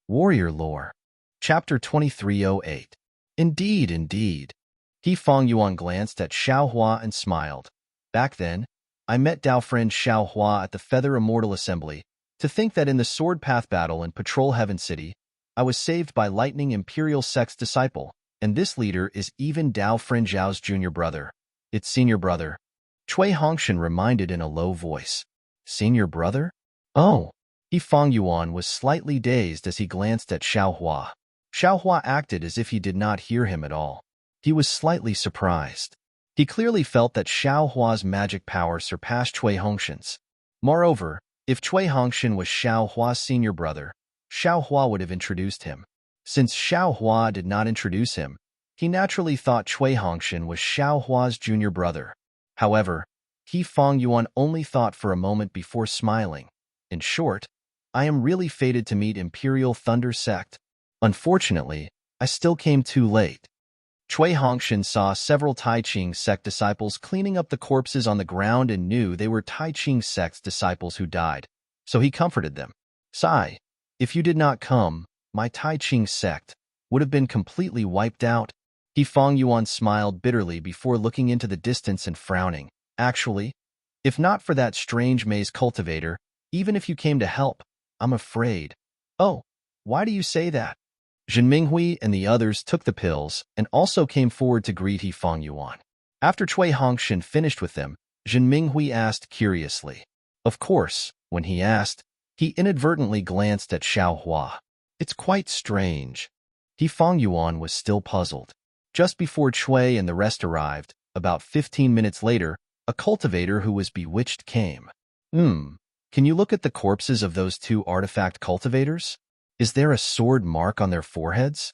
Warrior Lore. Chapter 2308. Indeed, indeed. He Feng Yuan glanced at Xiao Hua and smiled. Back then, I met Dao friend Xiao Hua at the Feather Immortal Assembly. To think that in the Sword Path battle in Patrol Heaven City, I was saved by Lightning Imperial Sect's disciple, and this leader is even Dao friend Zhao's junior brother. Its senior brother. Cui Hongshan reminded in a low voice. Senior brother? Oh. He Feng Yuan was slightly dazed as he glanced at Xiao Hua. Xiao Hua acted as if he did not hear him at all. He was slightly surprised. He clearly felt that Xiao Hua's magic power surpassed Cui Hongshan's. Moreover, if Cui Hongshan was Xiao Hua's senior brother, Xiao Hua would have introduced him. Since Xiao Hua did not introduce him, he naturally thought Cui Hongshan was Xiao Hua's junior brother. However, He Feng Yuan only thought for a moment before smiling. In short, I am really fated to meet Imperial Thunder Sect. Unfortunately, I still came too late. Cui Hongshan saw several Tai Ching sect disciples cleaning up the corpses on the ground and knew they were Tai Ching sect's disciples who died, so he comforted them. Sigh, if you did not come, my Tai Ching sect would have been completely wiped out. He Feng Yuan smiled bitterly before looking into the distance and frowning. Actually, if not for that strange maze cultivator, even if you came to help, I'm afraid. Oh, why do you say that? Zhen Minghui and the others took the pills and also came forward to greet He Feng Yuan. After Cui Hongshan finished with them, Zhen Minghui asked curiously. Of course, when he asked, he inadvertently glanced at Xiao Hua. It's quite strange. He Feng Yuan was still puzzled. Just before Cui and the rest arrived, about 15 minutes later, a cultivator who was bewitched came. Can you look at the corpses of those two artifact cultivators? Is there a sword mark on their foreheads?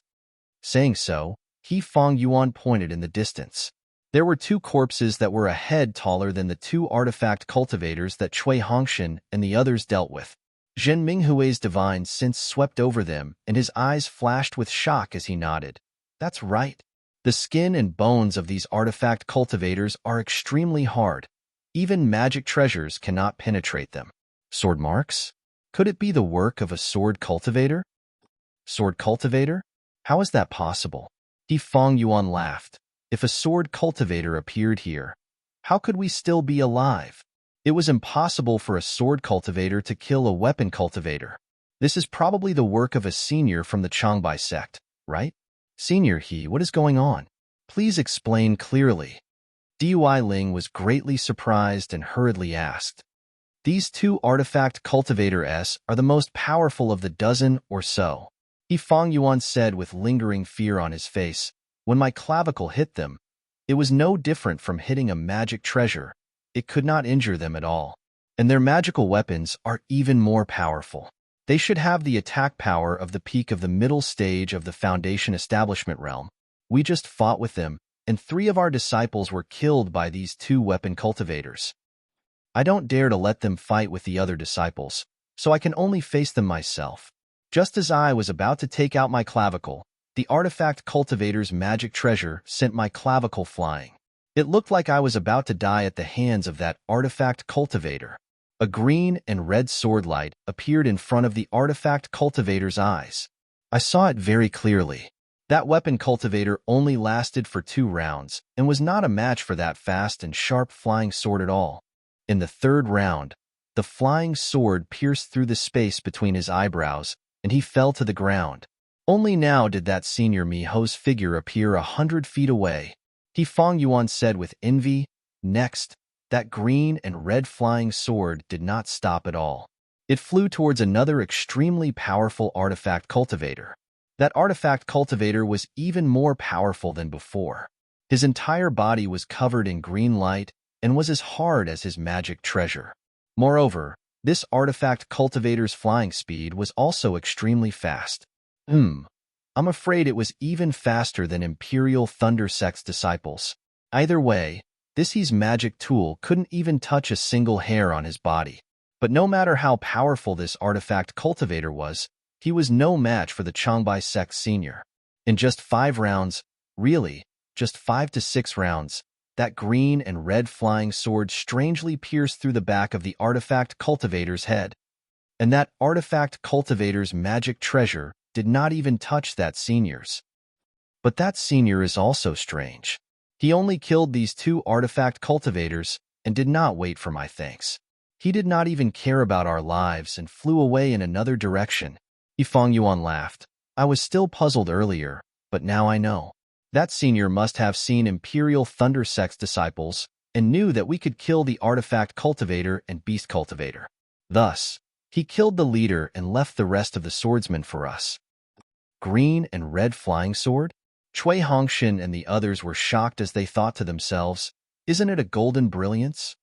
Saying so, He Feng Yuan pointed in the distance. There were two corpses that were a head taller than the two artifact cultivators that Cui Hongshan and the others dealt with. Zhen Minghui's divine sense swept over them, and his eyes flashed with shock as he nodded. That's right. The skin and bones of these artifact cultivators are extremely hard. Even magic treasures cannot penetrate them. Sword marks? Could it be the work of a sword cultivator? Sword cultivator? How is that possible? He Feng Yuan laughed. If a sword cultivator appeared here, how could we still be alive? It was impossible for a sword cultivator to kill a weapon cultivator. This is probably the work of a senior from the Changbai sect, right? Senior He, what is going on? Please explain clearly. Dui Ling was greatly surprised and hurriedly asked. These two artifact cultivators are the most powerful of the dozen or so. He Feng Yuan said with lingering fear on his face. When my clavicle hit them, it was no different from hitting a magic treasure. It could not injure them at all. And their magical weapons are even more powerful. They should have the attack power of the peak of the middle stage of the Foundation Establishment realm. We just fought with them, and 3 of our disciples were killed by these two weapon cultivators. I don't dare to let them fight with the other disciples, so I can only face them myself. Just as I was about to take out my clavicle, the artifact cultivator's magic treasure sent my clavicle flying. It looked like I was about to die at the hands of that artifact cultivator. A green and red sword light appeared in front of the artifact cultivator's eyes. I saw it very clearly. That weapon cultivator only lasted for 2 rounds and was not a match for that fast and sharp flying sword at all. In the 3rd round, the flying sword pierced through the space between his eyebrows, and he fell to the ground. Only now did that senior Miho's figure appear 100 feet away. He Feng Yuan said with envy. Next, that green and red flying sword did not stop at all. It flew towards another extremely powerful artifact cultivator. That artifact cultivator was even more powerful than before. His entire body was covered in green light and was as hard as his magic treasure. Moreover, this artifact cultivator's flying speed was also extremely fast. I'm afraid it was even faster than Imperial Thunder Sect's disciples. Either way, He's magic tool couldn't even touch a single hair on his body. But no matter how powerful this artifact cultivator was, he was no match for the Changbai Sect senior. In just 5 rounds, really, just 5 to 6 rounds, that green and red flying sword strangely pierced through the back of the artifact cultivator's head. And that artifact cultivator's magic treasure did not even touch that senior's. But that senior is also strange. He only killed these two artifact cultivators and did not wait for my thanks. He did not even care about our lives and flew away in another direction. Yifeng Yuan laughed. I was still puzzled earlier, but now I know. That senior must have seen Imperial Thunder Sect's disciples and knew that we could kill the artifact cultivator and beast cultivator. Thus, he killed the leader and left the rest of the swordsmen for us. Green and red flying sword? Cui Hongshan and the others were shocked as they thought to themselves, isn't it a golden brilliance?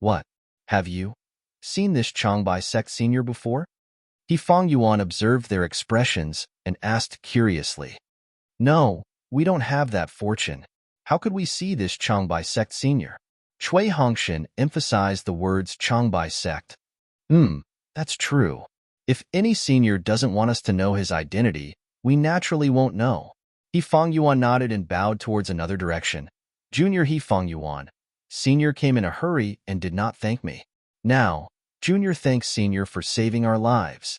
What? Have you seen this Changbai sect senior before? Yifeng Yuan observed their expressions and asked curiously. No, we don't have that fortune. How could we see this Changbai sect senior? Cui Hongshan emphasized the words Changbai sect. That's true. If any senior doesn't want us to know his identity, we naturally won't know. Yifeng Yuan nodded and bowed towards another direction. Junior Yifeng Yuan. Senior came in a hurry and did not thank me. Now, Junior thanks Senior for saving our lives.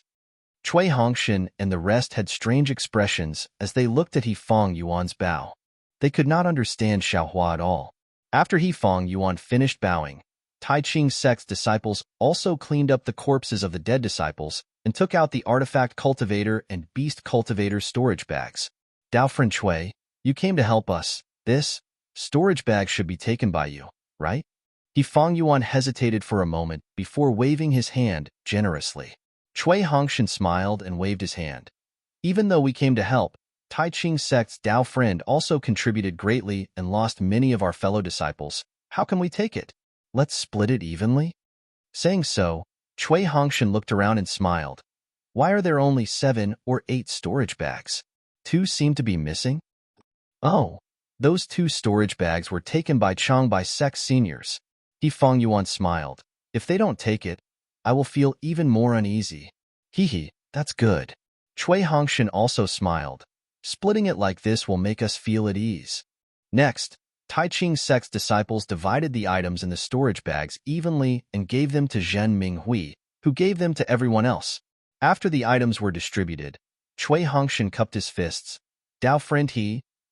Cui Hongshan and the rest had strange expressions as they looked at Yifeng Yuan's bow. They could not understand Xiaohua at all. After Yifeng Yuan finished bowing, Tai Ching sect's disciples also cleaned up the corpses of the dead disciples and took out the artifact cultivator and beast cultivator storage bags. Dao Friend Cui, you came to help us. This storage bag should be taken by you, right? Yifeng Yuan hesitated for a moment before waving his hand generously. Cui Hongshan smiled and waved his hand. Even though we came to help, Tai Ching sect's Dao Friend also contributed greatly and lost many of our fellow disciples. How can we take it? Let's split it evenly? Saying so, Cui Hongshan looked around and smiled. Why are there only 7 or 8 storage bags? 2 seem to be missing? Oh, those 2 storage bags were taken by Changbai sect seniors. Yifeng Yuan smiled. If they don't take it, I will feel even more uneasy. Hee, that's good. Cui Hongshan also smiled. Splitting it like this will make us feel at ease. Next, Tai Ching sect's disciples divided the items in the storage bags evenly and gave them to Zhen Minghui, who gave them to everyone else. After the items were distributed, Cui Hongshan cupped his fists. Dao Friend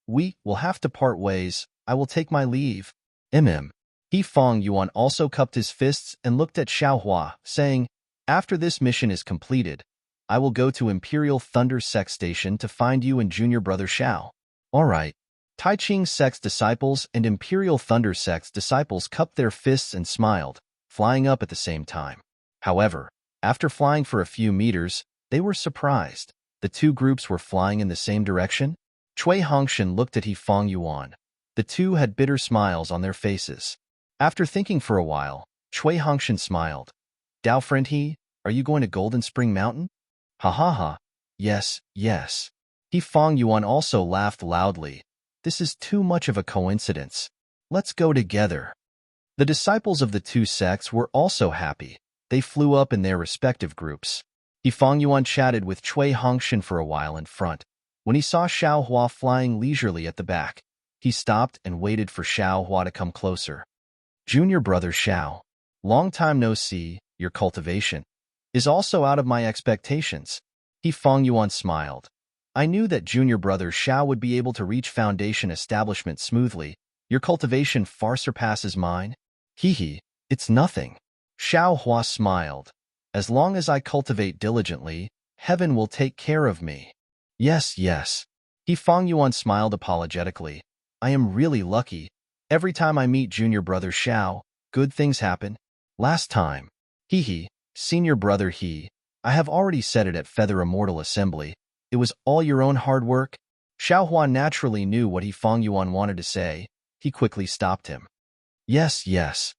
we will have to part ways. I will take my leave. Yifeng Yuan also cupped his fists and looked at Xiaohua, saying, after this mission is completed, I will go to Imperial Thunder Sect Station to find you and junior brother Xiao. All right. Tai Ching sect's disciples and Imperial Thunder sect's disciples cupped their fists and smiled, flying up at the same time. However, after flying for a few meters, they were surprised. The 2 groups were flying in the same direction. Cui Hongshan looked at Yifeng Yuan. The 2 had bitter smiles on their faces. After thinking for a while, Cui Hongshan smiled. Dao Friend are you going to Golden Spring Mountain? Ha ha ha. Yes, yes. Yifeng Yuan also laughed loudly. This is too much of a coincidence. Let's go together. The disciples of the 2 sects were also happy. They flew up in their respective groups. Yifeng Yuan chatted with Cui Hongshan for a while in front. When he saw Xiaohua flying leisurely at the back, he stopped and waited for Xiaohua to come closer. Junior brother Xiao, long time no see, your cultivation is also out of my expectations. Yifeng Yuan smiled. I knew that junior brother Xiao would be able to reach foundation establishment smoothly. Your cultivation far surpasses mine. It's nothing. Xiaohua smiled. As long as I cultivate diligently, heaven will take care of me. Yes, yes. Yifeng Yuan smiled apologetically. I am really lucky. Every time I meet junior brother Xiao, good things happen. Last time. Senior brother I have already said it at Feather Immortal Assembly. It was all your own hard work. Xiaohua naturally knew what Yifeng Yuan wanted to say. He quickly stopped him. Yes, yes.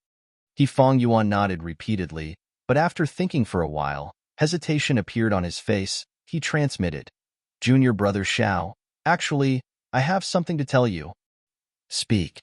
Yifeng Yuan nodded repeatedly, but after thinking for a while, hesitation appeared on his face. He transmitted. Junior brother Xiao, actually, I have something to tell you. Speak.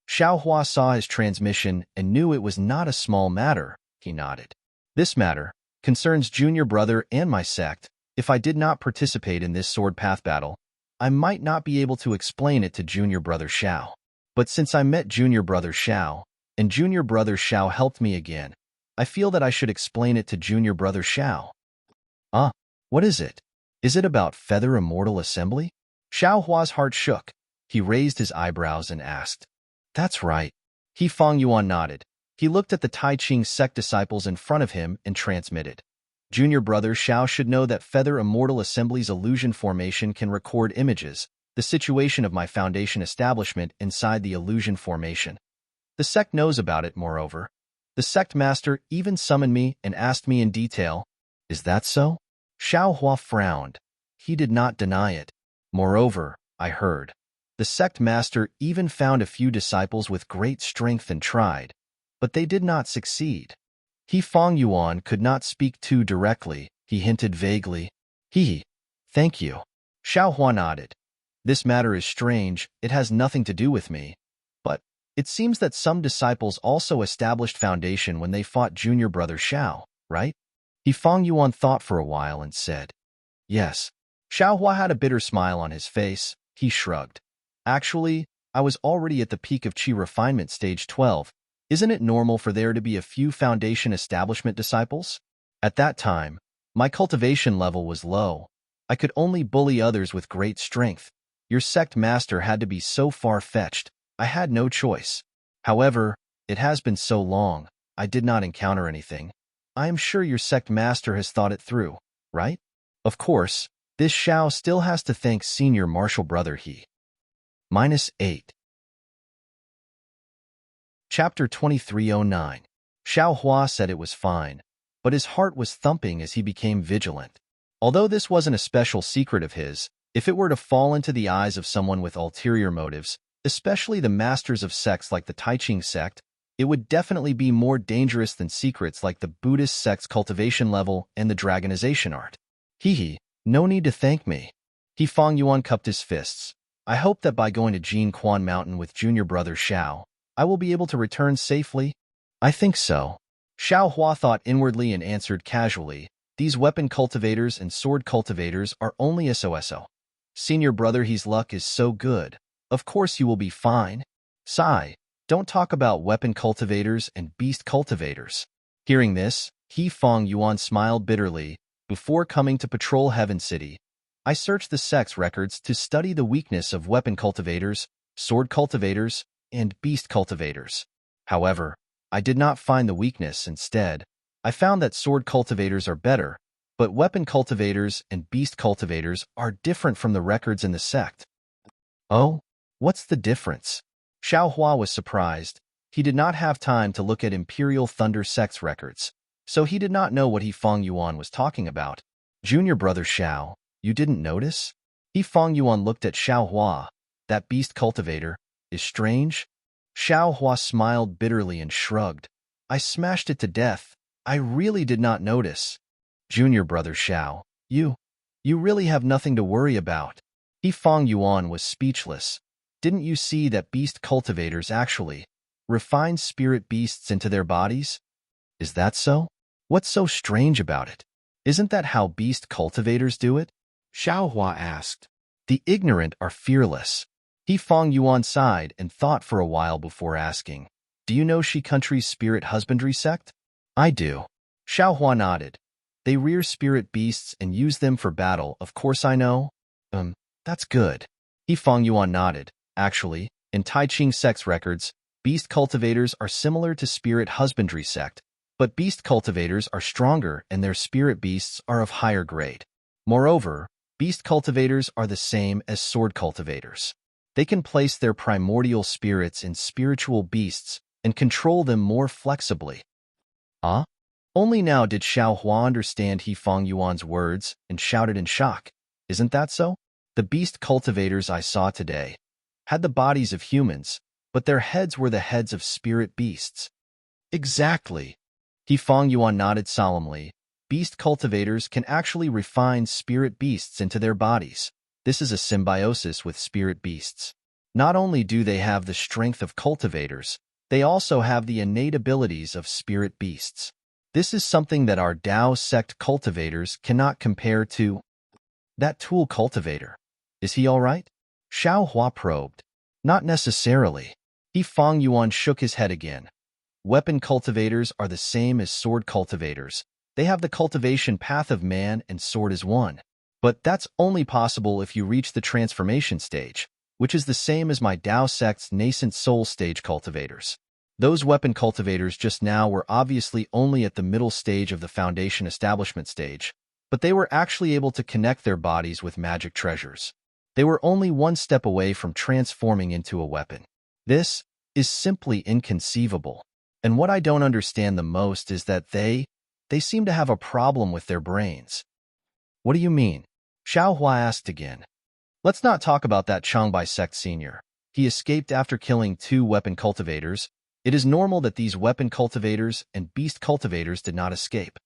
Xiaohua saw his transmission and knew it was not a small matter. He nodded. This matter concerns junior brother and my sect. If I did not participate in this sword path battle, I might not be able to explain it to junior brother Xiao. But since I met junior brother Xiao, and junior brother Xiao helped me again, I feel that I should explain it to junior brother Xiao. What is it? Is it about Feather Immortal Assembly? Xiao Hua's heart shook. He raised his eyebrows and asked. That's right. He Feng Yuan nodded. He looked at the Tai Ching sect disciples in front of him and transmitted. Junior brother Xiao should know that Feather Immortal Assembly's illusion formation can record images, the situation of my foundation establishment inside the illusion formation. The sect knows about it, moreover. The sect master even summoned me and asked me in detail. Is that so? Xiao Hua frowned. He did not deny it. Moreover, I heard. The sect master even found a few disciples with great strength and tried, but they did not succeed. He Feng Yuan could not speak too directly. He hinted vaguely. Thank you. Xiao Hua nodded. This matter is strange. It has nothing to do with me. But it seems that some disciples also established foundation when they fought junior brother Xiao, right? He Feng Yuan thought for a while and said, yes. Xiao Hua had a bitter smile on his face. He shrugged. Actually, I was already at the peak of Qi refinement stage 12. Isn't it normal for there to be a few foundation establishment disciples? At that time, my cultivation level was low. I could only bully others with great strength. Your sect master had to be so far-fetched. I had no choice. However, it has been so long, I did not encounter anything. I am sure your sect master has thought it through, right? Of course, this Xiao still has to thank senior martial brother he. -8. Chapter 2309. Xiao Hua said it was fine, but his heart was thumping as he became vigilant. Although this wasn't a special secret of his, if it were to fall into the eyes of someone with ulterior motives, especially the masters of sects like the Tai Ching sect, it would definitely be more dangerous than secrets like the Buddhist sect's cultivation level and the dragonization art. No need to thank me. He Feng Yuan cupped his fists. I hope that by going to Jin Quan Mountain with junior brother Xiao, I will be able to return safely. I think so. Xiao Hua thought inwardly and answered casually, these weapon cultivators and sword cultivators are only SOSO. Senior brother he's luck is so good. Of course you will be fine. Sigh. Don't talk about weapon cultivators and beast cultivators. Hearing this, He Feng Yuan smiled bitterly. Before coming to patrol Heaven City, I searched the sect's records to study the weakness of weapon cultivators, sword cultivators, and beast cultivators. However, I did not find the weakness. Instead, I found that sword cultivators are better, but weapon cultivators and beast cultivators are different from the records in the sect. Oh? What's the difference? Xiao Hua was surprised. He did not have time to look at Imperial Thunder Sect's records, so he did not know what He Feng Yuan was talking about. Junior brother Xiao, you didn't notice? He Feng Yuan looked at Xiao Hua. That beast cultivator is strange. Xiao Hua smiled bitterly and shrugged. I smashed it to death. I really did not notice. Junior brother Xiao, you really have nothing to worry about. He Feng Yuan was speechless. Didn't you see that beast cultivators actually refine spirit beasts into their bodies? Is that so? What's so strange about it? Isn't that how beast cultivators do it? Xiao Hua asked. The ignorant are fearless. He Feng Yuan sighed and thought for a while before asking, do you know Shi Country's spirit husbandry sect? I do. Xiao Hua nodded. They rear spirit beasts and use them for battle, of course I know. That's good. He Feng Yuan nodded. Actually, in Tai Ching sect's records, beast cultivators are similar to spirit husbandry sect, but beast cultivators are stronger and their spirit beasts are of higher grade. Moreover, beast cultivators are the same as sword cultivators. They can place their primordial spirits in spiritual beasts and control them more flexibly. Ah? Only now did Xiao Hua understand He Feng Yuan's words and shouted in shock. Isn't that so? The beast cultivators I saw today had the bodies of humans, but their heads were the heads of spirit beasts. Exactly. He Feng Yuan nodded solemnly. Beast cultivators can actually refine spirit beasts into their bodies. This is a symbiosis with spirit beasts. Not only do they have the strength of cultivators, they also have the innate abilities of spirit beasts. This is something that our Dao sect cultivators cannot compare to. That tool cultivator. Is he all right? Xiao Hua probed. Not necessarily. He Feng Yuan shook his head again. Weapon cultivators are the same as sword cultivators. They have the cultivation path of man and sword as one. But that's only possible if you reach the transformation stage, which is the same as my Tao sect's nascent soul stage cultivators. Those weapon cultivators just now were obviously only at the middle stage of the foundation establishment stage, but they were actually able to connect their bodies with magic treasures. They were only one step away from transforming into a weapon. This is simply inconceivable. And what I don't understand the most is that they seem to have a problem with their brains. What do you mean? Xiao Hua asked again. Let's not talk about that Changbai sect senior. He escaped after killing 2 weapon cultivators. It is normal that these weapon cultivators and beast cultivators did not escape.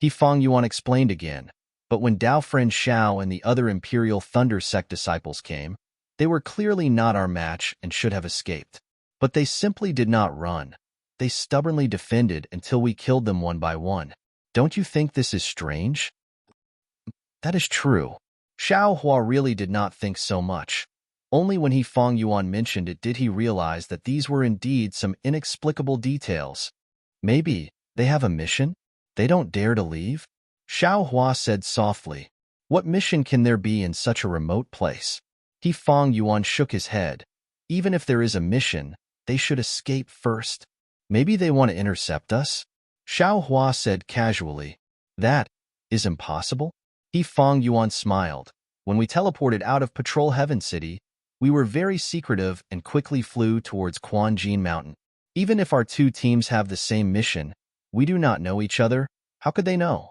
He Feng Yuan explained again, but when Dao friend Xiao and the other Imperial Thunder sect disciples came, they were clearly not our match and should have escaped. But they simply did not run. They stubbornly defended until we killed them one by one. Don't you think this is strange? That is true. Xiao Hua really did not think so much. Only when he Feng Yuan mentioned it did he realize that these were indeed some inexplicable details. Maybe they have a mission? They don't dare to leave? Xiao Hua said softly. What mission can there be in such a remote place? He Feng Yuan shook his head. Even if there is a mission, they should escape first. Maybe they want to intercept us? Xiao Hua said casually. That is impossible? He Feng Yuan smiled. When we teleported out of Patrol Heaven City, we were very secretive and quickly flew towards Quanjin Mountain. Even if our 2 teams have the same mission, we do not know each other. How could they know?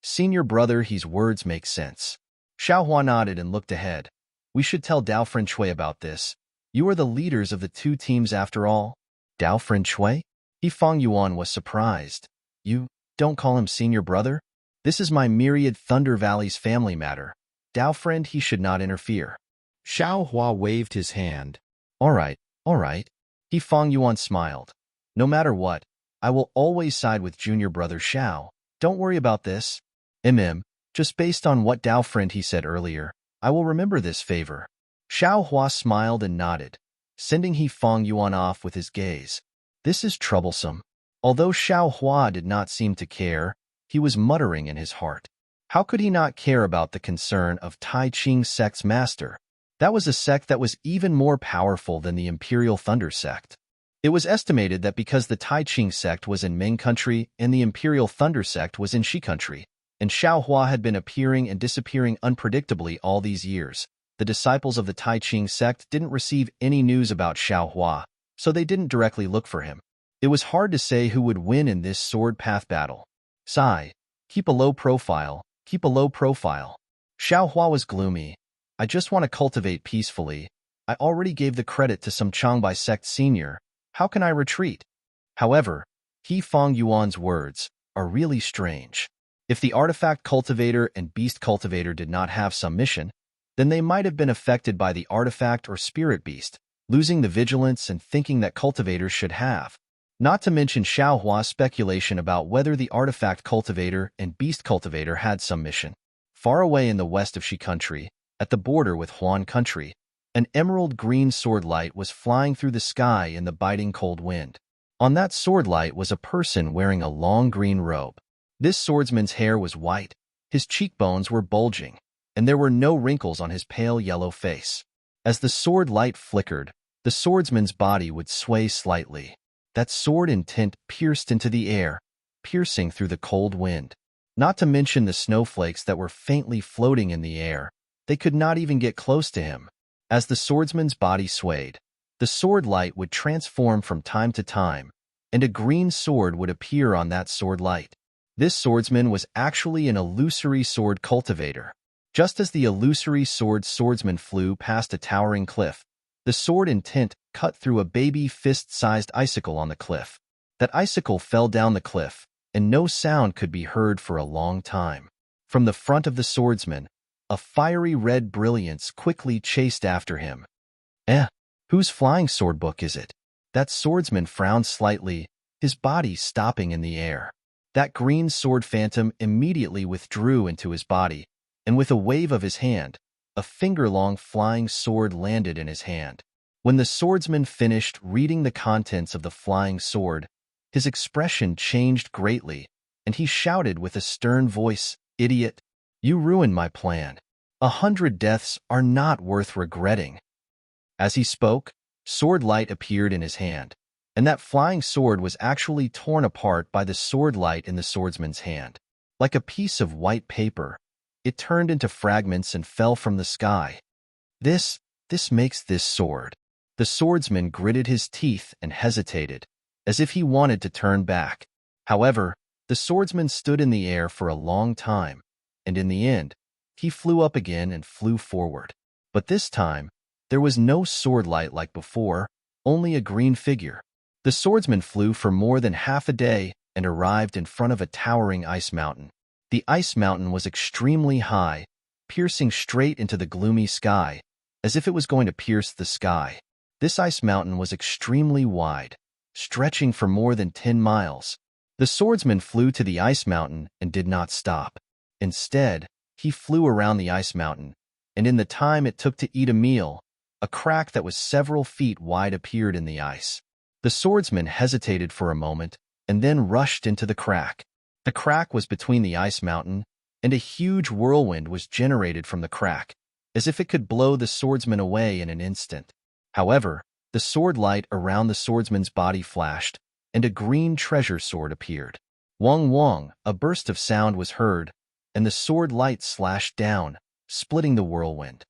Senior brother, his words make sense. Xiao Hua nodded and looked ahead. We should tell Dao Friend Chui about this. You are the leaders of the 2 teams after all. Dao Friend Chui? He Feng Yuan was surprised. You don't call him senior brother? This is my myriad Thunder Valley's family matter. Dao friend, he should not interfere. Xiao Hua waved his hand. All right. He Feng Yuan smiled. No matter what, I will always side with junior brother Xiao. Don't worry about this. Just based on what Dao friend he said earlier, I will remember this favor. Xiao Hua smiled and nodded, sending He Feng Yuan off with his gaze. This is troublesome. Although Xiao Hua did not seem to care, he was muttering in his heart. How could he not care about the concern of Tai Ching sect's master? That was a sect that was even more powerful than the Imperial Thunder sect. It was estimated that because the Tai Ching sect was in Ming country and the Imperial Thunder sect was in Shi country, and Xiao Hua had been appearing and disappearing unpredictably all these years, the disciples of the Tai Ching sect didn't receive any news about Xiao Hua, so they didn't directly look for him. It was hard to say who would win in this sword path battle. Sigh. Keep a low profile. Xiao Hua was gloomy. I just want to cultivate peacefully. I already gave the credit to some Changbai sect senior. How can I retreat? However, He Feng Yuan's words are really strange. If the artifact cultivator and beast cultivator did not have some mission, then they might have been affected by the artifact or spirit beast, losing the vigilance and thinking that cultivators should have. Not to mention Xiao Hua's speculation about whether the artifact cultivator and beast cultivator had some mission. Far away in the west of Shi country, at the border with Huan country, an emerald green sword light was flying through the sky in the biting cold wind. On that sword light was a person wearing a long green robe. This swordsman's hair was white, his cheekbones were bulging, and there were no wrinkles on his pale yellow face. As the sword light flickered, the swordsman's body would sway slightly. That sword intent pierced into the air, piercing through the cold wind. Not to mention the snowflakes that were faintly floating in the air. They could not even get close to him. As the swordsman's body swayed, the sword light would transform from time to time, and a green sword would appear on that sword light. This swordsman was actually an illusory sword cultivator. Just as the illusory swordsman flew past a towering cliff, the sword intent cut through a baby fist-sized icicle on the cliff. That icicle fell down the cliff, and no sound could be heard for a long time. From the front of the swordsman, a fiery red brilliance quickly chased after him. Whose flying sword book is it? That swordsman frowned slightly, his body stopping in the air. That green sword phantom immediately withdrew into his body, and with a wave of his hand, a finger-long flying sword landed in his hand. When the swordsman finished reading the contents of the flying sword, his expression changed greatly, and he shouted with a stern voice, "Idiot! You ruined my plan. 100 deaths are not worth regretting." As he spoke, sword light appeared in his hand, and that flying sword was actually torn apart by the sword light in the swordsman's hand. Like a piece of white paper, it turned into fragments and fell from the sky. This makes this sword." The swordsman gritted his teeth and hesitated, as if he wanted to turn back. However, the swordsman stood in the air for a long time, and in the end, he flew up again and flew forward. But this time, there was no sword light like before, only a green figure. The swordsman flew for more than half a day and arrived in front of a towering ice mountain. The ice mountain was extremely high, piercing straight into the gloomy sky, as if it was going to pierce the sky. This ice mountain was extremely wide, stretching for more than 10 miles. The swordsman flew to the ice mountain and did not stop. Instead, he flew around the ice mountain, and in the time it took to eat a meal, a crack that was several feet wide appeared in the ice. The swordsman hesitated for a moment and then rushed into the crack. The crack was between the ice mountain, and a huge whirlwind was generated from the crack, as if it could blow the swordsman away in an instant. However, the sword light around the swordsman's body flashed, and a green treasure sword appeared. Wong wong, a burst of sound was heard, and the sword light slashed down, splitting the whirlwind.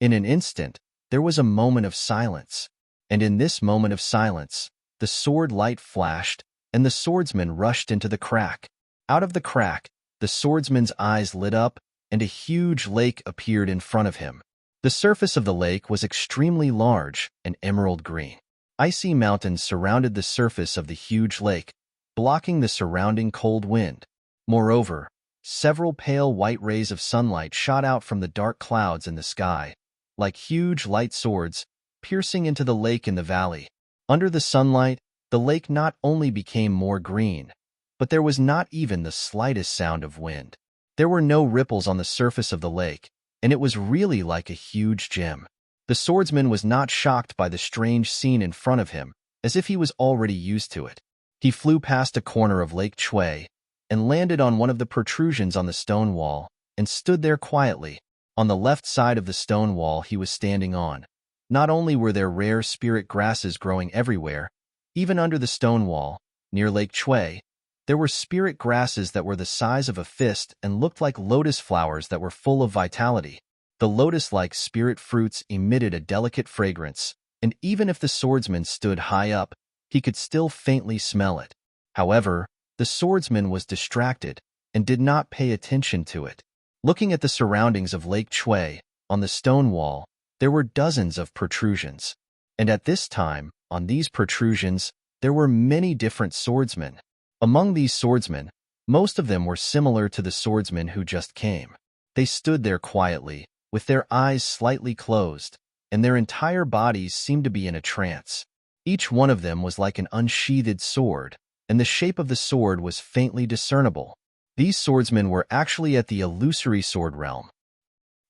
In an instant, there was a moment of silence, and in this moment of silence, the sword light flashed, and the swordsman rushed into the crack. Out of the crack, the swordsman's eyes lit up, and a huge lake appeared in front of him. The surface of the lake was extremely large and emerald green. Icy mountains surrounded the surface of the huge lake, blocking the surrounding cold wind. Moreover, several pale white rays of sunlight shot out from the dark clouds in the sky, like huge light swords, piercing into the lake in the valley. Under the sunlight, the lake not only became more green, but there was not even the slightest sound of wind. There were no ripples on the surface of the lake, and it was really like a huge gem. The swordsman was not shocked by the strange scene in front of him, as if he was already used to it. He flew past a corner of Lake Chui and landed on one of the protrusions on the stone wall and stood there quietly. On the left side of the stone wall he was standing on, not only were there rare spirit grasses growing everywhere, even under the stone wall, near Lake Chui, there were spirit grasses that were the size of a fist and looked like lotus flowers that were full of vitality. The lotus-like spirit fruits emitted a delicate fragrance, and even if the swordsman stood high up, he could still faintly smell it. However, the swordsman was distracted and did not pay attention to it. Looking at the surroundings of Lake Chui, on the stone wall, there were dozens of protrusions. And at this time, on these protrusions, there were many different swordsmen. Among these swordsmen, most of them were similar to the swordsman who just came. They stood there quietly, with their eyes slightly closed, and their entire bodies seemed to be in a trance. Each one of them was like an unsheathed sword, and the shape of the sword was faintly discernible. These swordsmen were actually at the illusory sword realm.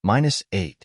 -8.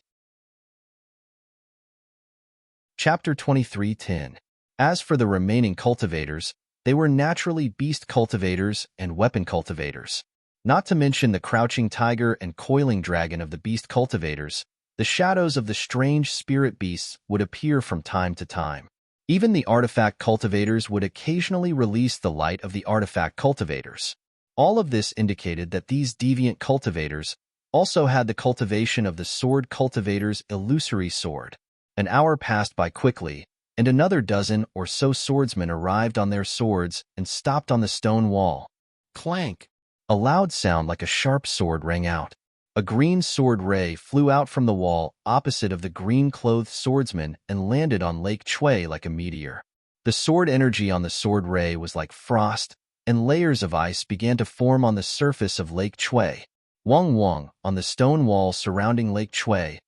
Chapter 23:10. As for the remaining cultivators, they were naturally beast cultivators and weapon cultivators. Not to mention the crouching tiger and coiling dragon of the beast cultivators, the shadows of the strange spirit beasts would appear from time to time. Even the artifact cultivators would occasionally release the light of the artifact cultivators. All of this indicated that these deviant cultivators also had the cultivation of the sword cultivator's illusory sword. An hour passed by quickly, and another dozen or so swordsmen arrived on their swords and stopped on the stone wall. Clank! A loud sound like a sharp sword rang out. A green sword ray flew out from the wall opposite of the green-clothed swordsman and landed on Lake Chui like a meteor. The sword energy on the sword ray was like frost, and layers of ice began to form on the surface of Lake Chui. Wong wong, on the stone wall surrounding Lake Chui,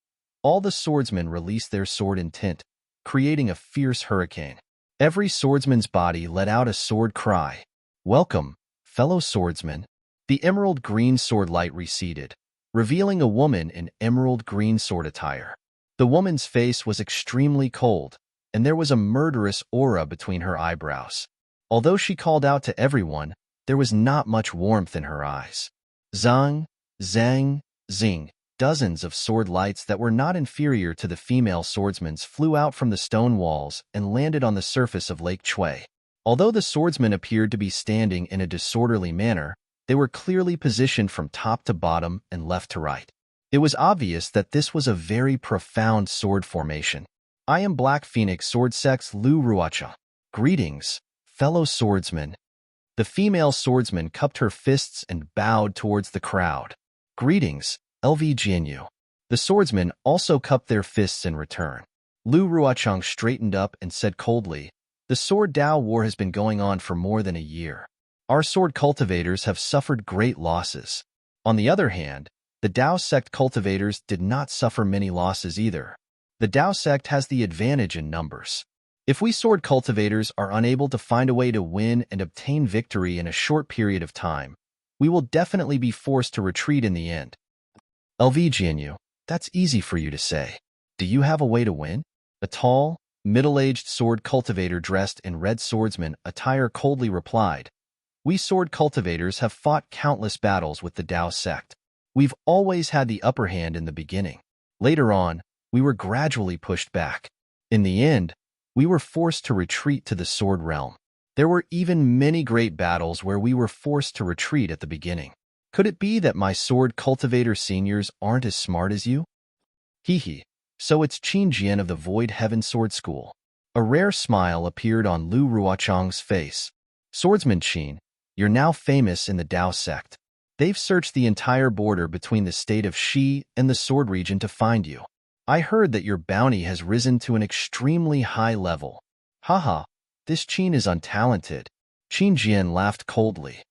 all the swordsmen released their sword intent, creating a fierce hurricane. Every swordsman's body let out a sword cry. "Welcome, fellow swordsmen." The emerald green sword light receded, revealing a woman in emerald green sword attire. The woman's face was extremely cold, and there was a murderous aura between her eyebrows. Although she called out to everyone, there was not much warmth in her eyes. "Zhang, Zhang, Zing! Dozens of sword lights that were not inferior to the female swordsman's flew out from the stone walls and landed on the surface of Lake Chui. Although the swordsmen appeared to be standing in a disorderly manner, they were clearly positioned from top to bottom and left to right. It was obvious that this was a very profound sword formation. I am Black Phoenix Sword Sex Lu Ruacha. Greetings, fellow swordsmen. The female swordsman cupped her fists and bowed towards the crowd. Greetings, LV Jianyu. The swordsmen also cupped their fists in return. Lu Ruachang straightened up and said coldly, "The Sword Dao War has been going on for more than a year. Our sword cultivators have suffered great losses. On the other hand, the Dao sect cultivators did not suffer many losses either. The Dao sect has the advantage in numbers. If we sword cultivators are unable to find a way to win and obtain victory in a short period of time, we will definitely be forced to retreat in the end." LV Jianyu, that's easy for you to say. Do you have a way to win? A tall, middle-aged sword cultivator dressed in red swordsman attire coldly replied, "We sword cultivators have fought countless battles with the Dao sect. We've always had the upper hand in the beginning. Later on, we were gradually pushed back. In the end, we were forced to retreat to the sword realm. There were even many great battles where we were forced to retreat at the beginning. Could it be that my sword cultivator seniors aren't as smart as you?" Hee. So it's Qin Jian of the Void Heaven Sword School. A rare smile appeared on Lu Ruachang's face. "Swordsman Qin, you're now famous in the Dao sect. They've searched the entire border between the state of Shi and the Sword region to find you. I heard that your bounty has risen to an extremely high level." Haha, this Qin is untalented. Qin Jian laughed coldly.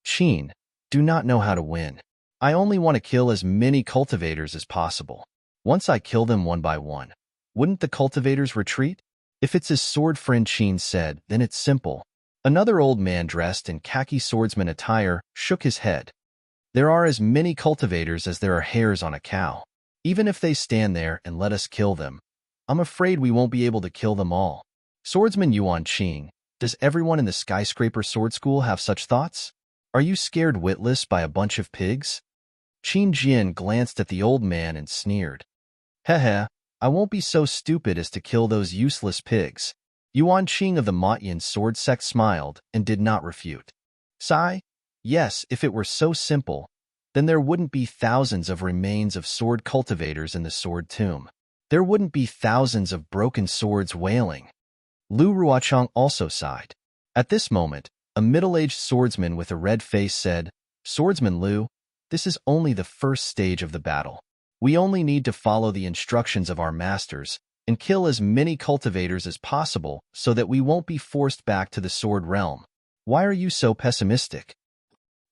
Qin, do not know how to win. I only want to kill as many cultivators as possible. Once I kill them one by one, wouldn't the cultivators retreat? If it's as sword friend Qin said, then it's simple. Another old man dressed in khaki swordsman attire shook his head. There are as many cultivators as there are hairs on a cow. Even if they stand there and let us kill them, I'm afraid we won't be able to kill them all. Swordsman Yuan Qing, does everyone in the Skyscraper Sword School have such thoughts? Are you scared witless by a bunch of pigs? Qin Jian glanced at the old man and sneered. Hehe, I won't be so stupid as to kill those useless pigs. Yuan Qing of the Motyan sword sect smiled and did not refute. Sigh, yes, if it were so simple, then there wouldn't be thousands of remains of sword cultivators in the sword tomb. There wouldn't be thousands of broken swords wailing. Lu Ruachang also sighed. At this moment, a middle-aged swordsman with a red face said, "Swordsman Lu, this is only the first stage of the battle. We only need to follow the instructions of our masters and kill as many cultivators as possible so that we won't be forced back to the sword realm. Why are you so pessimistic?"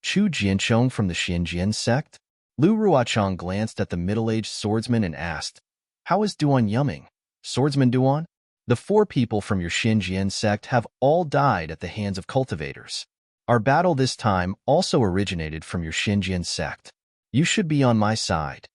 Chu Jianchong from the Xinjian sect? Lu Ruachang glanced at the middle-aged swordsman and asked, "How is Duan Yumming? Swordsman Duan? The 4 people from your Xinjian sect have all died at the hands of cultivators. Our battle this time also originated from your Xinjian sect. You should be on my side."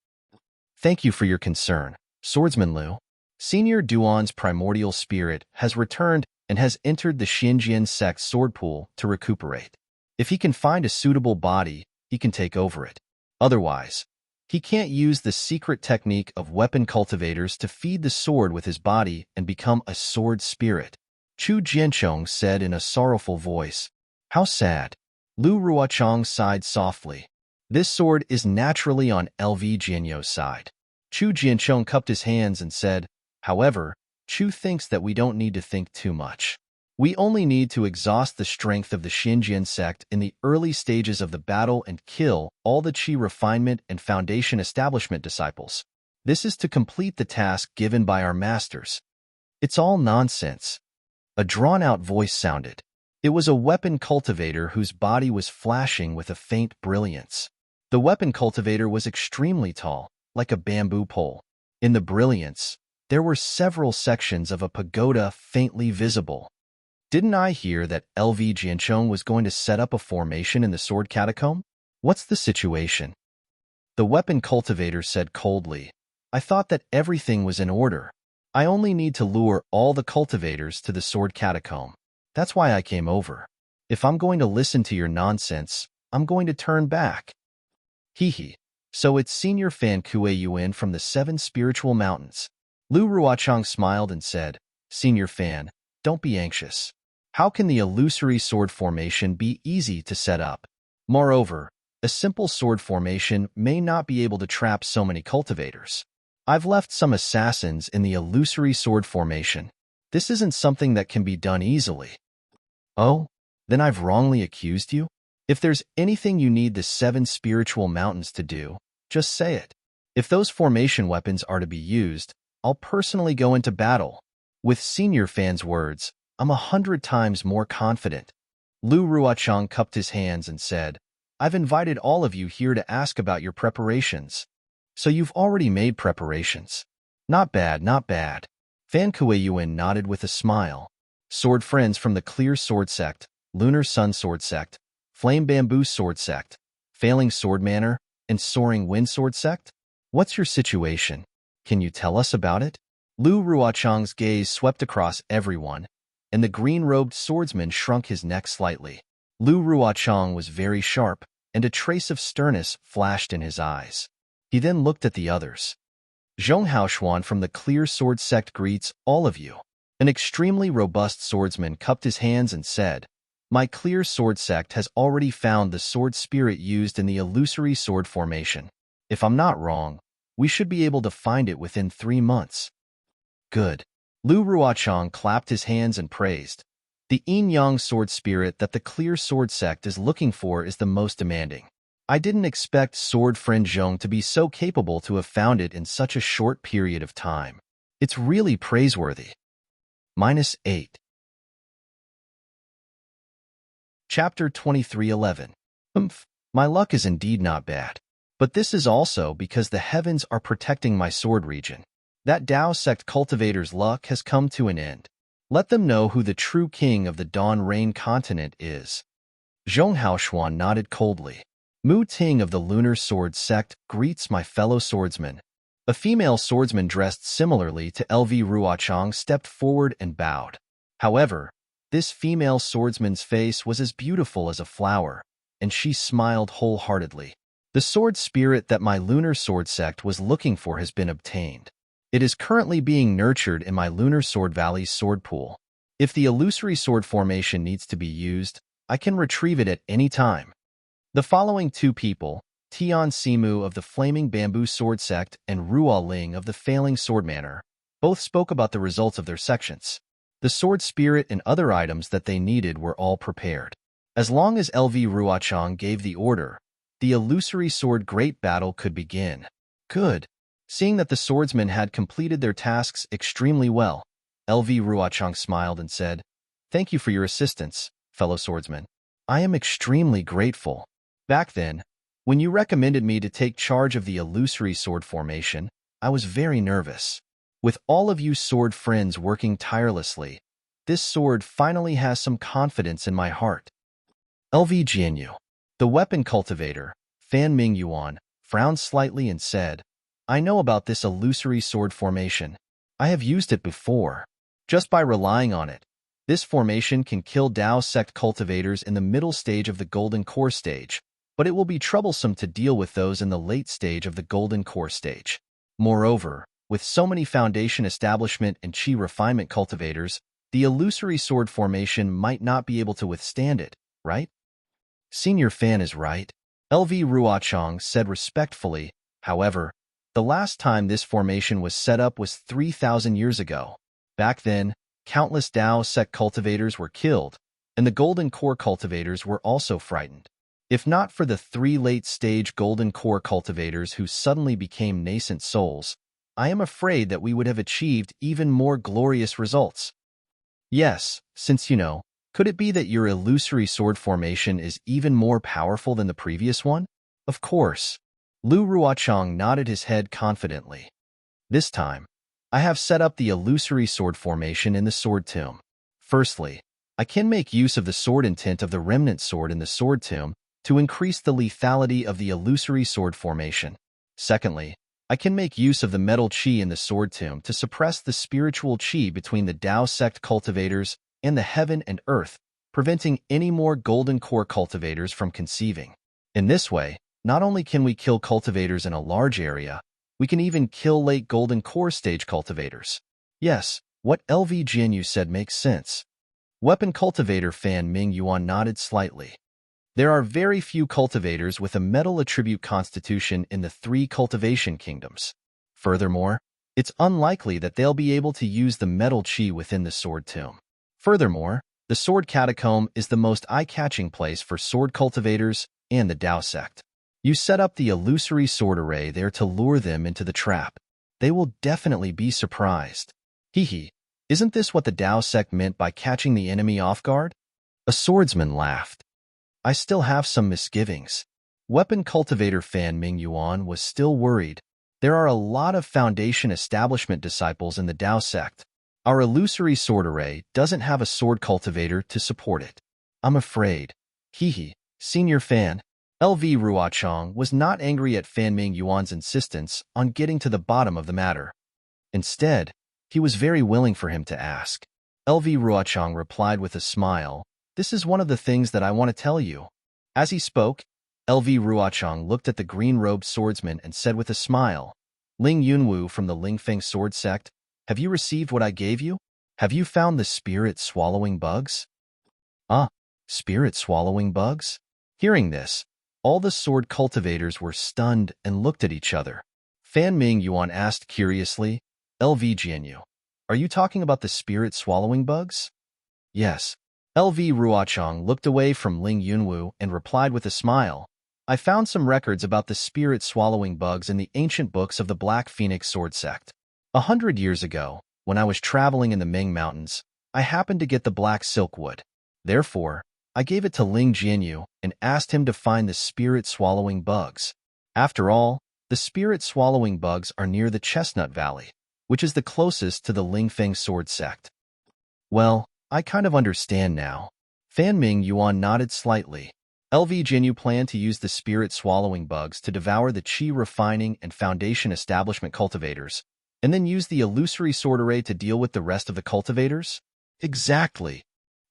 "Thank you for your concern, Swordsman Lu. Senior Duan's primordial spirit has returned and has entered the Xinjian sect's sword pool to recuperate. If he can find a suitable body, he can take over it. Otherwise, he can't use the secret technique of weapon cultivators to feed the sword with his body and become a sword spirit." Chu Jianchong said in a sorrowful voice. "How sad." Lu Ruachang sighed softly. "This sword is naturally on LV Jianyu's side." Chu Jianchong cupped his hands and said, "However, Chu thinks that we don't need to think too much. We only need to exhaust the strength of the Xinjian sect in the early stages of the battle and kill all the Qi refinement and foundation establishment disciples. This is to complete the task given by our masters." "It's all nonsense." A drawn-out voice sounded. It was a weapon cultivator whose body was flashing with a faint brilliance. The weapon cultivator was extremely tall, like a bamboo pole. In the brilliance, there were several sections of a pagoda faintly visible. "Didn't I hear that LV Jianchong was going to set up a formation in the sword catacomb? What's the situation?" The weapon cultivator said coldly, "I thought that everything was in order. I only need to lure all the cultivators to the sword catacomb. That's why I came over. If I'm going to listen to your nonsense, I'm going to turn back." Hee. So it's Senior Fan Kuei-Yuan from the Seven Spiritual Mountains. Lu Ruochang smiled and said, Senior Fan, don't be anxious. How can the illusory sword formation be easy to set up? Moreover, a simple sword formation may not be able to trap so many cultivators. I've left some assassins in the illusory sword formation. This isn't something that can be done easily. Oh, then I've wrongly accused you? If there's anything you need the Seven Spiritual Mountains to do, just say it. If those formation weapons are to be used, I'll personally go into battle. With Senior Fan's words, I'm 100 times more confident. Lu Ruochang cupped his hands and said, I've invited all of you here to ask about your preparations. So you've already made preparations. Not bad, not bad. Fan Kuei-Yuan nodded with a smile. Sword friends from the Clear Sword Sect, Lunar Sun Sword Sect, Flame Bamboo Sword Sect, Failing Sword Manor, and Soaring Wind Sword Sect? What's your situation? Can you tell us about it? Lu Ruochang's gaze swept across everyone, and the green-robed swordsman shrunk his neck slightly. Lu Ruochang was very sharp, and a trace of sternness flashed in his eyes. He then looked at the others. Zhong Haoshuan from the Clear Sword Sect greets all of you. An extremely robust swordsman cupped his hands and said, My Clear Sword Sect has already found the sword spirit used in the illusory sword formation. If I'm not wrong, we should be able to find it within 3 months. Good. Lu Ruochang clapped his hands and praised. The yin-yang sword spirit that the Clear Sword Sect is looking for is the most demanding. I didn't expect Sword Friend Zhong to be so capable to have found it in such a short period of time. It's really praiseworthy. -8. Chapter 23:11. My luck is indeed not bad. But this is also because the heavens are protecting my sword region. That Dao sect cultivator's luck has come to an end. Let them know who the true king of the Dawn Rain continent is. Zhong Haoshuan nodded coldly. Mu Ting of the Lunar Sword Sect greets my fellow swordsman. A female swordsman dressed similarly to LV Ruochang stepped forward and bowed. However, this female swordsman's face was as beautiful as a flower, and she smiled wholeheartedly. The sword spirit that my Lunar Sword Sect was looking for has been obtained. It is currently being nurtured in my Lunar Sword Valley's sword pool. If the illusory sword formation needs to be used, I can retrieve it at any time. The following 2 people, Tian Simu of the Flaming Bamboo Sword Sect and Ruo Ling of the Failing Sword Manor, both spoke about the results of their sections. The sword spirit and other items that they needed were all prepared. As long as LV Ruochang gave the order, the illusory sword great battle could begin. Good. Seeing that the swordsmen had completed their tasks extremely well, LV Ruochang smiled and said, Thank you for your assistance, fellow swordsmen. I am extremely grateful. Back then, when you recommended me to take charge of the illusory sword formation, I was very nervous. With all of you sword friends working tirelessly, this sword finally has some confidence in my heart. LV Jianyu, the weapon cultivator, Fan Ming Yuan, frowned slightly and said, I know about this illusory sword formation. I have used it before. Just by relying on it, this formation can kill Dao sect cultivators in the middle stage of the Golden Core stage, but it will be troublesome to deal with those in the late stage of the Golden Core stage. Moreover, with so many foundation establishment and chi refinement cultivators, the illusory sword formation might not be able to withstand it, right? Senior Fan is right. LV Ruochang said respectfully. However, the last time this formation was set up was 3,000 years ago. Back then, countless Dao sect cultivators were killed, and the Golden Core cultivators were also frightened. If not for the 3 late-stage Golden Core cultivators who suddenly became nascent souls, I am afraid that we would have achieved even more glorious results. Yes, since could it be that your illusory sword formation is even more powerful than the previous one? Of course. Lu Ruochang nodded his head confidently. This time, I have set up the illusory sword formation in the sword tomb. Firstly, I can make use of the sword intent of the remnant sword in the sword tomb to increase the lethality of the illusory sword formation. Secondly, I can make use of the metal chi in the sword tomb to suppress the spiritual chi between the Dao sect cultivators and the heaven and earth, preventing any more Golden Core cultivators from conceiving. In this way, Not only can we kill cultivators in a large area, we can even kill late golden core stage cultivators. Yes, what LV Jianyu said makes sense. Weapon cultivator Fan Ming Yuan nodded slightly. There are very few cultivators with a metal attribute constitution in the 3 cultivation kingdoms. Furthermore, it's unlikely that they'll be able to use the metal chi within the sword tomb. Furthermore, the sword catacomb is the most eye-catching place for sword cultivators and the Dao sect. You set up the illusory sword array there to lure them into the trap. They will definitely be surprised. Hee, isn't this what the Dao sect meant by catching the enemy off guard? A swordsman laughed. I still have some misgivings. Weapon cultivator Fan Ming Yuan was still worried. There are a lot of Foundation establishment disciples in the Dao sect. Our illusory sword array doesn't have a sword cultivator to support it. I'm afraid. Senior Fan. LV Ruochang was not angry at Fan Ming Yuan's insistence on getting to the bottom of the matter. Instead, he was very willing for him to ask. LV Ruochang replied with a smile, "This is one of the things that I want to tell you." As he spoke, LV Ruochang looked at the green-robed swordsman and said with a smile, "Ling Yunwu from the Lingfeng sword sect, have you received what I gave you? Have you found the spirit-swallowing bugs?" Ah, spirit-swallowing bugs? Hearing this, all the sword cultivators were stunned and looked at each other. Fan Ming Yuan asked curiously, "LV Jianyu, are you talking about the spirit-swallowing bugs?" "Yes." LV Ruochang looked away from Ling Yunwu and replied with a smile, "I found some records about the spirit-swallowing bugs in the ancient books of the Black Phoenix Sword Sect. 100 years ago, when I was traveling in the Ming Mountains, I happened to get the black silk wood. Therefore, I gave it to Ling Jianyu and asked him to find the spirit-swallowing bugs. After all, the spirit-swallowing bugs are near the Chestnut Valley, which is the closest to the Lingfeng Sword Sect." "Well, I kind of understand now." Fan Ming Yuan nodded slightly. LV Jianyu planned to use the spirit-swallowing bugs to devour the Qi refining and Foundation establishment cultivators, and then use the illusory sword array to deal with the rest of the cultivators? Exactly.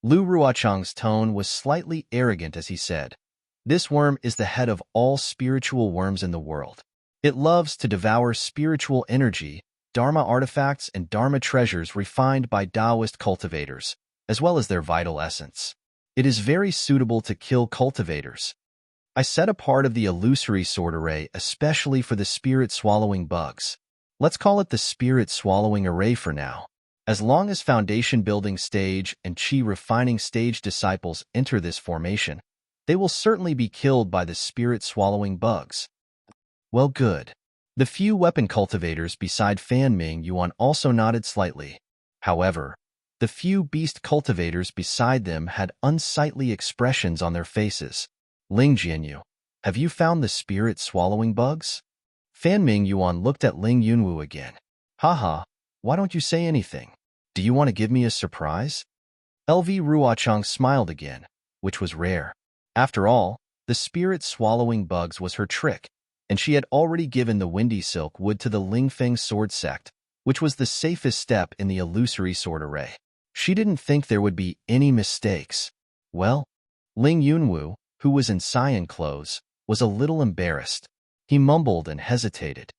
Lu Ruochang's tone was slightly arrogant as he said, "This worm is the head of all spiritual worms in the world. It loves to devour spiritual energy, Dharma artifacts, and Dharma treasures refined by Taoist cultivators, as well as their vital essence. It is very suitable to kill cultivators. I set a part of the illusory sword array especially for the spirit-swallowing bugs. Let's call it the spirit-swallowing array for now. As long as Foundation building stage and Qi refining stage disciples enter this formation, they will certainly be killed by the spirit-swallowing bugs." Well, good. The few weapon cultivators beside Fan Ming Yuan also nodded slightly. However, the few beast cultivators beside them had unsightly expressions on their faces. "Ling Jianyu, have you found the spirit-swallowing bugs?" Fan Ming Yuan looked at Ling Yunwu again. "Haha, why don't you say anything? Do you want to give me a surprise?" LV Ruochang smiled again, which was rare. After all, the spirit-swallowing bugs was her trick, and she had already given the windy silk wood to the Lingfeng sword sect, which was the safest step in the illusory sword array. She didn't think there would be any mistakes. Well, Ling Yunwu, who was in cyan clothes, was a little embarrassed. He mumbled and hesitated.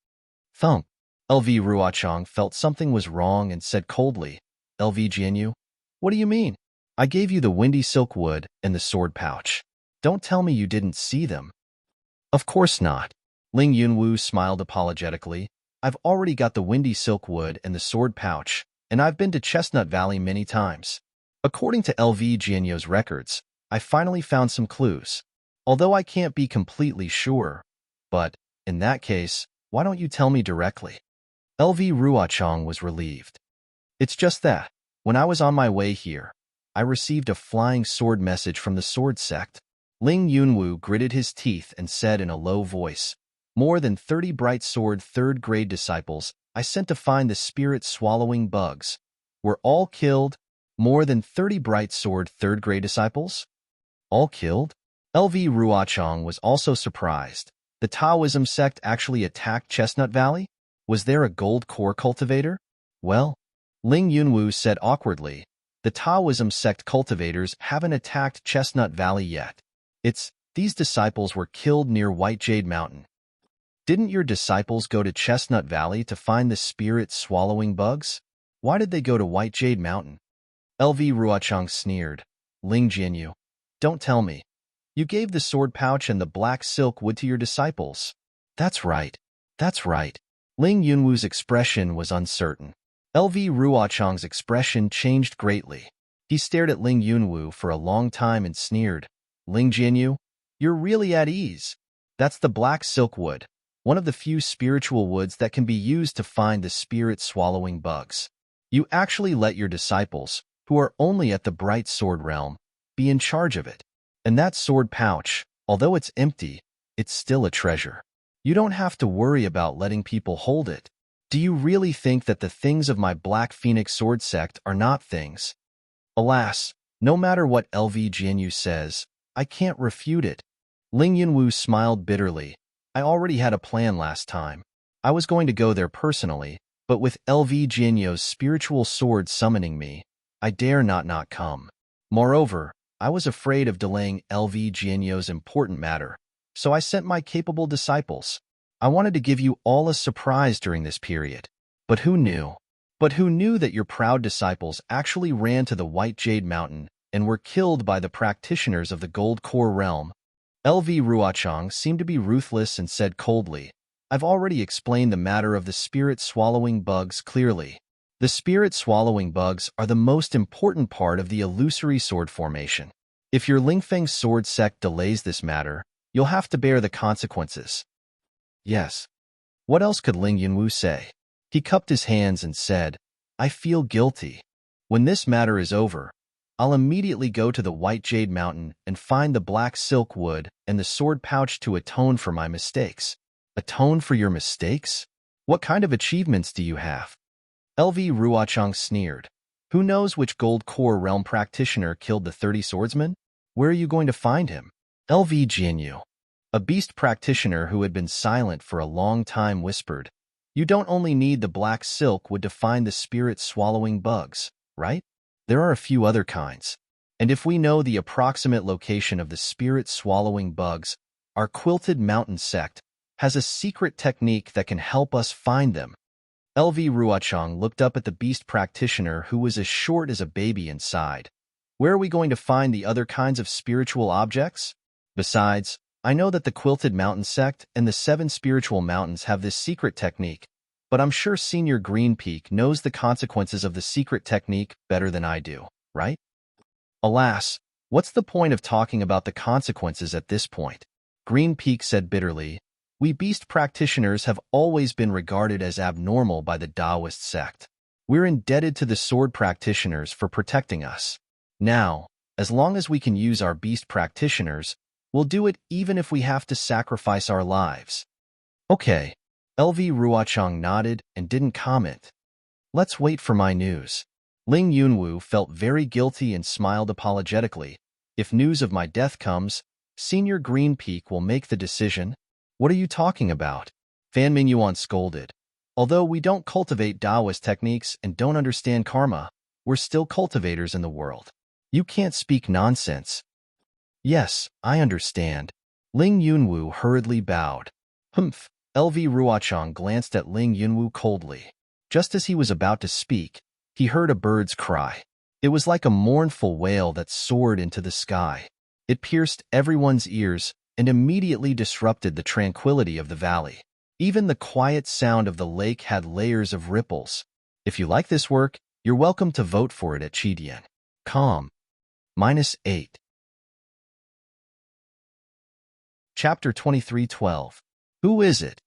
Thump. LV Ruochang felt something was wrong and said coldly, "LV Jianyu, what do you mean? I gave you the windy silk wood and the sword pouch. Don't tell me you didn't see them." "Of course not." Ling Yunwu smiled apologetically. "I've already got the windy silk wood and the sword pouch, and I've been to Chestnut Valley many times. According to LV Jianyu's records, I finally found some clues. Although I can't be completely sure, but, in that case, why don't you tell me directly?" LV Ruochang was relieved. "It's just that, when I was on my way here, I received a flying sword message from the sword sect." Ling Yunwu gritted his teeth and said in a low voice, "More than 30 bright sword third-grade disciples I sent to find the spirit-swallowing bugs were all killed." "More than 30 bright sword third-grade disciples? All killed?" LV Ruochang was also surprised. The Taoism sect actually attacked Chestnut Valley? Was there a gold core cultivator? "Well," Ling Yunwu said awkwardly, "the Taoism sect cultivators haven't attacked Chestnut Valley yet. It's These disciples were killed near White Jade Mountain. Didn't your disciples go to Chestnut Valley to find the spirit-swallowing bugs? Why did they go to White Jade Mountain? LV Ruochang sneered. Ling Jianyu, don't tell me. You gave the sword pouch and the black silk wood to your disciples. That's right. That's right. Ling Yunwu's expression was uncertain. LV Ruochang's expression changed greatly. He stared at Ling Yunwu for a long time and sneered. Ling Jianyu, you're really at ease. That's the black silk wood, one of the few spiritual woods that can be used to find the spirit-swallowing bugs. You actually let your disciples, who are only at the bright sword realm, be in charge of it. And that sword pouch, although it's empty, it's still a treasure. You don't have to worry about letting people hold it. Do you really think that the things of my Black Phoenix Sword sect are not things? Alas, no matter what LV Jianyu says, I can't refute it. Ling Yunwu smiled bitterly. I already had a plan last time. I was going to go there personally, but with LV Jianyu's spiritual sword summoning me, I dare not come. Moreover, I was afraid of delaying LV Jianyu's important matter, so I sent my capable disciples. I wanted to give you all a surprise during this period. But who knew? That your proud disciples actually ran to the White Jade Mountain and were killed by the practitioners of the Gold Core Realm? LV Ruochang seemed to be ruthless and said coldly, I've already explained the matter of the spirit-swallowing bugs clearly. The spirit-swallowing bugs are the most important part of the illusory sword formation. If your Lingfeng sword sect delays this matter, you'll have to bear the consequences. Yes. What else could Ling Yunwu say? He cupped his hands and said, I feel guilty. When this matter is over, I'll immediately go to the White Jade Mountain and find the black silk wood and the sword pouch to atone for my mistakes. Atone for your mistakes? What kind of achievements do you have? LV Ruochang sneered. Who knows which Gold Core Realm practitioner killed the 30 swordsmen? Where are you going to find him? LV Jianyu, a beast practitioner who had been silent for a long time, whispered, You don't only need the black silk wood to find the spirit-swallowing bugs, right? There are a few other kinds. And if we know the approximate location of the spirit-swallowing bugs, our Quilted Mountain sect has a secret technique that can help us find them. LV Ruochang looked up at the beast practitioner who was as short as a baby and sighed. Where are we going to find the other kinds of spiritual objects? Besides, I know that the Quilted Mountain sect and the 7 spiritual mountains have this secret technique, but I'm sure Senior Green Peak knows the consequences of the secret technique better than I do, right? Alas, what's the point of talking about the consequences at this point? Green Peak said bitterly, We beast practitioners have always been regarded as abnormal by the Taoist sect. We're indebted to the sword practitioners for protecting us. Now, as long as we can use our beast practitioners, we'll do it even if we have to sacrifice our lives. Okay. LV Ruochang nodded and didn't comment. Let's wait for my news. Ling Yunwu felt very guilty and smiled apologetically. If news of my death comes, Senior Green Peak will make the decision. What are you talking about? Fan Mingyuan scolded. Although we don't cultivate Taoist techniques and don't understand karma, we're still cultivators in the world. You can't speak nonsense. Yes, I understand. Ling Yunwu hurriedly bowed. Humph. LV Ruochang glanced at Ling Yunwu coldly. Just as he was about to speak, he heard a bird's cry. It was like a mournful wail that soared into the sky. It pierced everyone's ears and immediately disrupted the tranquility of the valley. Even the quiet sound of the lake had layers of ripples. If you like this work, you're welcome to vote for it at Chidian. Calm. -8. Chapter 23:12. Who is it?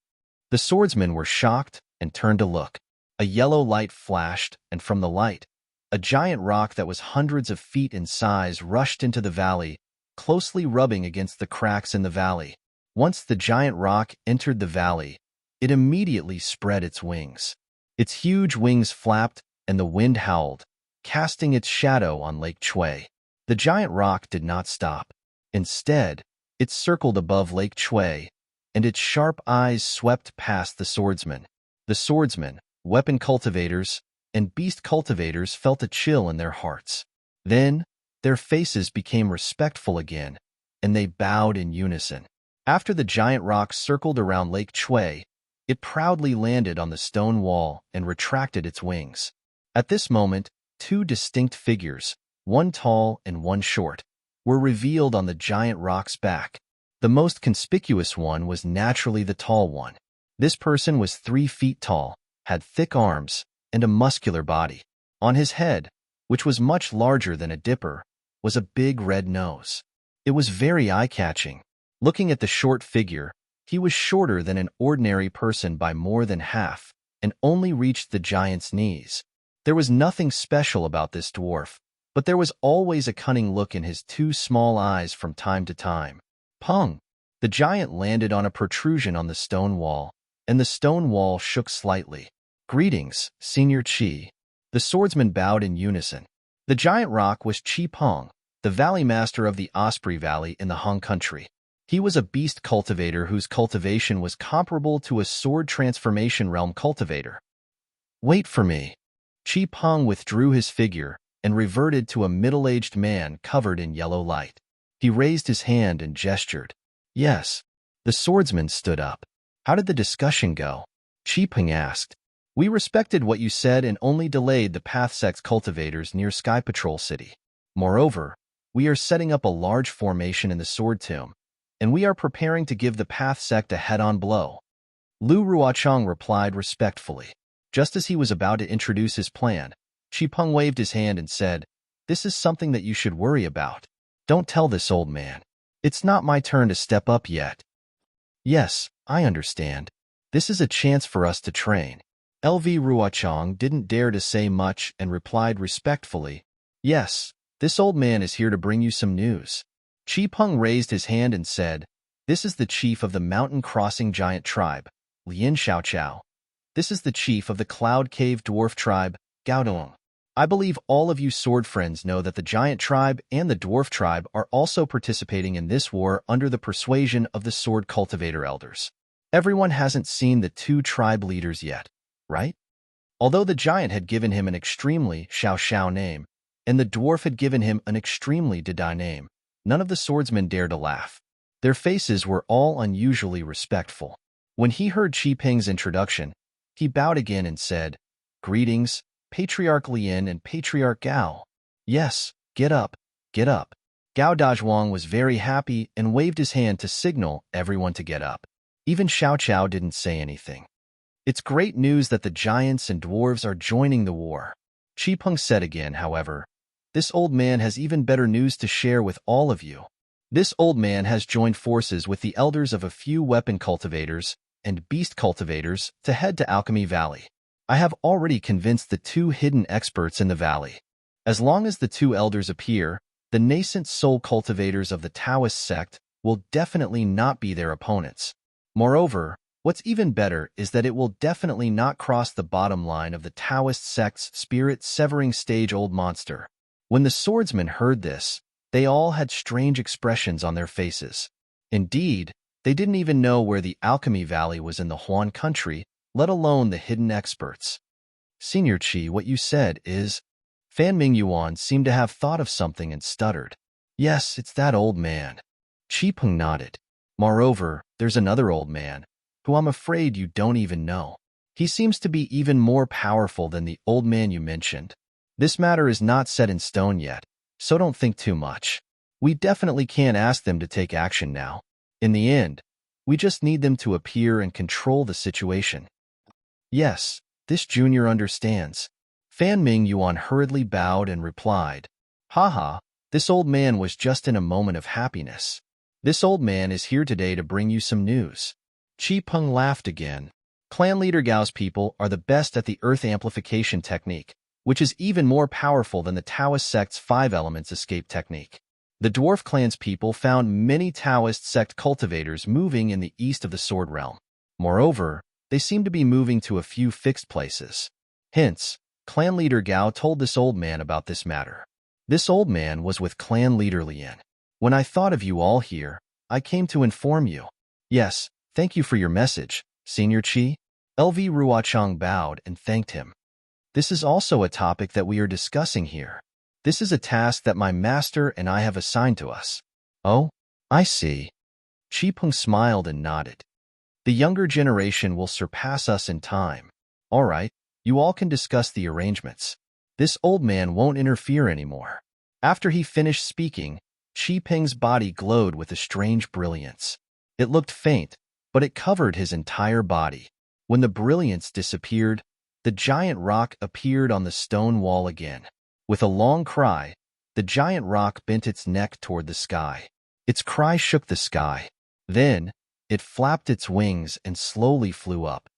The swordsmen were shocked and turned to look. A yellow light flashed, and from the light, a giant rock that was hundreds of feet in size rushed into the valley, closely rubbing against the cracks in the valley. Once the giant rock entered the valley, it immediately spread its wings. Its huge wings flapped, and the wind howled, casting its shadow on Lake Chui. The giant rock did not stop. Instead, it circled above Lake Chui, and its sharp eyes swept past the swordsmen. The swordsmen, weapon cultivators, and beast cultivators felt a chill in their hearts. Then, their faces became respectful again, and they bowed in unison. After the giant rock circled around Lake Chui, it proudly landed on the stone wall and retracted its wings. At this moment, two distinct figures, one tall and one short, were revealed on the giant rock's back. The most conspicuous one was naturally the tall one. This person was 3 feet tall, had thick arms, and a muscular body. On his head, which was much larger than a dipper, was a big red nose. It was very eye-catching. Looking at the short figure, he was shorter than an ordinary person by more than half, and only reached the giant's knees. There was nothing special about this dwarf, but there was always a cunning look in his 2 small eyes from time to time. Pung! The giant landed on a protrusion on the stone wall, and the stone wall shook slightly. "Greetings, Senior Qi." The swordsman bowed in unison. The giant rock was Qi Peng, the valley master of the Osprey Valley in the Han country. He was a beast cultivator whose cultivation was comparable to a sword transformation realm cultivator. "Wait for me." Qi Peng withdrew his figure and reverted to a middle-aged man covered in yellow light. He raised his hand and gestured. "Yes." The swordsman stood up. "How did the discussion go?" Qi Peng asked. "We respected what you said and only delayed the Path Sect's cultivators near Sky Patrol City. Moreover, we are setting up a large formation in the Sword Tomb, and we are preparing to give the Path Sect a head-on blow." Lu Ruochang replied respectfully. Just as he was about to introduce his plan, Qi Peng waved his hand and said, "This is something that you should worry about. Don't tell this old man. It's not my turn to step up yet." "Yes, I understand. This is a chance for us to train." LV Ruochang didn't dare to say much and replied respectfully, "Yes, this old man is here to bring you some news." Qi Peng raised his hand and said, "This is the chief of the mountain-crossing giant tribe, Lin Xiaoqiao. This is the chief of the Cloud Cave dwarf tribe, Gao Dong. I believe all of you sword friends know that the giant tribe and the dwarf tribe are also participating in this war under the persuasion of the sword cultivator elders. Everyone hasn't seen the 2 tribe leaders yet, right?" Although the giant had given him an extremely Xiao name, and the dwarf had given him an extremely Didai name, none of the swordsmen dared to laugh. Their faces were all unusually respectful. When he heard Qi Peng's introduction, he bowed again and said, "Greetings, Patriarch Lin and Patriarch Gao." "Yes, get up, get up." Gao Dazhuang was very happy and waved his hand to signal everyone to get up. Even Xiao Qiao didn't say anything. "It's great news that the giants and dwarves are joining the war." Qi Peng said again, however, "This old man has even better news to share with all of you. This old man has joined forces with the elders of a few weapon cultivators and beast cultivators to head to Alchemy Valley. I have already convinced the 2 hidden experts in the valley. As long as the 2 elders appear, the nascent soul cultivators of the Taoist sect will definitely not be their opponents. Moreover, what's even better is that it will definitely not cross the bottom line of the Taoist sect's spirit-severing stage-old monster." When the swordsmen heard this, they all had strange expressions on their faces. Indeed, they didn't even know where the Alchemy Valley was in the Huan country, let alone the hidden experts. "Senior Qi, what you said is—" Fan Mingyuan seemed to have thought of something and stuttered. "Yes, it's that old man." Qi Peng nodded. "Moreover, there's another old man, who I'm afraid you don't even know. He seems to be even more powerful than the old man you mentioned. This matter is not set in stone yet, so don't think too much. We definitely can't ask them to take action now. In the end, we just need them to appear and control the situation." "Yes, this junior understands." Fan Mingyuan hurriedly bowed and replied, "Haha, this old man was just in a moment of happiness. This old man is here today to bring you some news." Qi Peng laughed again. Clan leader Gao's people are the best at the earth amplification technique, which is even more powerful than the Taoist sect's 5 elements escape technique. The dwarf clan's people found many Taoist sect cultivators moving in the east of the Sword Realm. Moreover, they seem to be moving to a few fixed places. Hence, clan leader Gao told this old man about this matter. This old man was with clan leader Lin. "When I thought of you all here, I came to inform you." "Yes, thank you for your message, Senior Qi." LV Ruochang bowed and thanked him. "This is also a topic that we are discussing here. This is a task that my master and I have assigned to us." "Oh?" I see. Qipeng smiled and nodded. The younger generation will surpass us in time. All right, you all can discuss the arrangements. This old man won't interfere anymore. After he finished speaking, Qipeng's body glowed with a strange brilliance. It looked faint, but it covered his entire body. When the brilliance disappeared, the giant rock appeared on the stone wall again. With a long cry, the giant rock bent its neck toward the sky. Its cry shook the sky. Then, it flapped its wings and slowly flew up.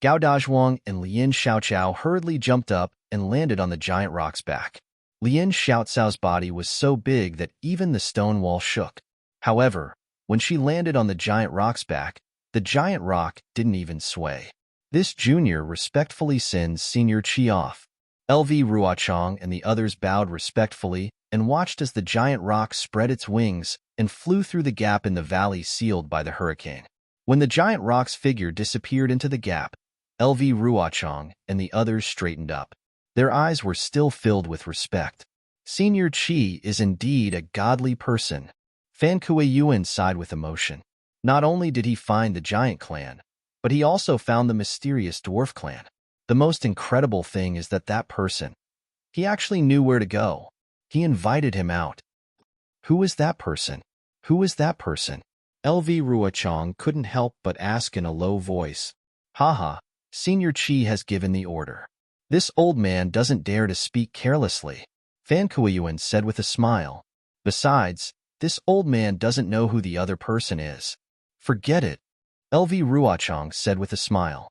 Gao Dazhuang and Lin Xiaoqiao hurriedly jumped up and landed on the giant rock's back. Lin Xiaocao's body was so big that even the stone wall shook. However, when she landed on the giant rock's back, the giant rock didn't even sway. This junior respectfully sends Senior Qi off. LV Ruochang and the others bowed respectfully and watched as the giant rock spread its wings and flew through the gap in the valley sealed by the hurricane. When the giant rock's figure disappeared into the gap, LV Ruochang and the others straightened up. Their eyes were still filled with respect. Senior Qi is indeed a godly person. Fan Kuei-Yuan sighed with emotion. Not only did he find the giant clan, but he also found the mysterious dwarf clan. The most incredible thing is that person, he actually knew where to go. He invited him out. Who is that person? Who is that person? LV Ruochang couldn't help but ask in a low voice. Haha, Senior Qi has given the order. This old man doesn't dare to speak carelessly, Fan Kuei-Yuan said with a smile. Besides, this old man doesn't know who the other person is. Forget it, LV Ruochang said with a smile.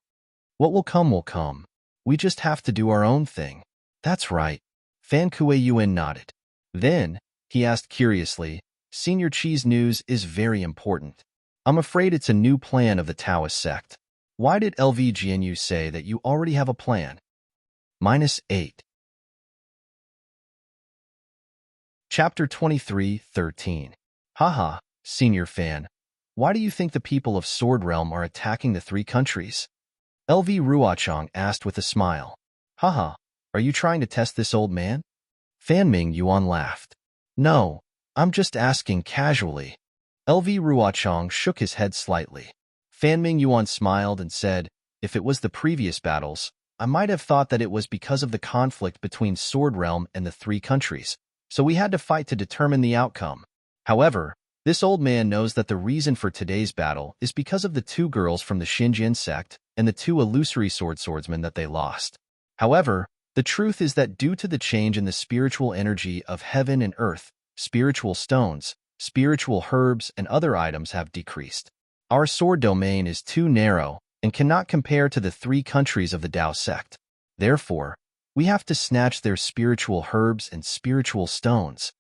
What will come will come. We just have to do our own thing. That's right. Fan Kuei-Yuan nodded. Then, he asked curiously, Senior Qi's news is very important. I'm afraid it's a new plan of the Taoist sect. Why did LV Jianyu say that you already have a plan? -8. Chapter 23:13. Haha, Senior Fan. Why do you think the people of Sword Realm are attacking the 3 countries? LV Ruochang asked with a smile. Haha, are you trying to test this old man? Fan Ming Yuan laughed. No, I'm just asking casually. LV Ruochang shook his head slightly. Fan Ming Yuan smiled and said, if it was the previous battles, I might have thought that it was because of the conflict between Sword Realm and the 3 countries, so we had to fight to determine the outcome. However, this old man knows that the reason for today's battle is because of the 2 girls from the Xinjian sect and the 2 illusory swordsmen that they lost. However, the truth is that due to the change in the spiritual energy of heaven and earth, spiritual stones, spiritual herbs, and other items have decreased. Our sword domain is too narrow and cannot compare to the 3 countries of the Tao sect. Therefore, we have to snatch their spiritual herbs and spiritual stones.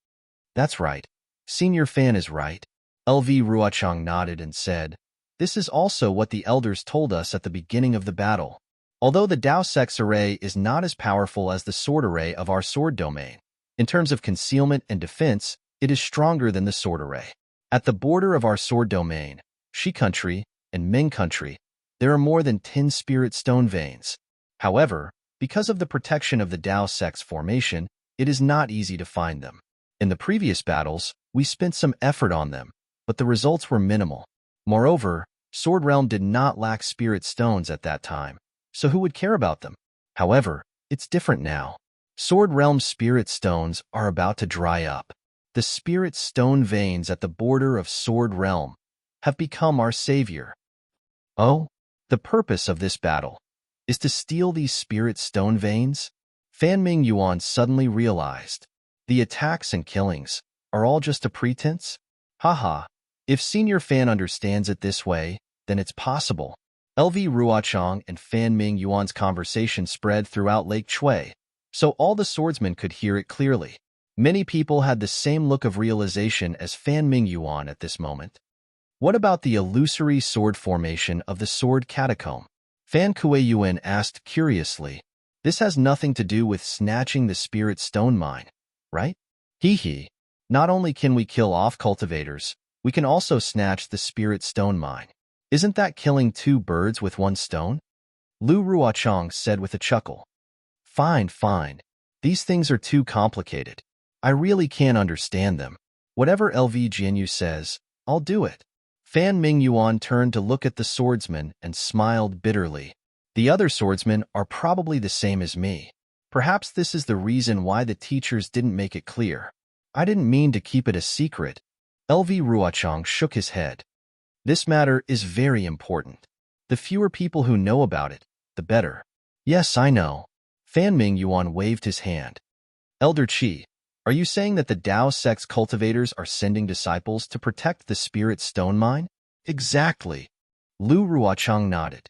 That's right. Senior Fan is right. LV Ruochang nodded and said, this is also what the elders told us at the beginning of the battle. Although the Tao sect's array is not as powerful as the sword array of our sword domain, in terms of concealment and defense, it is stronger than the sword array. At the border of our sword domain, Shi country and Ming country, there are more than 10 spirit stone veins. However, because of the protection of the Tao sect's formation, it is not easy to find them. In the previous battles, we spent some effort on them, but the results were minimal. Moreover, Sword Realm did not lack spirit stones at that time, so who would care about them? However, it's different now. Sword Realm's spirit stones are about to dry up. The spirit stone veins at the border of Sword Realm have become our savior. Oh, the purpose of this battle is to steal these spirit stone veins? Fan Ming Yuan suddenly realized. The attacks and killings are all just a pretense? Haha, if Senior Fan understands it this way, then it's possible. LV Ruochang and Fan Ming Yuan's conversation spread throughout Lake Chui, so all the swordsmen could hear it clearly. Many people had the same look of realization as Fan Ming Yuan at this moment. What about the illusory sword formation of the sword catacomb? Fan Kuei-Yuan asked curiously. This has nothing to do with snatching the spirit stone mine, right? Hee. Not only can we kill off cultivators, we can also snatch the spirit stone mine. Isn't that killing 2 birds with 1 stone? Lu Ruochang said with a chuckle. Fine. These things are too complicated. I really can't understand them. Whatever LV Jianyu says, I'll do it. Fan Mingyuan turned to look at the swordsman and smiled bitterly. The other swordsmen are probably the same as me. Perhaps this is the reason why the teachers didn't make it clear. I didn't mean to keep it a secret. LV Ruochang shook his head. This matter is very important. The fewer people who know about it, the better. Yes, I know. Fan Mingyuan waved his hand. Elder Qi, are you saying that the Dao sect's cultivators are sending disciples to protect the spirit stone mine? Exactly. Lu Ruochang nodded.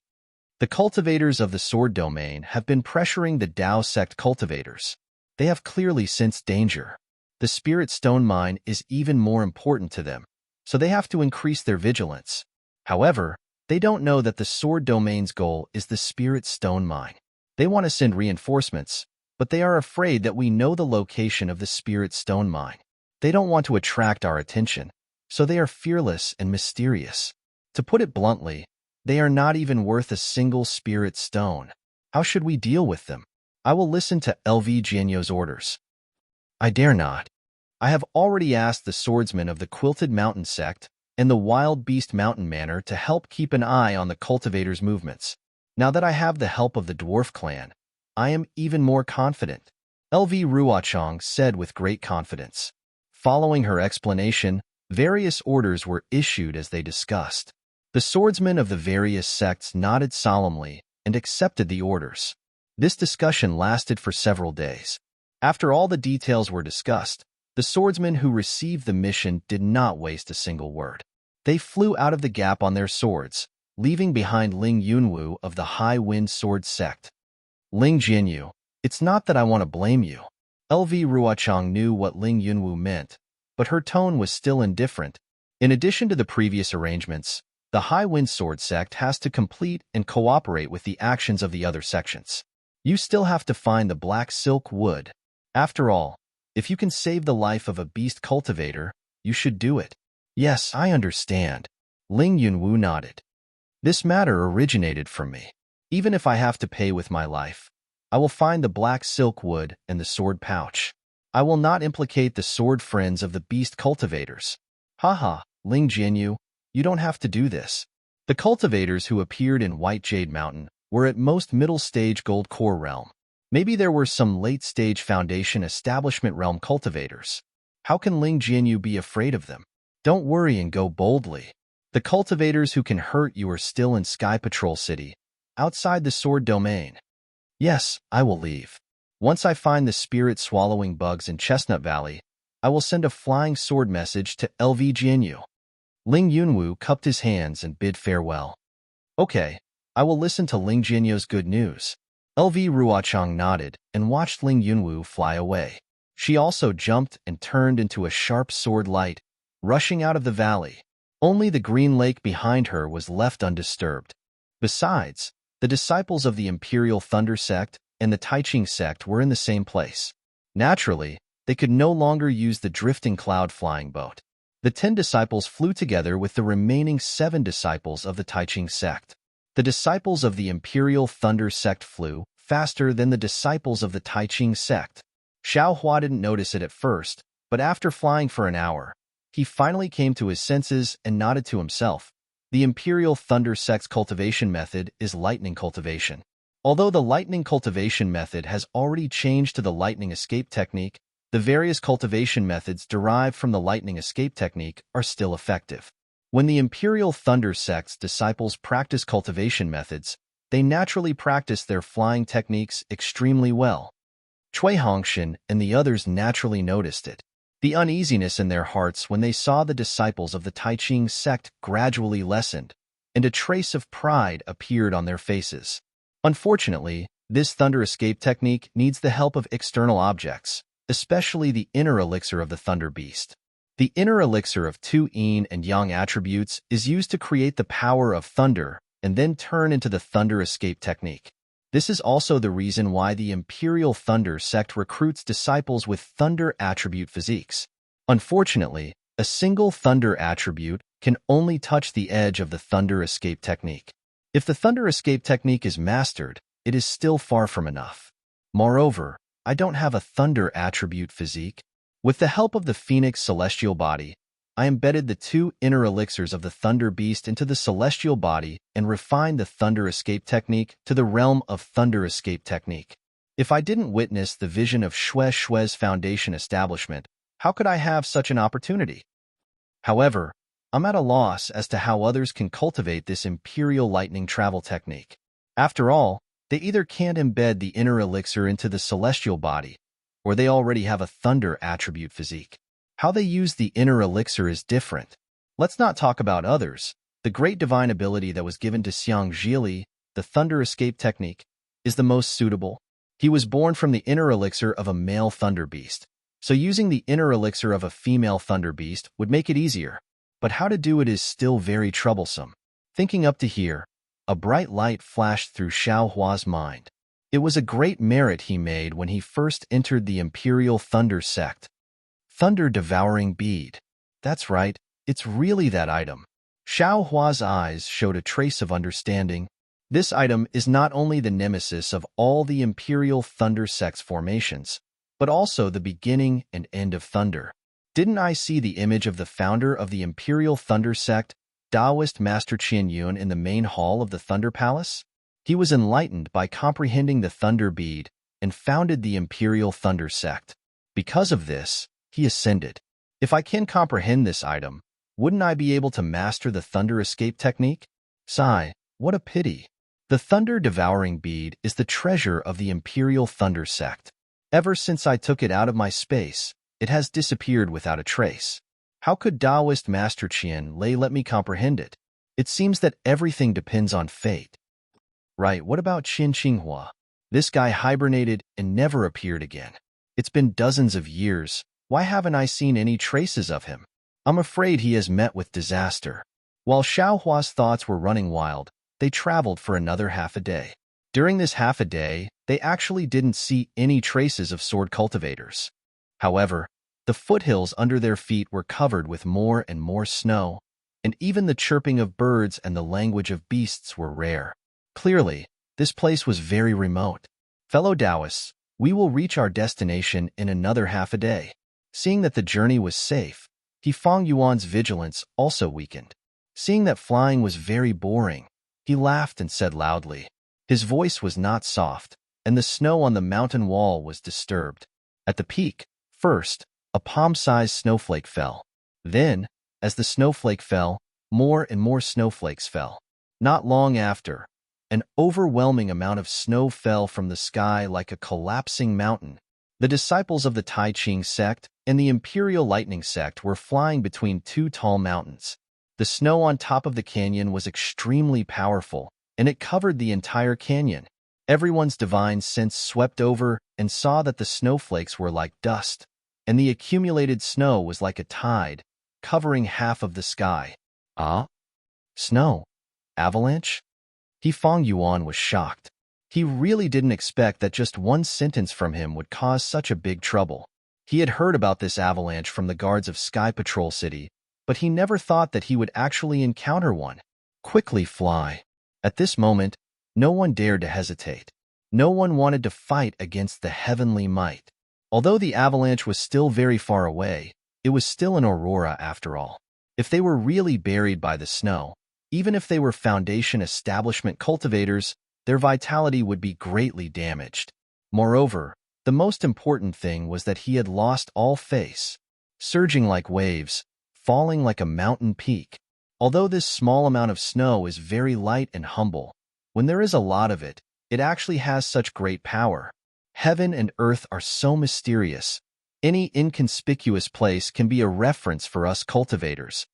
The cultivators of the sword domain have been pressuring the Dao sect cultivators. They have clearly sensed danger. The spirit stone mine is even more important to them, so they have to increase their vigilance. However, they don't know that the sword domain's goal is the spirit stone mine. They want to send reinforcements, but they are afraid that we know the location of the spirit stone mine. They don't want to attract our attention, so they are fearless and mysterious. To put it bluntly, they are not even worth a single spirit stone. How should we deal with them? I will listen to LV Jianyo's orders. I dare not. I have already asked the swordsmen of the Quilted Mountain sect and the Wild Beast Mountain Manor to help keep an eye on the cultivators' movements. Now that I have the help of the dwarf clan, I am even more confident, LV Ruochang said with great confidence. Following her explanation, various orders were issued as they discussed. The swordsmen of the various sects nodded solemnly and accepted the orders. This discussion lasted for several days. After all the details were discussed, the swordsmen who received the mission did not waste a single word. They flew out of the gap on their swords, leaving behind Ling Yunwu of the High Wind Sword sect. Ling Jianyu, it's not that I want to blame you. LV Ruochang knew what Ling Yunwu meant, but her tone was still indifferent. In addition to the previous arrangements, the High Wind Sword sect has to complete and cooperate with the actions of the other sections. You still have to find the black silk wood. After all, if you can save the life of a beast cultivator, you should do it. Yes, I understand. Ling Yunwu nodded. This matter originated from me. Even if I have to pay with my life, I will find the black silk wood and the sword pouch. I will not implicate the sword friends of the beast cultivators. Haha, Ling Jianyu, you don't have to do this. The cultivators who appeared in White Jade Mountain were at most middle-stage Gold Core realm. Maybe there were some late-stage Foundation Establishment realm cultivators. How can Ling Jianyu be afraid of them? Don't worry and go boldly. The cultivators who can hurt you are still in Sky Patrol City, outside the sword domain. Yes, I will leave. Once I find the spirit-swallowing bugs in Chestnut Valley, I will send a flying sword message to LV Jianyu. Ling Yunwu cupped his hands and bid farewell. Okay, I will listen to Ling Jianyu's good news. LV Ruochang nodded and watched Ling Yunwu fly away. She also jumped and turned into a sharp sword light, rushing out of the valley. Only the green lake behind her was left undisturbed. Besides, the disciples of the Imperial Thunder sect and the Taiching sect were in the same place. Naturally, they could no longer use the drifting cloud flying boat. The 10 disciples flew together with the remaining 7 disciples of the Taiching sect. The disciples of the Imperial Thunder sect flew faster than the disciples of the Taiching sect. Xiao Hua didn't notice it at first, but after flying for an hour, he finally came to his senses and nodded to himself. The Imperial Thunder sect's cultivation method is lightning cultivation. Although the lightning cultivation method has already changed to the lightning escape technique, the various cultivation methods derived from the lightning escape technique are still effective. When the Imperial Thunder sect's disciples practice cultivation methods, they naturally practice their flying techniques extremely well. Cui Hongshan and the others naturally noticed it. The uneasiness in their hearts when they saw the disciples of the Taiching sect gradually lessened, and a trace of pride appeared on their faces. Unfortunately, this thunder escape technique needs the help of external objects, especially the inner elixir of the Thunder Beast. The inner elixir of 2 yin and yang attributes is used to create the power of thunder and then turn into the thunder escape technique. This is also the reason why the Imperial Thunder sect recruits disciples with thunder attribute physiques. Unfortunately, a single thunder attribute can only touch the edge of the thunder escape technique. If the thunder escape technique is mastered, it is still far from enough. Moreover, I don't have a thunder attribute physique. With the help of the Phoenix celestial body, I embedded the 2 inner elixirs of the Thunder Beast into the celestial body and refined the Thunder Escape technique to the realm of Thunder Escape technique. If I didn't witness the vision of Shue's foundation establishment, how could I have such an opportunity? However, I'm at a loss as to how others can cultivate this Imperial Lightning travel technique. After all, they either can't embed the inner elixir into the celestial body, or they already have a thunder attribute physique. How they use the inner elixir is different. Let's not talk about others. The great divine ability that was given to Xiang Zhili, the Thunder Escape technique, is the most suitable. He was born from the inner elixir of a male Thunder Beast, so using the inner elixir of a female Thunder Beast would make it easier. But how to do it is still very troublesome. Thinking up to here, a bright light flashed through Xiaohua's mind. It was a great merit he made when he first entered the Imperial Thunder sect. Thunder-devouring bead. That's right, it's really that item. Xiaohua's eyes showed a trace of understanding. This item is not only the nemesis of all the Imperial Thunder sect's formations, but also the beginning and end of thunder. Didn't I see the image of the founder of the Imperial Thunder sect, Taoist Master Qian Yun, in the main hall of the Thunder Palace? He was enlightened by comprehending the Thunder Bead and founded the Imperial Thunder sect. Because of this, he ascended. If I can comprehend this item, wouldn't I be able to master the Thunder Escape technique? Sigh, what a pity. The Thunder-devouring bead is the treasure of the Imperial Thunder sect. Ever since I took it out of my space, it has disappeared without a trace. How could Taoist Master Qian Lei let me comprehend it? It seems that everything depends on fate. Right, what about Qin Qinghua? This guy hibernated and never appeared again. It's been dozens of years. Why haven't I seen any traces of him? I'm afraid he has met with disaster. While Xiaohua's thoughts were running wild, they traveled for another half a day. During this half a day, they actually didn't see any traces of sword cultivators. However, the foothills under their feet were covered with more and more snow, and even the chirping of birds and the language of beasts were rare. Clearly, this place was very remote. Fellow Taoists, we will reach our destination in another half a day. Seeing that the journey was safe, Feng Yuan's vigilance also weakened. Seeing that flying was very boring, he laughed and said loudly. His voice was not soft, and the snow on the mountain wall was disturbed. At the peak, first, a palm-sized snowflake fell. Then, as the snowflake fell, more and more snowflakes fell. Not long after, an overwhelming amount of snow fell from the sky like a collapsing mountain. The disciples of the Tai Ching sect and the Imperial Lightning sect were flying between 2 tall mountains. The snow on top of the canyon was extremely powerful, and it covered the entire canyon. Everyone's divine sense swept over and saw that the snowflakes were like dust, and the accumulated snow was like a tide, covering half of the sky. Ah? Snow? Avalanche? Feng Yuan was shocked. He really didn't expect that just one sentence from him would cause such a big trouble. He had heard about this avalanche from the guards of Sky Patrol City, but he never thought that he would actually encounter one. Quickly fly. At this moment, no one dared to hesitate. No one wanted to fight against the heavenly might. Although the avalanche was still very far away, it was still an aurora after all. If they were really buried by the snow, even if they were Foundation establishment cultivators, their vitality would be greatly damaged. Moreover, the most important thing was that he had lost all face, surging like waves, falling like a mountain peak. Although this small amount of snow is very light and humble, when there is a lot of it, it actually has such great power. Heaven and earth are so mysterious. Any inconspicuous place can be a reference for us cultivators.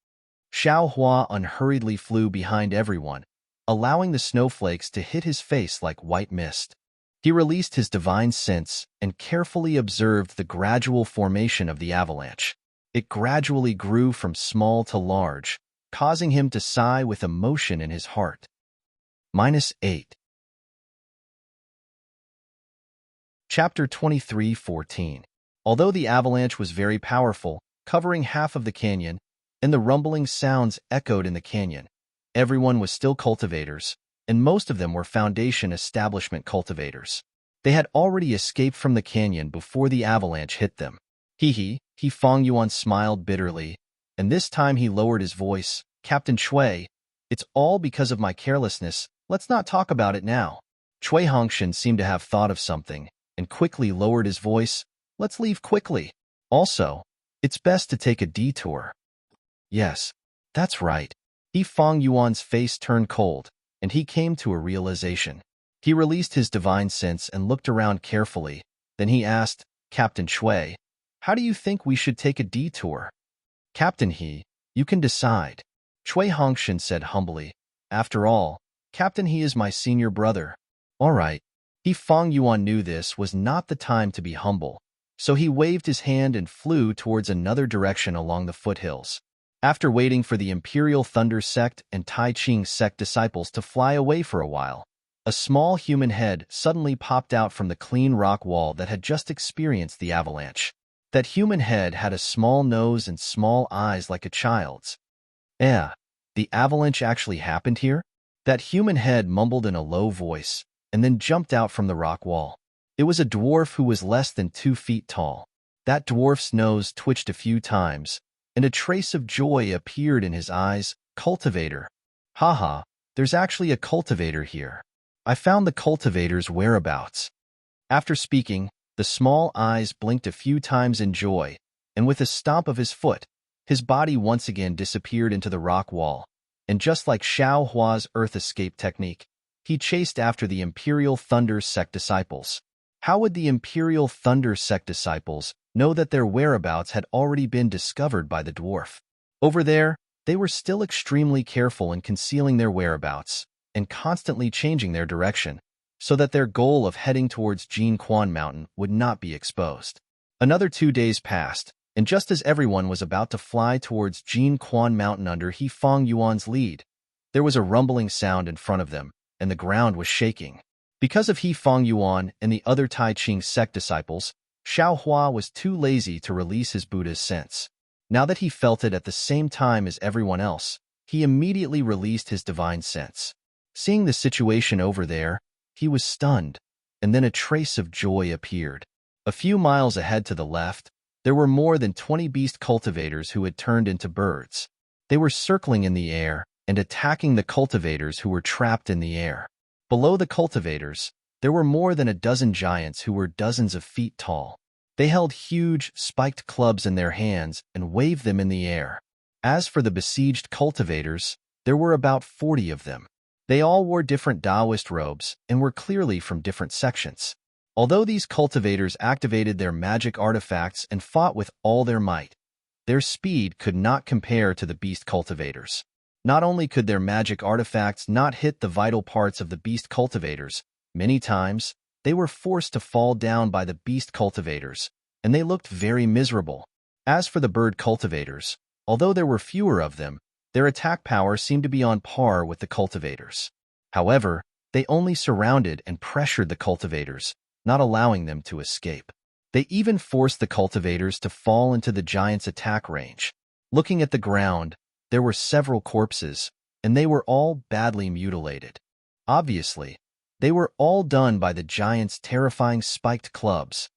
Xiaohua unhurriedly flew behind everyone, allowing the snowflakes to hit his face like white mist. He released his divine sense and carefully observed the gradual formation of the avalanche. It gradually grew from small to large, causing him to sigh with emotion in his heart. -8. Chapter 23:14. Although the avalanche was very powerful, covering half of the canyon, and the rumbling sounds echoed in the canyon, everyone was still cultivators, and most of them were Foundation establishment cultivators. They had already escaped from the canyon before the avalanche hit them. Feng Yuan smiled bitterly, and this time he lowered his voice. Captain Chui, it's all because of my carelessness. Let's not talk about it now. Chui Hongshan seemed to have thought of something, and quickly lowered his voice. Let's leave quickly. Also, it's best to take a detour. Yes, that's right. Fang Yuan's face turned cold, and he came to a realization. He released his divine sense and looked around carefully. Then he asked, Captain Chui, how do you think we should take a detour? Captain He, you can decide. Chui Hongshan said humbly. After all, Captain He is my senior brother. All right. Fang Yuan knew this was not the time to be humble, so he waved his hand and flew towards another direction along the foothills. After waiting for the Imperial Thunder Sect and Tai Ching Sect disciples to fly away for a while, a small human head suddenly popped out from the clean rock wall that had just experienced the avalanche. That human head had a small nose and small eyes like a child's. The avalanche actually happened here? That human head mumbled in a low voice, and then jumped out from the rock wall. It was a dwarf who was less than 2 feet tall. That dwarf's nose twitched a few times, and a trace of joy appeared in his eyes. Cultivator. Haha, there's actually a cultivator here. I found the cultivator's whereabouts. After speaking, the small eyes blinked a few times in joy, and with a stomp of his foot, his body once again disappeared into the rock wall, and just like Xiao Hua's earth escape technique, he chased after the Imperial Thunder Sect disciples. How would the Imperial Thunder Sect disciples know that their whereabouts had already been discovered by the dwarf? Over there, they were still extremely careful in concealing their whereabouts and constantly changing their direction, so that their goal of heading towards Jin Quan Mountain would not be exposed. Another 2 days passed, and just as everyone was about to fly towards Jin Quan Mountain under Fang Yuan's lead, there was a rumbling sound in front of them, and the ground was shaking. Because of Fang Yuan and the other Tai Ching sect disciples, Xiao Hua was too lazy to release his Buddha's sense. Now that he felt it at the same time as everyone else, he immediately released his divine sense. Seeing the situation over there, he was stunned, and then a trace of joy appeared. A few miles ahead to the left, there were more than 20 beast cultivators who had turned into birds. They were circling in the air and attacking the cultivators who were trapped in the air. Below the cultivators, there were more than a dozen giants who were dozens of feet tall. They held huge, spiked clubs in their hands and waved them in the air. As for the besieged cultivators, there were about 40 of them. They all wore different Taoist robes and were clearly from different sections. Although these cultivators activated their magic artifacts and fought with all their might, their speed could not compare to the beast cultivators. Not only could their magic artifacts not hit the vital parts of the beast cultivators, many times they were forced to fall down by the beast cultivators, and they looked very miserable. As for the bird cultivators, although there were fewer of them, their attack power seemed to be on par with the cultivators. However, they only surrounded and pressured the cultivators, not allowing them to escape. They even forced the cultivators to fall into the giant's attack range. Looking at the ground, there were several corpses, and they were all badly mutilated. Obviously, they were all done by the giant's terrifying spiked clubs.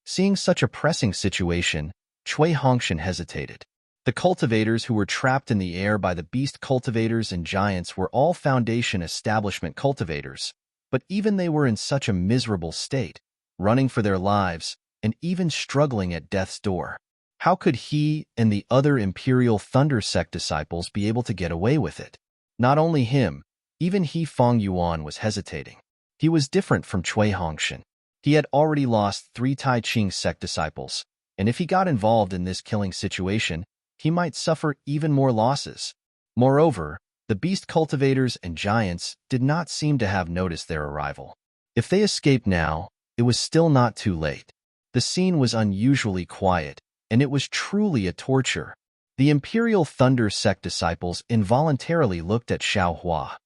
Seeing such a pressing situation, Chui Hongshan hesitated. The cultivators who were trapped in the air by the beast cultivators and giants were all Foundation Establishment cultivators, but even they were in such a miserable state, running for their lives, and even struggling at death's door. How could he and the other Imperial Thunder Sect disciples be able to get away with it? Not only him, even Fang Yuan was hesitating. He was different from Chui Hongshan. He had already lost 3 Tai Ching Sect disciples, and if he got involved in this killing situation, he might suffer even more losses. Moreover, the beast cultivators and giants did not seem to have noticed their arrival. If they escaped now, it was still not too late. The scene was unusually quiet, and it was truly a torture. The Imperial Thunder Sect disciples involuntarily looked at Xiao Hua.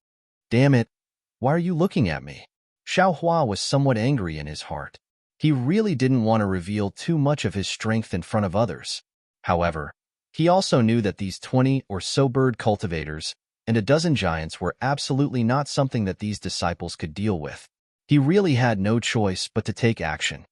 Damn it, why are you looking at me? Xiao Hua was somewhat angry in his heart. He really didn't want to reveal too much of his strength in front of others. However, he also knew that these 20 or so bird cultivators and a dozen giants were absolutely not something that these disciples could deal with. He really had no choice but to take action.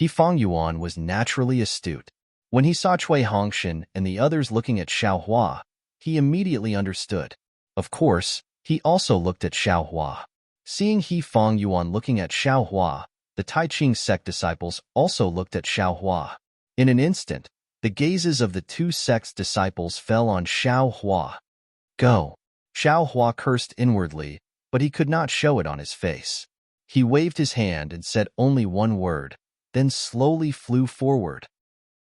Fang Yuan was naturally astute. When he saw Cui Hongshan and the others looking at Xiaohua, he immediately understood. Of course, he also looked at Xiaohua. Seeing He Fong Yuan looking at Xiaohua, the Tai Ching sect disciples also looked at Xiaohua. In an instant, the gazes of the two sect's disciples fell on Xiaohua. Go! Xiaohua cursed inwardly, but he could not show it on his face. He waved his hand and said only one word, then slowly flew forward.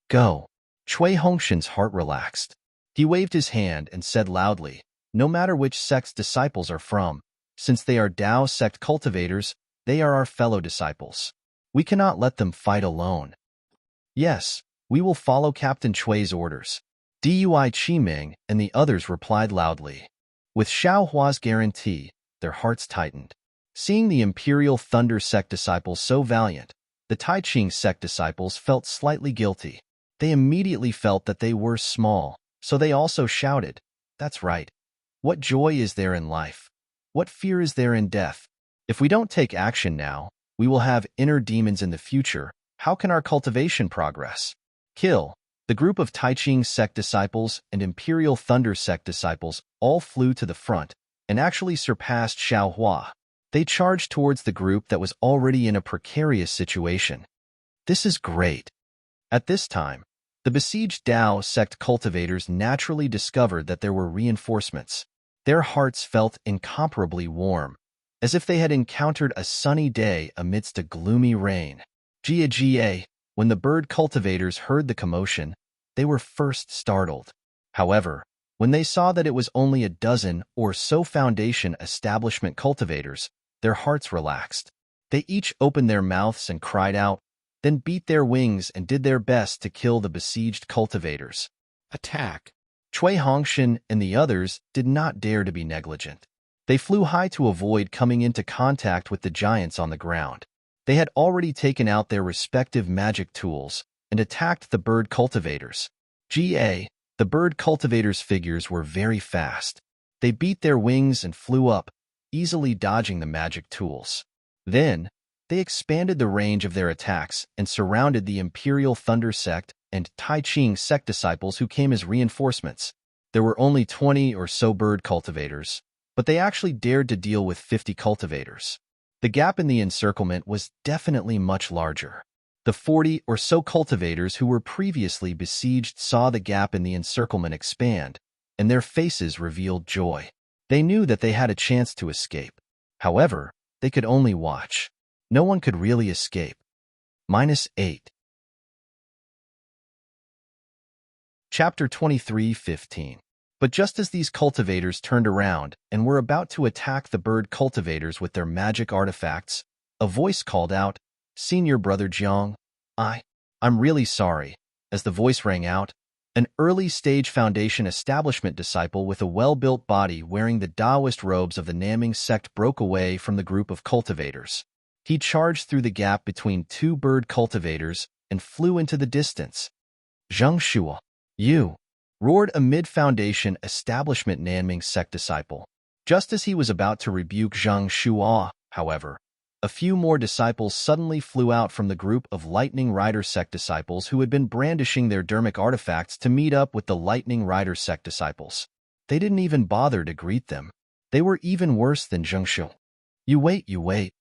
Go! Cui Hongshan's heart relaxed. He waved his hand and said loudly, no matter which sect's disciples are from, since they are Dao sect cultivators, they are our fellow disciples. We cannot let them fight alone. Yes, we will follow Captain Cui's orders. Dui Qiming and the others replied loudly. With Xiaohua's guarantee, their hearts tightened. Seeing the Imperial Thunder sect disciples so valiant, the Tai Ching sect disciples felt slightly guilty. They immediately felt that they were small, so they also shouted, "That's right. What joy is there in life? What fear is there in death? If we don't take action now, we will have inner demons in the future. How can our cultivation progress?" Kill. The group of Tai Ching sect disciples and Imperial Thunder sect disciples all flew to the front and actually surpassed Xiaohua. They charged towards the group that was already in a precarious situation. This is great. At this time, the besieged Dao sect cultivators naturally discovered that there were reinforcements. Their hearts felt incomparably warm, as if they had encountered a sunny day amidst a gloomy rain. Jia, when the bird cultivators heard the commotion, they were first startled. However, when they saw that it was only a dozen or so Foundation establishment cultivators, their hearts relaxed. They each opened their mouths and cried out, then beat their wings and did their best to kill the besieged cultivators. Attack! Cui Hongshan and the others did not dare to be negligent. They flew high to avoid coming into contact with the giants on the ground. They had already taken out their respective magic tools and attacked the bird cultivators. The bird cultivators' figures were very fast. They beat their wings and flew up, easily dodging the magic tools. Then, they expanded the range of their attacks and surrounded the Imperial Thunder sect and Tai Ching sect disciples who came as reinforcements. There were only 20 or so bird cultivators, but they actually dared to deal with 50 cultivators. The gap in the encirclement was definitely much larger. The 40 or so cultivators who were previously besieged saw the gap in the encirclement expand, and their faces revealed joy. They knew that they had a chance to escape. However, they could only watch. No one could really escape. -8. Chapter 23:15. But just as these cultivators turned around and were about to attack the bird cultivators with their magic artifacts, a voice called out, "Senior Brother Jiang, I'm really sorry." As the voice rang out, an early-stage Foundation establishment disciple with a well-built body wearing the Taoist robes of the Naming sect broke away from the group of cultivators. He charged through the gap between two bird cultivators and flew into the distance. "Zheng Shua, you!" roared a mid-Foundation establishment Nanming sect disciple. Just as he was about to rebuke Zheng Shua, however, a few more disciples suddenly flew out from the group of Lightning Rider sect disciples who had been brandishing their dermic artifacts to meet up with the Lightning Rider sect disciples. They didn't even bother to greet them. They were even worse than Zheng Shua. You wait.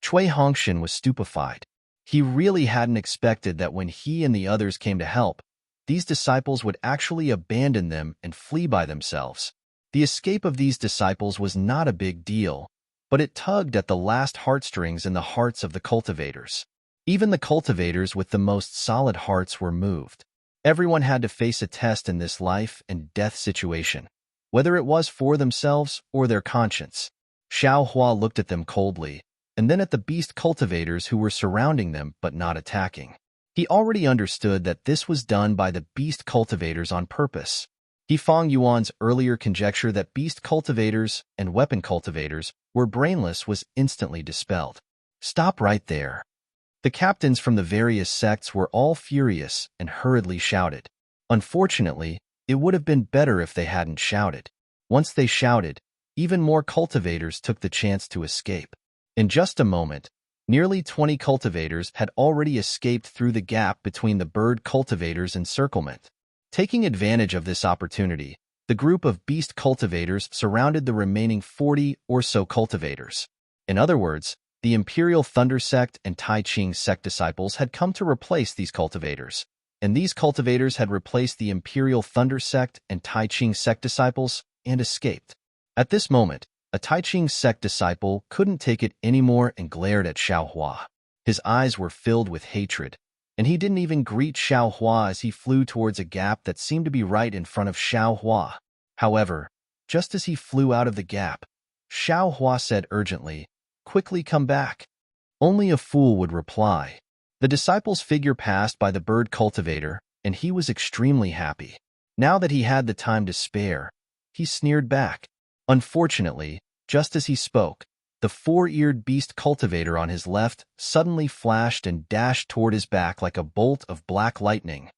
Cui Hongshan was stupefied. He really hadn't expected that when he and the others came to help, these disciples would actually abandon them and flee by themselves. The escape of these disciples was not a big deal, but it tugged at the last heartstrings in the hearts of the cultivators. Even the cultivators with the most solid hearts were moved. Everyone had to face a test in this life and death situation, whether it was for themselves or their conscience. Xiaohua looked at them coldly, and then at the beast cultivators who were surrounding them but not attacking. He already understood that this was done by the beast cultivators on purpose. He Fong Yuan's earlier conjecture that beast cultivators and weapon cultivators were brainless was instantly dispelled. Stop right there. The captains from the various sects were all furious and hurriedly shouted. Unfortunately, it would have been better if they hadn't shouted. Once they shouted, even more cultivators took the chance to escape. In just a moment, Nearly 20 cultivators had already escaped through the gap between the bird cultivators' encirclement. Taking advantage of this opportunity, the group of beast cultivators surrounded the remaining 40 or so cultivators. In other words, the Imperial Thunder Sect and Tai Ching Sect disciples had come to replace these cultivators, and these cultivators had replaced the Imperial Thunder Sect and Tai Ching Sect disciples and escaped. At this moment, a Tai Ching Sect disciple couldn't take it anymore and glared at Xiaohua. His eyes were filled with hatred, and he didn't even greet Xiaohua as he flew towards a gap that seemed to be right in front of Xiaohua. However, just as he flew out of the gap, Xiaohua said urgently, "Quickly come back." Only a fool would reply. The disciple's figure passed by the bird cultivator, and he was extremely happy. Now that he had the time to spare, he sneered back. Unfortunately, just as he spoke, the four-eared beast cultivator on his left suddenly flashed and dashed toward his back like a bolt of black lightning.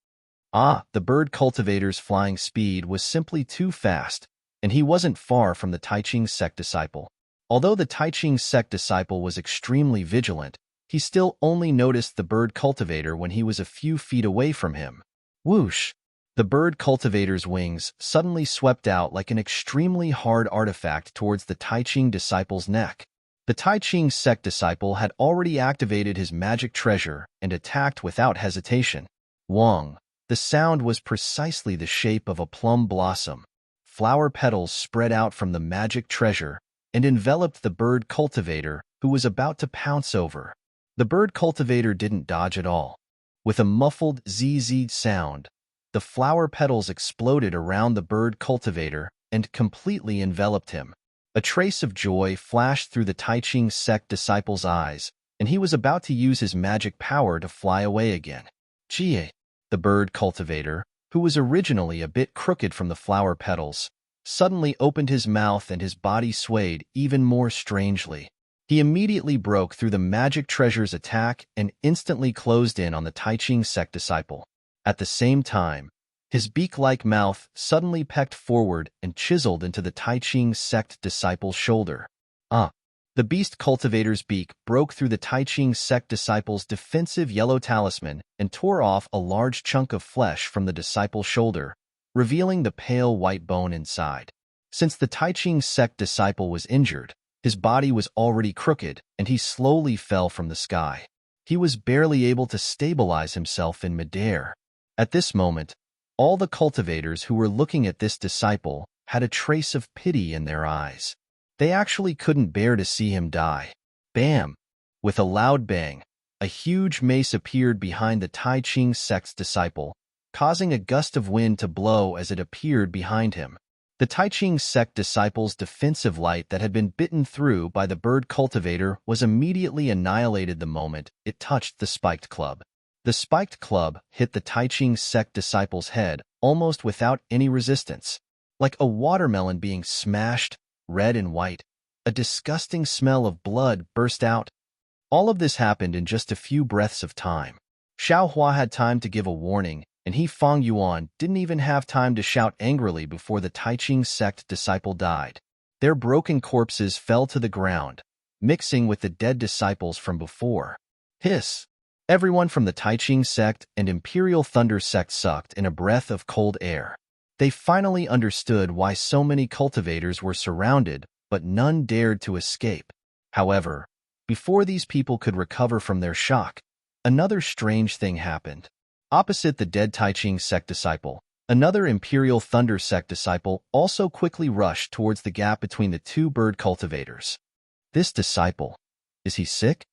The bird cultivator's flying speed was simply too fast, and he wasn't far from the Tai Ching Sect disciple. Although the Tai Ching Sect disciple was extremely vigilant, he still only noticed the bird cultivator when he was a few feet away from him. Whoosh! The bird cultivator's wings suddenly swept out like an extremely hard artifact towards the Tai Ching disciple's neck. The Tai Ching Sect disciple had already activated his magic treasure and attacked without hesitation. Wong! The sound was precisely the shape of a plum blossom. Flower petals spread out from the magic treasure and enveloped the bird cultivator, who was about to pounce over. The bird cultivator didn't dodge at all. With a muffled zzz sound, the flower petals exploded around the bird cultivator and completely enveloped him. A trace of joy flashed through the Tai Ching Sect disciple's eyes, and he was about to use his magic power to fly away again. Jie! The bird cultivator, who was originally a bit crooked from the flower petals, suddenly opened his mouth and his body swayed even more strangely. He immediately broke through the magic treasure's attack and instantly closed in on the Tai Ching Sect disciple. At the same time, his beak-like mouth suddenly pecked forward and chiseled into the Tai Ching Sect disciple's shoulder. The beast cultivator's beak broke through the Tai Ching Sect disciple's defensive yellow talisman and tore off a large chunk of flesh from the disciple's shoulder, revealing the pale white bone inside. Since the Tai Ching Sect disciple was injured, his body was already crooked, and he slowly fell from the sky. He was barely able to stabilize himself in midair. At this moment, all the cultivators who were looking at this disciple had a trace of pity in their eyes. They actually couldn't bear to see him die. Bam! With a loud bang, a huge mace appeared behind the Tai Ching Sect's disciple, causing a gust of wind to blow as it appeared behind him. The Tai Ching Sect disciple's defensive light that had been bitten through by the bird cultivator was immediately annihilated the moment it touched the spiked club. The spiked club hit the Tai Ching Sect disciple's head almost without any resistance. Like a watermelon being smashed, red and white, a disgusting smell of blood burst out. All of this happened in just a few breaths of time. Xiaohua had time to give a warning, and he Feng Yuan didn't even have time to shout angrily before the Tai Ching Sect disciple died. Their broken corpses fell to the ground, mixing with the dead disciples from before. Hiss! Everyone from the Tai Ching Sect and Imperial Thunder Sect sucked in a breath of cold air. They finally understood why so many cultivators were surrounded, but none dared to escape. However, before these people could recover from their shock, another strange thing happened. Opposite the dead Tai Ching Sect disciple, another Imperial Thunder Sect disciple also quickly rushed towards the gap between the two bird cultivators. This disciple, is he sick?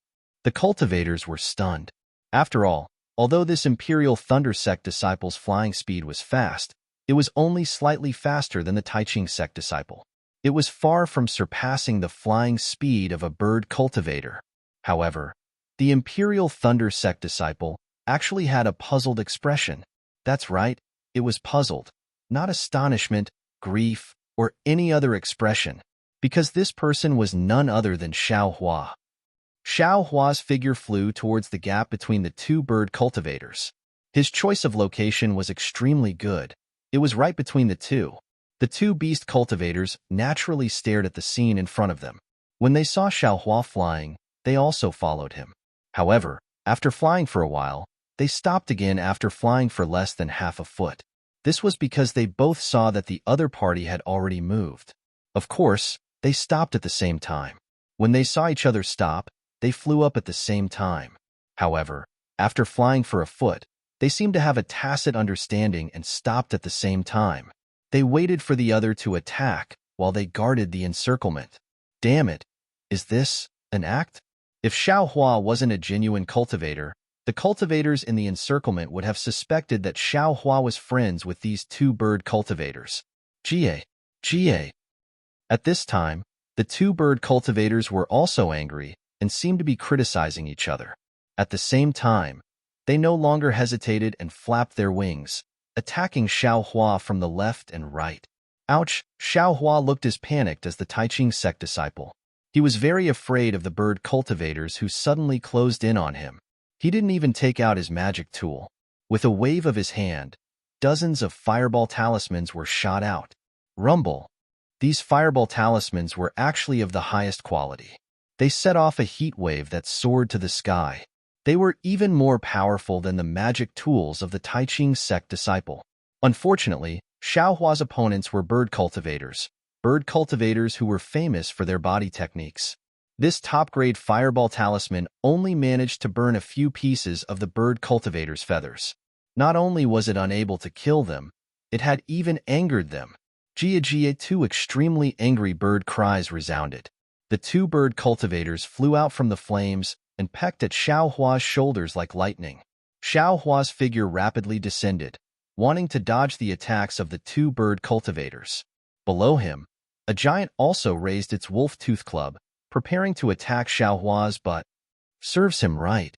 The cultivators were stunned. After all, although this Imperial Thunder Sect disciple's flying speed was fast, it was only slightly faster than the Tai Ching Sect disciple. It was far from surpassing the flying speed of a bird cultivator. However, the Imperial Thunder Sect disciple actually had a puzzled expression. That's right, it was puzzled, not astonishment, grief, or any other expression, because this person was none other than Xiaohua. Xiaohua's figure flew towards the gap between the two bird cultivators. His choice of location was extremely good. It was right between the two. The two beast cultivators naturally stared at the scene in front of them. When they saw Xiaohua flying, they also followed him. However, after flying for a while, they stopped again after flying for less than half a foot. This was because they both saw that the other party had already moved. Of course, they stopped at the same time. When they saw each other stop, they flew up at the same time. However, after flying for a foot, they seemed to have a tacit understanding and stopped at the same time. They waited for the other to attack while they guarded the encirclement. Damn it, is this an act? If Xiaohua wasn't a genuine cultivator, the cultivators in the encirclement would have suspected that Xiaohua was friends with these two bird cultivators. Jie. At this time, the two bird cultivators were also angry and seemed to be criticizing each other. At the same time, they no longer hesitated and flapped their wings, attacking Xiaohua from the left and right. Ouch! Xiaohua looked as panicked as the Taiching sect disciple. He was very afraid of the bird cultivators who suddenly closed in on him. He didn't even take out his magic tool. With a wave of his hand, dozens of fireball talismans were shot out. Rumble! These fireball talismans were actually of the highest quality. They set off a heat wave that soared to the sky. They were even more powerful than the magic tools of the Taiching sect disciple. Unfortunately, Xiaohua's opponents were bird cultivators who were famous for their body techniques. This top-grade fireball talisman only managed to burn a few pieces of the bird cultivator's feathers. Not only was it unable to kill them, it had even angered them. Jie, two extremely angry bird cries resounded. The two bird cultivators flew out from the flames and pecked at Xiaohua's shoulders like lightning. Xiaohua's figure rapidly descended, wanting to dodge the attacks of the two bird cultivators. Below him, a giant also raised its wolf-tooth club, preparing to attack Xiaohua's butt. Serves him right.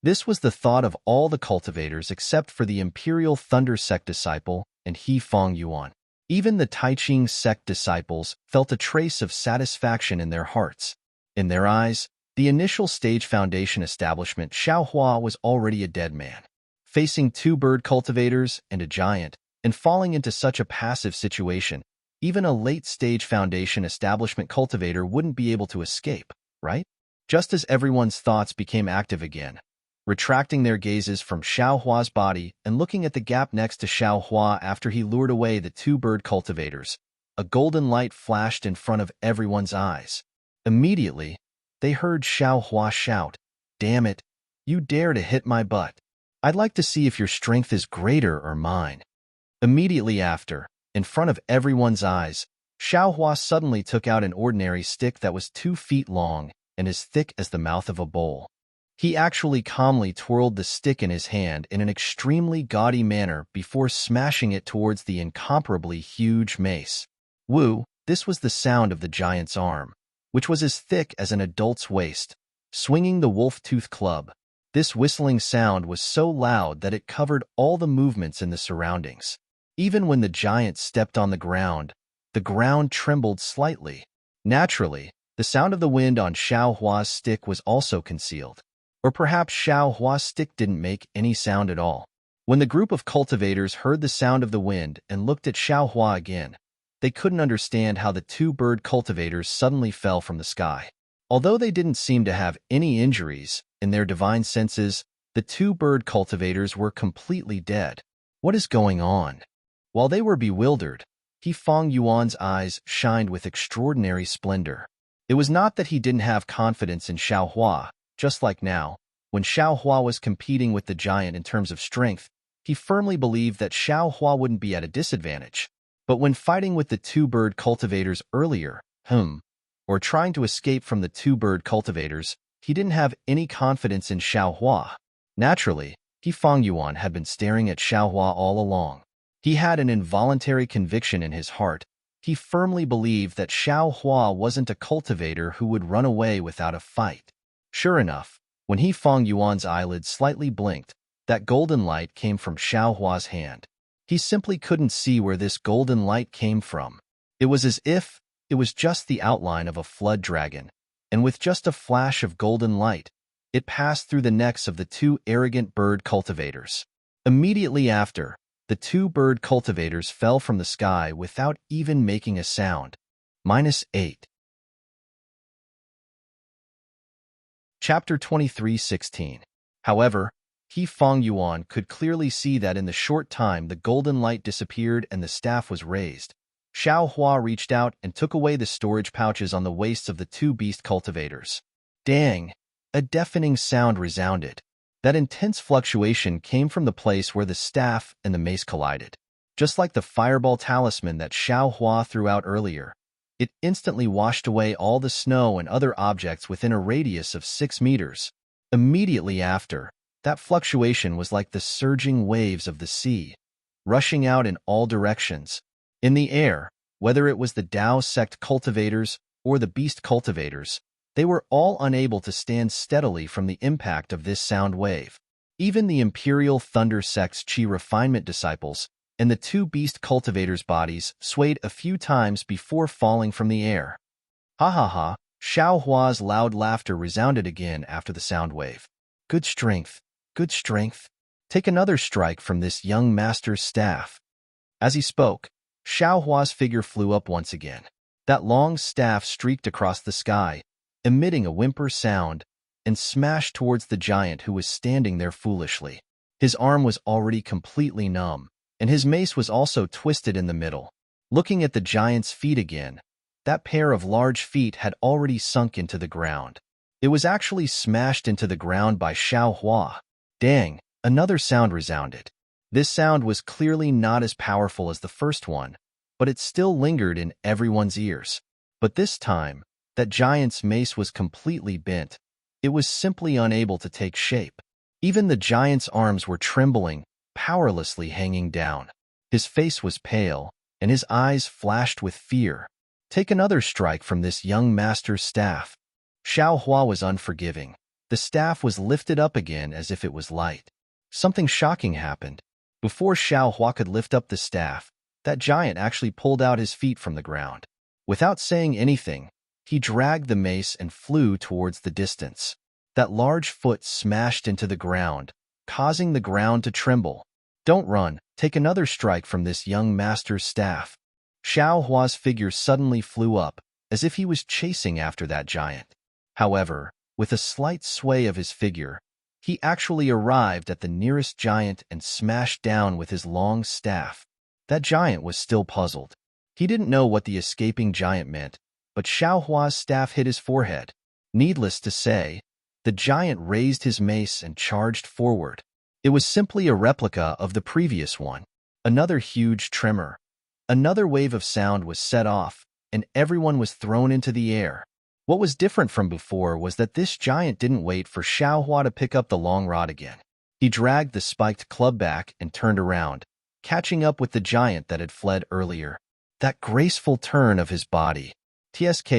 This was the thought of all the cultivators except for the Imperial Thunder Sect disciple and He Fong Yuan. Even the Taiching sect disciples felt a trace of satisfaction in their hearts. In their eyes, the initial stage foundation establishment Xiaohua was already a dead man. Facing two bird cultivators and a giant, and falling into such a passive situation, even a late-stage foundation establishment cultivator wouldn't be able to escape, right? Just as everyone's thoughts became active again, retracting their gazes from Xiaohua's body and looking at the gap next to Xiaohua after he lured away the two bird cultivators, a golden light flashed in front of everyone's eyes. Immediately, they heard Xiaohua shout, "Damn it, you dare to hit my butt. I'd like to see if your strength is greater or mine." Immediately after, in front of everyone's eyes, Xiaohua suddenly took out an ordinary stick that was 2 feet long and as thick as the mouth of a bowl. He actually calmly twirled the stick in his hand in an extremely gaudy manner before smashing it towards the incomparably huge mace. Woo! This was the sound of the giant's arm, which was as thick as an adult's waist, swinging the wolf-tooth club. This whistling sound was so loud that it covered all the movements in the surroundings. Even when the giant stepped on the ground trembled slightly. Naturally, the sound of the wind on Xiaohua's stick was also concealed. Or perhaps Xiaohua's stick didn't make any sound at all. When the group of cultivators heard the sound of the wind and looked at Xiaohua again, they couldn't understand how the two bird cultivators suddenly fell from the sky. Although they didn't seem to have any injuries, in their divine senses, the two bird cultivators were completely dead. What is going on? While they were bewildered, He Fong Yuan's eyes shined with extraordinary splendor. It was not that he didn't have confidence in Xiaohua. Just like now, when Xiaohua was competing with the giant in terms of strength, he firmly believed that Xiaohua wouldn't be at a disadvantage. But when fighting with the two bird cultivators earlier, or trying to escape from the two bird cultivators, he didn't have any confidence in Xiaohua. Naturally, He Fong Yuan had been staring at Xiaohua all along. He had an involuntary conviction in his heart. He firmly believed that Xiaohua wasn't a cultivator who would run away without a fight. Sure enough, when He Fong Yuan's eyelids slightly blinked, that golden light came from Xiaohua's hand. He simply couldn't see where this golden light came from. It was as if it was just the outline of a flood dragon, and with just a flash of golden light, it passed through the necks of the two arrogant bird cultivators. Immediately after, the two bird cultivators fell from the sky without even making a sound. -8. Chapter 23:16. However, He Feng Yuan could clearly see that in the short time the golden light disappeared and the staff was raised. Xiao Hua reached out and took away the storage pouches on the waists of the two beast cultivators. Dang! A deafening sound resounded. That intense fluctuation came from the place where the staff and the mace collided. Just like the fireball talisman that Xiao Hua threw out earlier, it instantly washed away all the snow and other objects within a radius of 6 meters. Immediately after, that fluctuation was like the surging waves of the sea, rushing out in all directions. In the air, whether it was the Dao sect cultivators or the beast cultivators, they were all unable to stand steadily from the impact of this sound wave. Even the Imperial Thunder sect's Qi refinement disciples and the two beast cultivators' bodies swayed a few times before falling from the air. Ha ha ha! Xiao Hua's loud laughter resounded again after the sound wave. Good strength, good strength. Take another strike from this young master's staff. As he spoke, Xiao Hua's figure flew up once again. That long staff streaked across the sky, emitting a whimper sound, and smashed towards the giant who was standing there foolishly. His arm was already completely numb, and his mace was also twisted in the middle. Looking at the giant's feet again, that pair of large feet had already sunk into the ground. It was actually smashed into the ground by Xiao Hua. Dang, another sound resounded. This sound was clearly not as powerful as the first one, but it still lingered in everyone's ears. But this time, that giant's mace was completely bent. It was simply unable to take shape. Even the giant's arms were trembling, powerlessly hanging down. His face was pale, and his eyes flashed with fear. Take another strike from this young master's staff. Xiao Hua was unforgiving. The staff was lifted up again as if it was light. Something shocking happened. Before Xiao Hua could lift up the staff, that giant actually pulled out his feet from the ground. Without saying anything, he dragged the mace and flew towards the distance. That large foot smashed into the ground, causing the ground to tremble. Don't run, take another strike from this young master's staff. Xiao Hua's figure suddenly flew up, as if he was chasing after that giant. However, with a slight sway of his figure, he actually arrived at the nearest giant and smashed down with his long staff. That giant was still puzzled. He didn't know what the escaping giant meant, but Xiao Hua's staff hit his forehead. Needless to say, the giant raised his mace and charged forward. It was simply a replica of the previous one. Another huge tremor. Another wave of sound was set off, and everyone was thrown into the air. What was different from before was that this giant didn't wait for Xiao Hua to pick up the long rod again. He dragged the spiked club back and turned around, catching up with the giant that had fled earlier. That graceful turn of his body. TSK,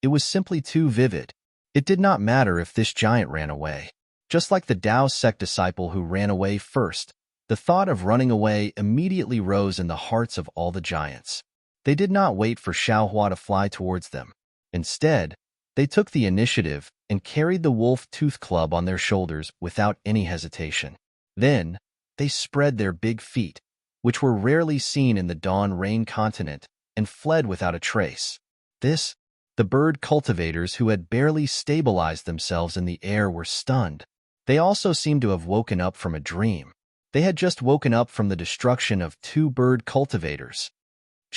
it was simply too vivid. It did not matter if this giant ran away. Just like the Dao sect disciple who ran away first, the thought of running away immediately rose in the hearts of all the giants. They did not wait for Xiao Hua to fly towards them. Instead, they took the initiative and carried the wolf tooth club on their shoulders without any hesitation. Then, they spread their big feet, which were rarely seen in the Dawn Rain continent, and fled without a trace. The bird cultivators who had barely stabilized themselves in the air were stunned. They also seemed to have woken up from a dream. They had just woken up from the destruction of 2 bird cultivators.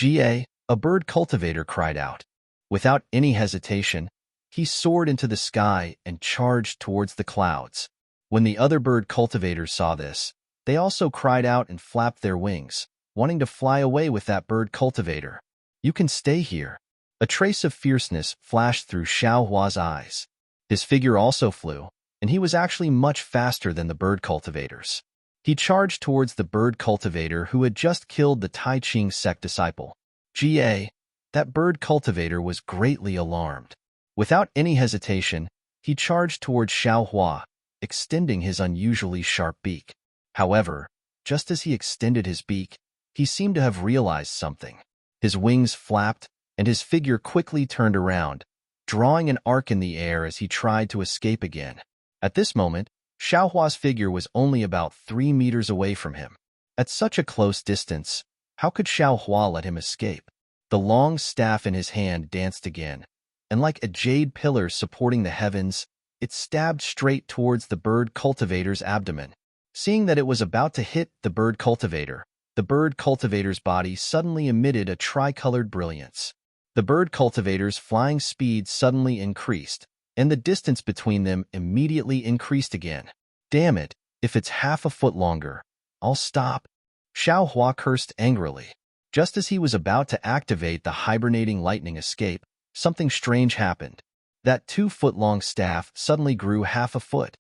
A bird cultivator cried out. Without any hesitation, he soared into the sky and charged towards the clouds. When the other bird cultivators saw this, they also cried out and flapped their wings, wanting to fly away with that bird cultivator. You can stay here. A trace of fierceness flashed through Xiao Hua's eyes. His figure also flew, and he was actually much faster than the bird cultivators. He charged towards the bird cultivator who had just killed the Tai Ching sect disciple. That bird cultivator was greatly alarmed. Without any hesitation, he charged towards Xiao Hua, extending his unusually sharp beak. However, just as he extended his beak, he seemed to have realized something. His wings flapped, and his figure quickly turned around, drawing an arc in the air as he tried to escape again. At this moment, Xiao Hua's figure was only about 3 meters away from him. At such a close distance, how could Xiao Hua let him escape? The long staff in his hand danced again, and like a jade pillar supporting the heavens, it stabbed straight towards the bird cultivator's abdomen. Seeing that it was about to hit the bird cultivator's body suddenly emitted a tricolored brilliance. The bird cultivator's flying speed suddenly increased, and the distance between them immediately increased again. Damn it, if it's half a foot longer, I'll stop. Xiao Hua cursed angrily. Just as he was about to activate the hibernating lightning escape, something strange happened. That 2-foot-long staff suddenly grew half a foot.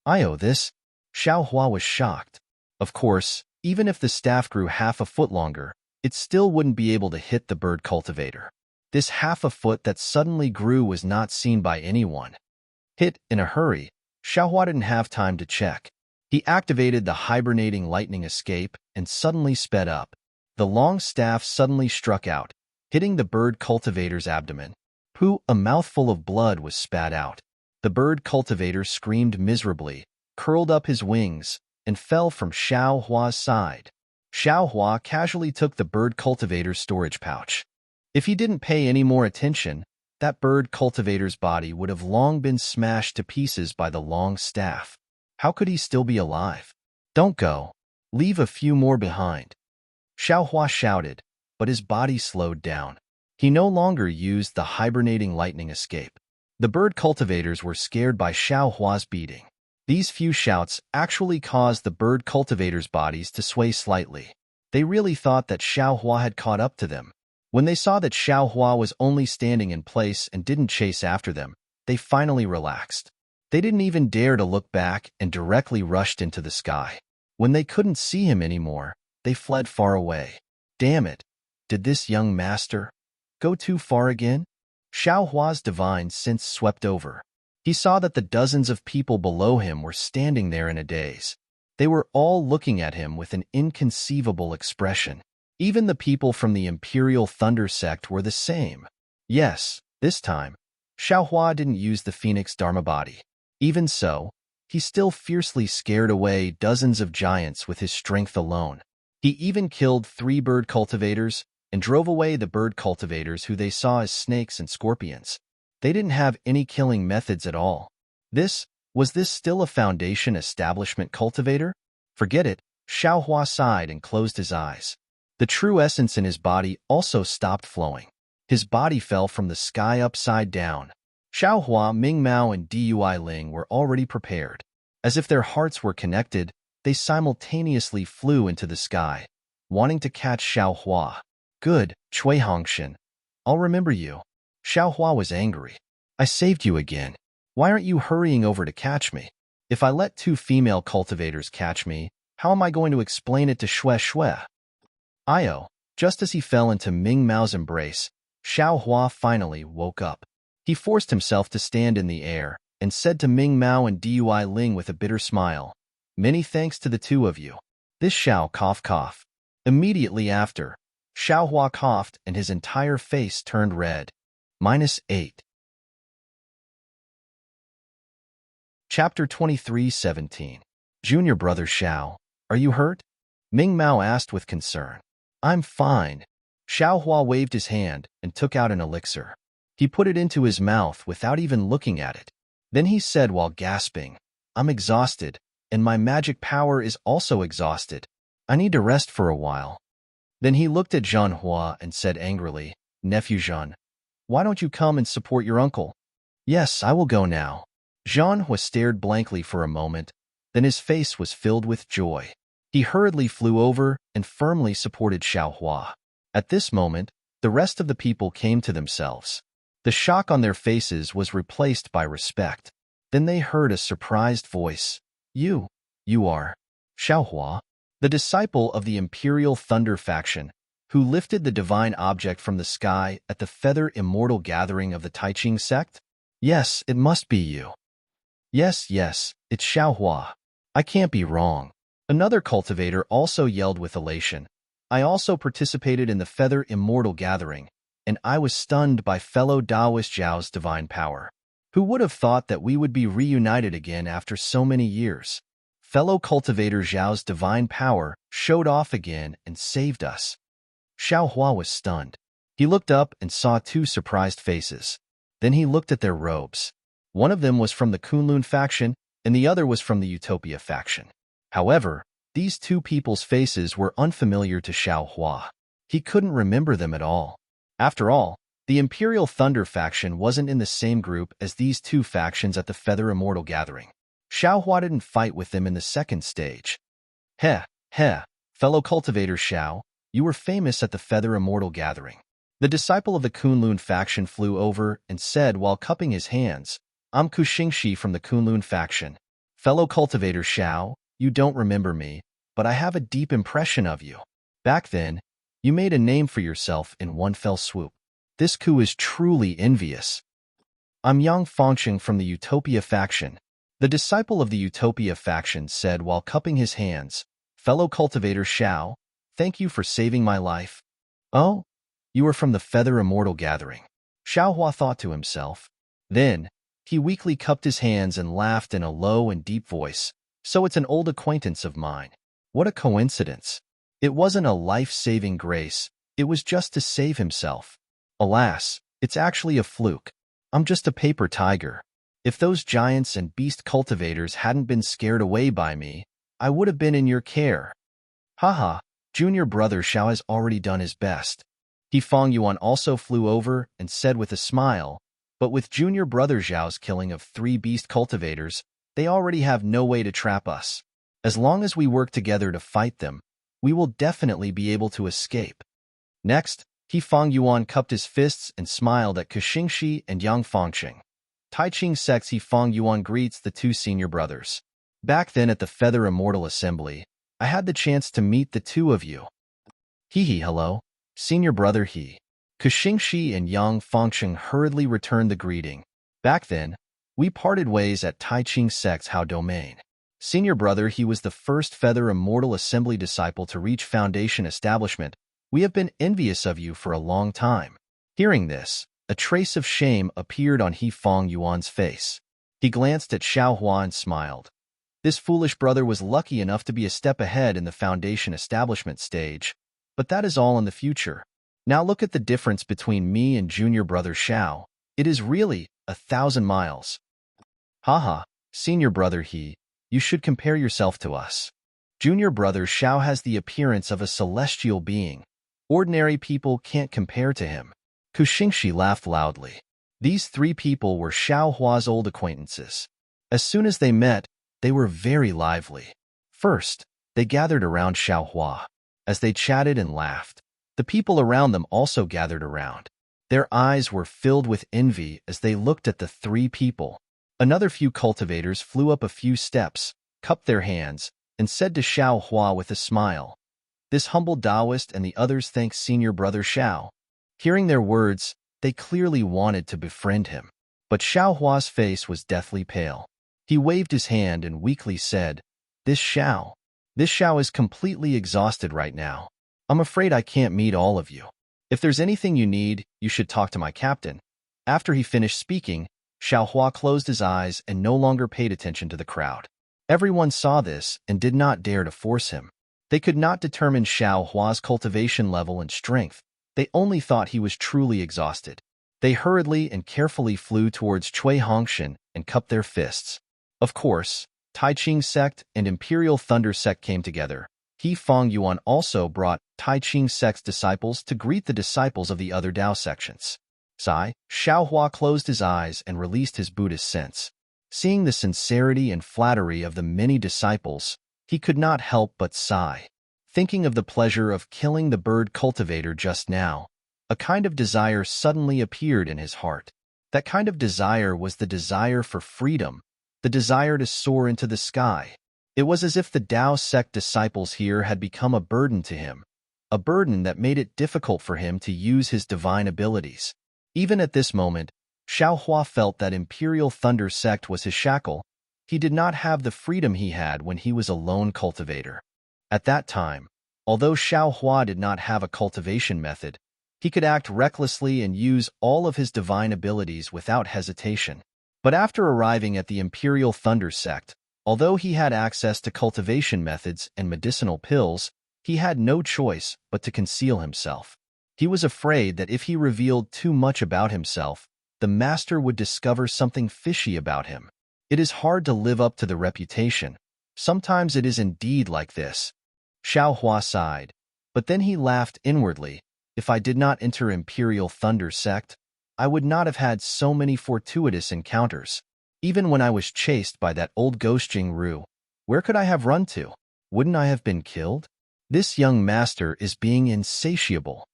I owe this. Xiao Hua was shocked. Of course, even if the staff grew half a foot longer, it still wouldn't be able to hit the bird cultivator. This half a foot that suddenly grew was not seen by anyone. Hit in a hurry, Xiao Hua didn't have time to check. He activated the hibernating lightning escape and suddenly sped up. The long staff suddenly struck out, hitting the bird cultivator's abdomen. A mouthful of blood was spat out. The bird cultivator screamed miserably, curled up his wings, and fell from Xiao Hua's side. Xiao Hua casually took the bird cultivator's storage pouch. If he didn't pay any more attention, that bird cultivator's body would have long been smashed to pieces by the long staff. How could he still be alive? Don't go. Leave a few more behind. Xiao Hua shouted, but his body slowed down. He no longer used the hibernating lightning escape. The bird cultivators were scared by Xiao Hua's beating. These few shouts actually caused the bird cultivators' bodies to sway slightly. They really thought that Xiao Hua had caught up to them. When they saw that Xiao Hua was only standing in place and didn't chase after them, they finally relaxed. They didn't even dare to look back and directly rushed into the sky. When they couldn't see him anymore, they fled far away. Damn it! Did this young master go too far again? Xiao Hua's divine sense swept over. He saw that the dozens of people below him were standing there in a daze. They were all looking at him with an inconceivable expression. Even the people from the Imperial Thunder sect were the same. Yes, this time, Xiao Hua didn't use the Phoenix Dharma body. Even so, he still fiercely scared away dozens of giants with his strength alone. He even killed 3 bird cultivators and drove away the bird cultivators who they saw as snakes and scorpions. They didn't have any killing methods at all. Was this still a Foundation establishment cultivator? Forget it, Xiao Hua sighed and closed his eyes. The true essence in his body also stopped flowing. His body fell from the sky upside down. Xiao Hua, Ming Mao, and Dui Ling were already prepared. As if their hearts were connected, they simultaneously flew into the sky, wanting to catch Xiao Hua. Good, Cui Hongshan. I'll remember you. Xiao Hua was angry. I saved you again. Why aren't you hurrying over to catch me? If I let 2 female cultivators catch me, how am I going to explain it to Xue? Io. Just as he fell into Ming Mao's embrace, Xiao Hua finally woke up. He forced himself to stand in the air and said to Ming Mao and Dui Ling with a bitter smile, "Many thanks to the 2 of you." This Xiao cough. Immediately after, Xiao Hua coughed and his entire face turned red. -8. Chapter 23:17. Junior brother Xiao, are you hurt? Ming Mao asked with concern. I'm fine. Xiao Hua waved his hand and took out an elixir. He put it into his mouth without even looking at it. Then he said while gasping, I'm exhausted, and my magic power is also exhausted. I need to rest for a while. Then he looked at Zhan Hua and said angrily, Nephew Zhan, why don't you come and support your uncle? Yes, I will go now. Zhan Hua stared blankly for a moment, then his face was filled with joy. He hurriedly flew over and firmly supported Xiao Hua. At this moment, the rest of the people came to themselves. The shock on their faces was replaced by respect. Then they heard a surprised voice. You are Xiao Hua, the disciple of the Imperial Thunder faction, who lifted the divine object from the sky at the Feather Immortal gathering of the Taiching sect? Yes, it must be you. Yes, it's Xiao Hua. I can't be wrong. Another cultivator also yelled with elation. I also participated in the Feather Immortal gathering, and I was stunned by fellow Taoist Zhao's divine power. Who would have thought that we would be reunited again after so many years? Fellow cultivator Zhao's divine power showed off again and saved us. Xiao Hua was stunned. He looked up and saw 2 surprised faces. Then he looked at their robes. One of them was from the Kunlun faction, and the other was from the Utopia faction. However, these two people's faces were unfamiliar to Xiao Hua. He couldn't remember them at all. After all, the Imperial Thunder faction wasn't in the same group as these two factions at the Feather Immortal Gathering. Xiao Hua didn't fight with them in the second stage. Heh, fellow cultivator Xiao, you were famous at the Feather Immortal Gathering. The disciple of the Kunlun faction flew over and said while cupping his hands, I'm Kuxingxi from the Kunlun faction. Fellow cultivator Xiao, you don't remember me, but I have a deep impression of you. Back then, you made a name for yourself in one fell swoop. This coup is truly envious. I'm Yang Fangqing from the Utopia faction. The disciple of the Utopia faction said while cupping his hands, Fellow cultivator Xiao, thank you for saving my life. Oh, you are from the Feather Immortal Gathering. Xiao Hua thought to himself. Then, he weakly cupped his hands and laughed in a low and deep voice. So it's an old acquaintance of mine. What a coincidence. It wasn't a life-saving grace, it was just to save himself. Alas, it's actually a fluke. I'm just a paper tiger. If those giants and beast cultivators hadn't been scared away by me, I would have been in your care. Haha, junior brother Xiao has already done his best. He Fang Yuan also flew over and said with a smile, but with junior brother Xiao's killing of 3 beast cultivators, they already have no way to trap us. As long as we work together to fight them, we will definitely be able to escape. Next, He Fang Yuan cupped his fists and smiled at Kuxingxi and Yang Fangqing. Tai Ching Sect's He Fang Yuan greets the 2 senior brothers. Back then at the Feather Immortal Assembly, I had the chance to meet the 2 of you. Hello, senior brother He. Kuxingxi and Yang Fangqing hurriedly returned the greeting. Back then, we parted ways at Tai Ching Sect's Hao Domain. Senior brother He was the first Feather Immortal Assembly disciple to reach Foundation establishment. We have been envious of you for a long time. Hearing this, a trace of shame appeared on He Fang Yuan's face. He glanced at Xiao Hua and smiled. This foolish brother was lucky enough to be a step ahead in the Foundation establishment stage, but that is all in the future. Now look at the difference between me and junior brother Xiao. It is really 1,000 miles. Haha, senior brother He, you should compare yourself to us. Junior brother Xiao has the appearance of a celestial being. Ordinary people can't compare to him. Kuxingxi laughed loudly. These 3 people were Xiao Hua's old acquaintances. As soon as they met, they were very lively. First, they gathered around Xiao Hua. As they chatted and laughed, the people around them also gathered around. Their eyes were filled with envy as they looked at the 3 people. Another few cultivators flew up a few steps, cupped their hands, and said to Xiao Hua with a smile, This humble Taoist and the others thank senior brother Xiao. Hearing their words, they clearly wanted to befriend him. But Xiao Hua's face was deathly pale. He waved his hand and weakly said, This Xiao is completely exhausted right now. I'm afraid I can't meet all of you. If there's anything you need, you should talk to my captain. After he finished speaking, Xiao Hua closed his eyes and no longer paid attention to the crowd. Everyone saw this and did not dare to force him. They could not determine Xiao Hua's cultivation level and strength. They only thought he was truly exhausted. They hurriedly and carefully flew towards Cui Hongshan and cupped their fists. Of course, Tai Ching Sect and Imperial Thunder Sect came together. He Fang Yuan also brought Tai Ching Sect's disciples to greet the disciples of the other Dao sections. Xiao Hua closed his eyes and released his Buddhist sense. Seeing the sincerity and flattery of the many disciples, he could not help but sigh. Thinking of the pleasure of killing the bird cultivator just now, a kind of desire suddenly appeared in his heart. That kind of desire was the desire for freedom, the desire to soar into the sky. It was as if the Dao sect disciples here had become a burden to him, a burden that made it difficult for him to use his divine abilities. Even at this moment, Xiao Hua felt that Imperial Thunder Sect was his shackle. He did not have the freedom he had when he was a lone cultivator. At that time, although Xiao Hua did not have a cultivation method, he could act recklessly and use all of his divine abilities without hesitation. But after arriving at the Imperial Thunder Sect, although he had access to cultivation methods and medicinal pills, he had no choice but to conceal himself. He was afraid that if he revealed too much about himself, the master would discover something fishy about him. It is hard to live up to the reputation. Sometimes it is indeed like this. Xiao Hua sighed, but then he laughed inwardly. If I did not enter Imperial Thunder Sect, I would not have had so many fortuitous encounters. Even when I was chased by that old ghost Jingru, where could I have run to? Wouldn't I have been killed? This young master is being insatiable.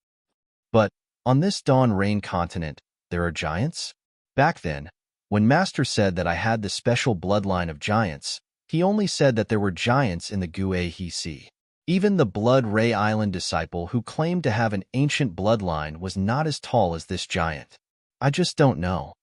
But on this Dawn Rain continent, there are giants? Back then, when Master said that I had the special bloodline of giants, he only said that there were giants in the Gue Sea. Even the Blood Ray Island disciple who claimed to have an ancient bloodline was not as tall as this giant. I just don't know.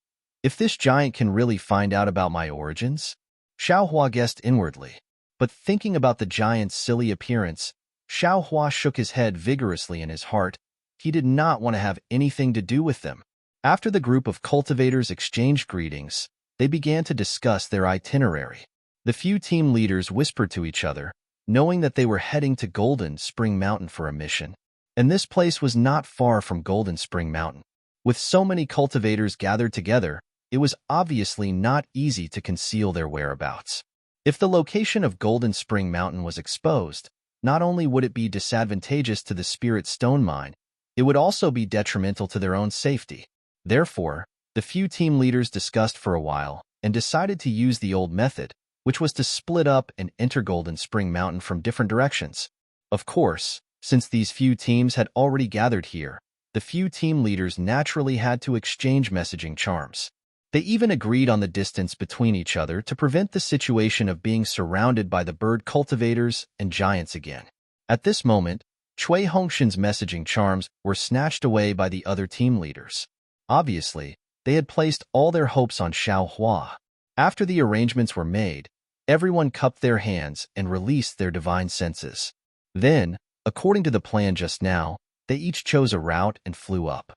If this giant can really find out about my origins? Xiao Hua guessed inwardly. But thinking about the giant's silly appearance, Xiao Hua shook his head vigorously in his heart. He did not want to have anything to do with them. After the group of cultivators exchanged greetings, they began to discuss their itinerary. The few team leaders whispered to each other, knowing that they were heading to Golden Spring Mountain for a mission. And this place was not far from Golden Spring Mountain. With so many cultivators gathered together, it was obviously not easy to conceal their whereabouts. If the location of Golden Spring Mountain was exposed, not only would it be disadvantageous to the Spirit Stone Mine, it would also be detrimental to their own safety. Therefore, the few team leaders discussed for a while and decided to use the old method, which was to split up and enter Golden Spring Mountain from different directions. Of course, since these few teams had already gathered here, the few team leaders naturally had to exchange messaging charms. They even agreed on the distance between each other to prevent the situation of being surrounded by the bird cultivators and giants again. At this moment, Cui Hongshan's messaging charms were snatched away by the other team leaders. Obviously, they had placed all their hopes on Xiao Hua. After the arrangements were made, everyone cupped their hands and released their divine senses. Then, according to the plan just now, they each chose a route and flew up.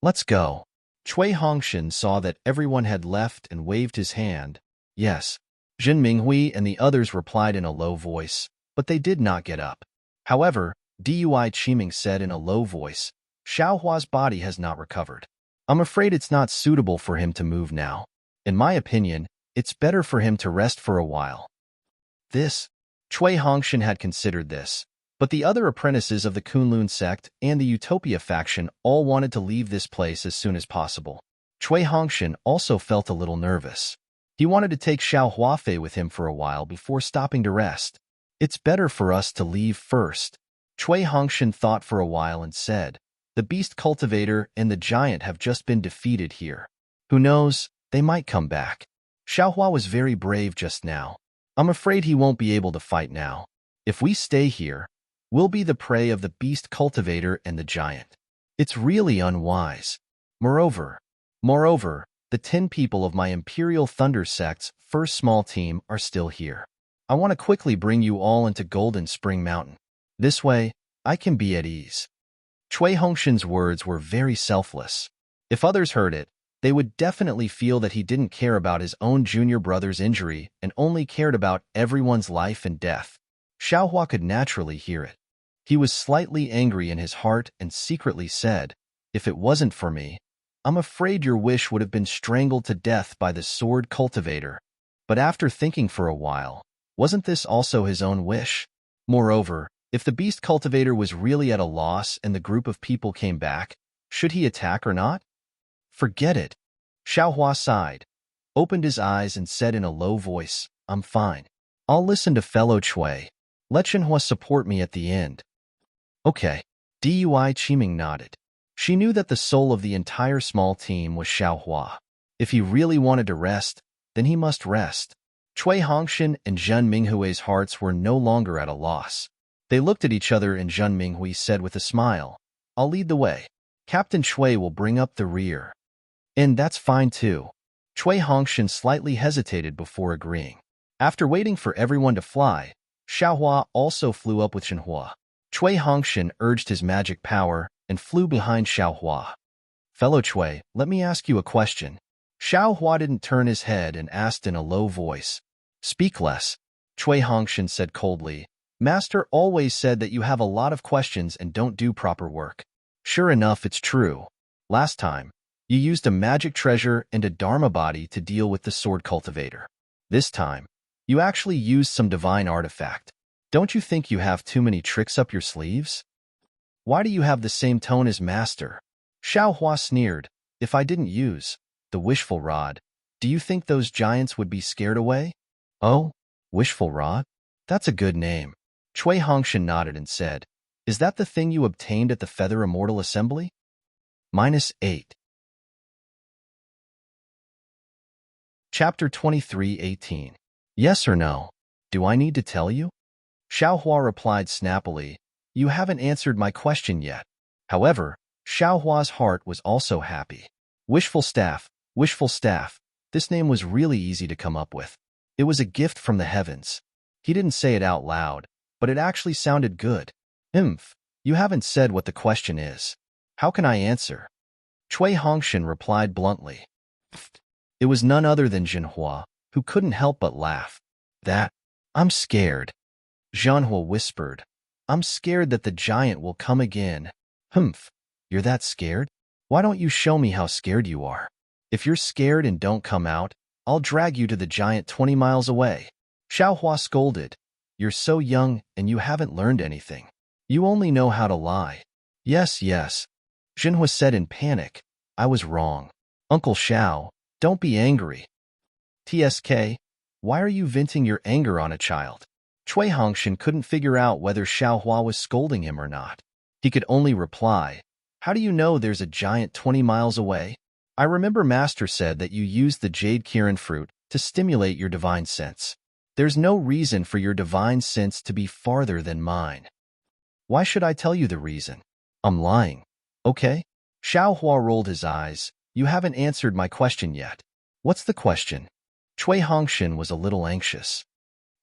Let's go. Cui Hongshan saw that everyone had left and waved his hand. Yes. Jin Minghui and the others replied in a low voice, but they did not get up. However, Dui Qiming said in a low voice, Xiao Hua's body has not recovered. I'm afraid it's not suitable for him to move now. In my opinion, it's better for him to rest for a while. Cui Hongshan had considered this, but the other apprentices of the Kunlun sect and the Utopia faction all wanted to leave this place as soon as possible. Cui Hongshan also felt a little nervous. He wanted to take Xiao Huafei with him for a while before stopping to rest. It's better for us to leave first. Cui Hongshan thought for a while and said, the beast cultivator and the giant have just been defeated here. Who knows, they might come back. Xiao Hua was very brave just now. I'm afraid he won't be able to fight now. If we stay here, we'll be the prey of the beast cultivator and the giant. It's really unwise. Moreover, the 10 people of my Imperial Thunder Sect's first small team are still here. I want to quickly bring you all into Golden Spring Mountain. This way, I can be at ease. Cui Hongshan's words were very selfless. If others heard it, they would definitely feel that he didn't care about his own junior brother's injury and only cared about everyone's life and death. Xiao Hua could naturally hear it. He was slightly angry in his heart and secretly said, if it wasn't for me, I'm afraid your wish would have been strangled to death by the sword cultivator. But after thinking for a while, wasn't this also his own wish? Moreover, if the beast cultivator was really at a loss and the group of people came back, should he attack or not? Forget it. Xiao Hua sighed, opened his eyes and said in a low voice, I'm fine. I'll listen to fellow Cui. Let Shenhua support me at the end. Okay. Dui Qiming nodded. She knew that the soul of the entire small team was Xiao Hua. If he really wanted to rest, then he must rest. Cui Hongshan and Zhen Minghui's hearts were no longer at a loss. They looked at each other and Zhen Minghui said with a smile, I'll lead the way. Captain Cui will bring up the rear. And that's fine too. Cui Hongshan slightly hesitated before agreeing. After waiting for everyone to fly, Xiao Hua also flew up with Shenhua. Cui Hongshan urged his magic power and flew behind Xiao Hua. Fellow Cui, let me ask you a question. Xiao Hua didn't turn his head and asked in a low voice. Speak less. Cui Hongshan said coldly. Master always said that you have a lot of questions and don't do proper work. Sure enough, it's true. Last time, You used a magic treasure and a dharma body to deal with the sword cultivator. This time, you actually used some divine artifact. Don't you think you have too many tricks up your sleeves? Why do you have the same tone as Master? Xiao Hua sneered. If I didn't use the wishful rod, do you think those giants would be scared away? Oh, wishful rod? That's a good name. Cui Hongshan nodded and said, Is that the thing you obtained at the Feather Immortal Assembly? -8. Chapter 23:18. Yes or no? Do I need to tell you? Xiao Hua replied snappily, You haven't answered my question yet. However, Xiao Hua's heart was also happy. Wishful Staff, Wishful Staff. This name was really easy to come up with. It was a gift from the heavens. He didn't say it out loud, but it actually sounded good. You haven't said what the question is. How can I answer? Cui Hongshan replied bluntly. It was none other than Jinhua, who couldn't help but laugh. I'm scared. Zhanhua whispered. I'm scared that the giant will come again. You're that scared? Why don't you show me how scared you are? If you're scared and don't come out, I'll drag you to the giant 20 miles away. Xiao Hua scolded. You're so young and you haven't learned anything. You only know how to lie. Yes. Jinhua said in panic. I was wrong. Uncle Xiao, don't be angry. TSK, why are you venting your anger on a child? Cui Hongshan couldn't figure out whether Xiao Hua was scolding him or not. He could only reply, How do you know there's a giant 20 miles away? I remember Master said that you used the Jade Kirin fruit to stimulate your divine sense. There's no reason for your divine sense to be farther than mine. Why should I tell you the reason? I'm lying. Okay? Xiao Hua rolled his eyes. You haven't answered my question yet. What's the question? Cui Hongshan was a little anxious.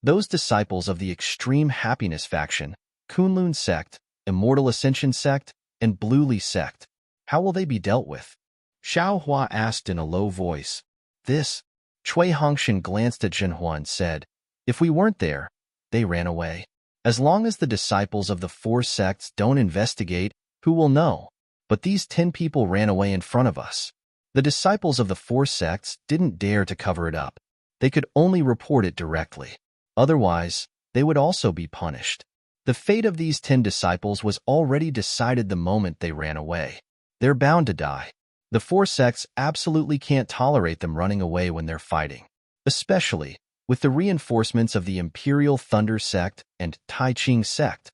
Those disciples of the Extreme Happiness faction, Kunlun sect, Immortal Ascension sect, and Bluely sect, how will they be dealt with? Xiao Hua asked in a low voice. Cui Hongshan glanced at Jinhua and said, If we weren't there, they ran away. As long as the disciples of the 4 sects don't investigate, who will know? But these 10 people ran away in front of us. The disciples of the 4 sects didn't dare to cover it up. They could only report it directly. Otherwise, they would also be punished. The fate of these 10 disciples was already decided the moment they ran away. They're bound to die. The 4 sects absolutely can't tolerate them running away when they're fighting, especially with the reinforcements of the Imperial Thunder sect and Tai Ching sect.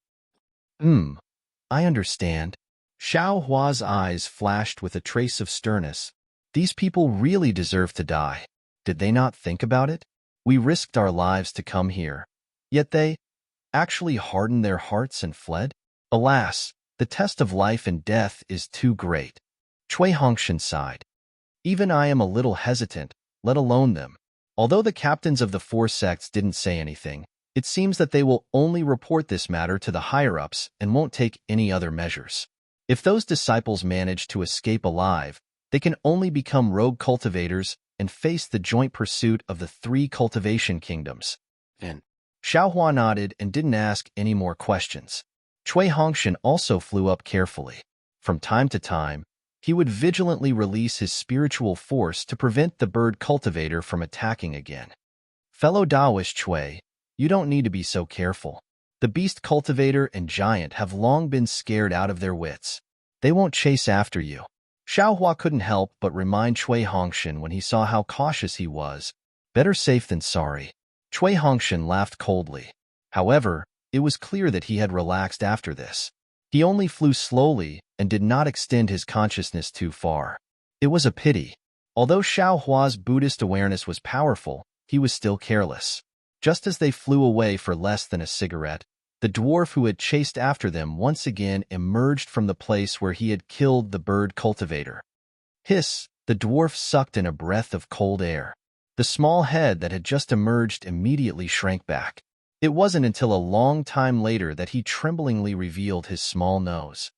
I understand. Xiao Hua's eyes flashed with a trace of sternness. These people really deserve to die. Did they not think about it? We risked our lives to come here, yet they actually hardened their hearts and fled? Alas, the test of life and death is too great. Cui Hongshan sighed. Even I am a little hesitant, let alone them. Although the captains of the 4 sects didn't say anything, it seems that they will only report this matter to the higher-ups and won't take any other measures. If those disciples manage to escape alive, they can only become rogue cultivators and face the joint pursuit of the 3 cultivation kingdoms. Xiao Hua nodded and didn't ask any more questions. Cui Hongshan also flew up carefully. From time to time, he would vigilantly release his spiritual force to prevent the bird cultivator from attacking again. Fellow Taoist Cui, you don't need to be so careful. The beast cultivator and giant have long been scared out of their wits. They won't chase after you. Xiao Hua couldn't help but remind Cui Hongshan when he saw how cautious he was. Better safe than sorry. Cui Hongshan laughed coldly. However, it was clear that he had relaxed after this. He only flew slowly and did not extend his consciousness too far. It was a pity. Although Xiao Hua's Buddhist awareness was powerful, he was still careless. Just as they flew away for less than a cigarette, the dwarf who had chased after them once again emerged from the place where he had killed the bird cultivator. Hiss! The dwarf sucked in a breath of cold air. The small head that had just emerged immediately shrank back. It wasn't until a long time later that he tremblingly revealed his small nose.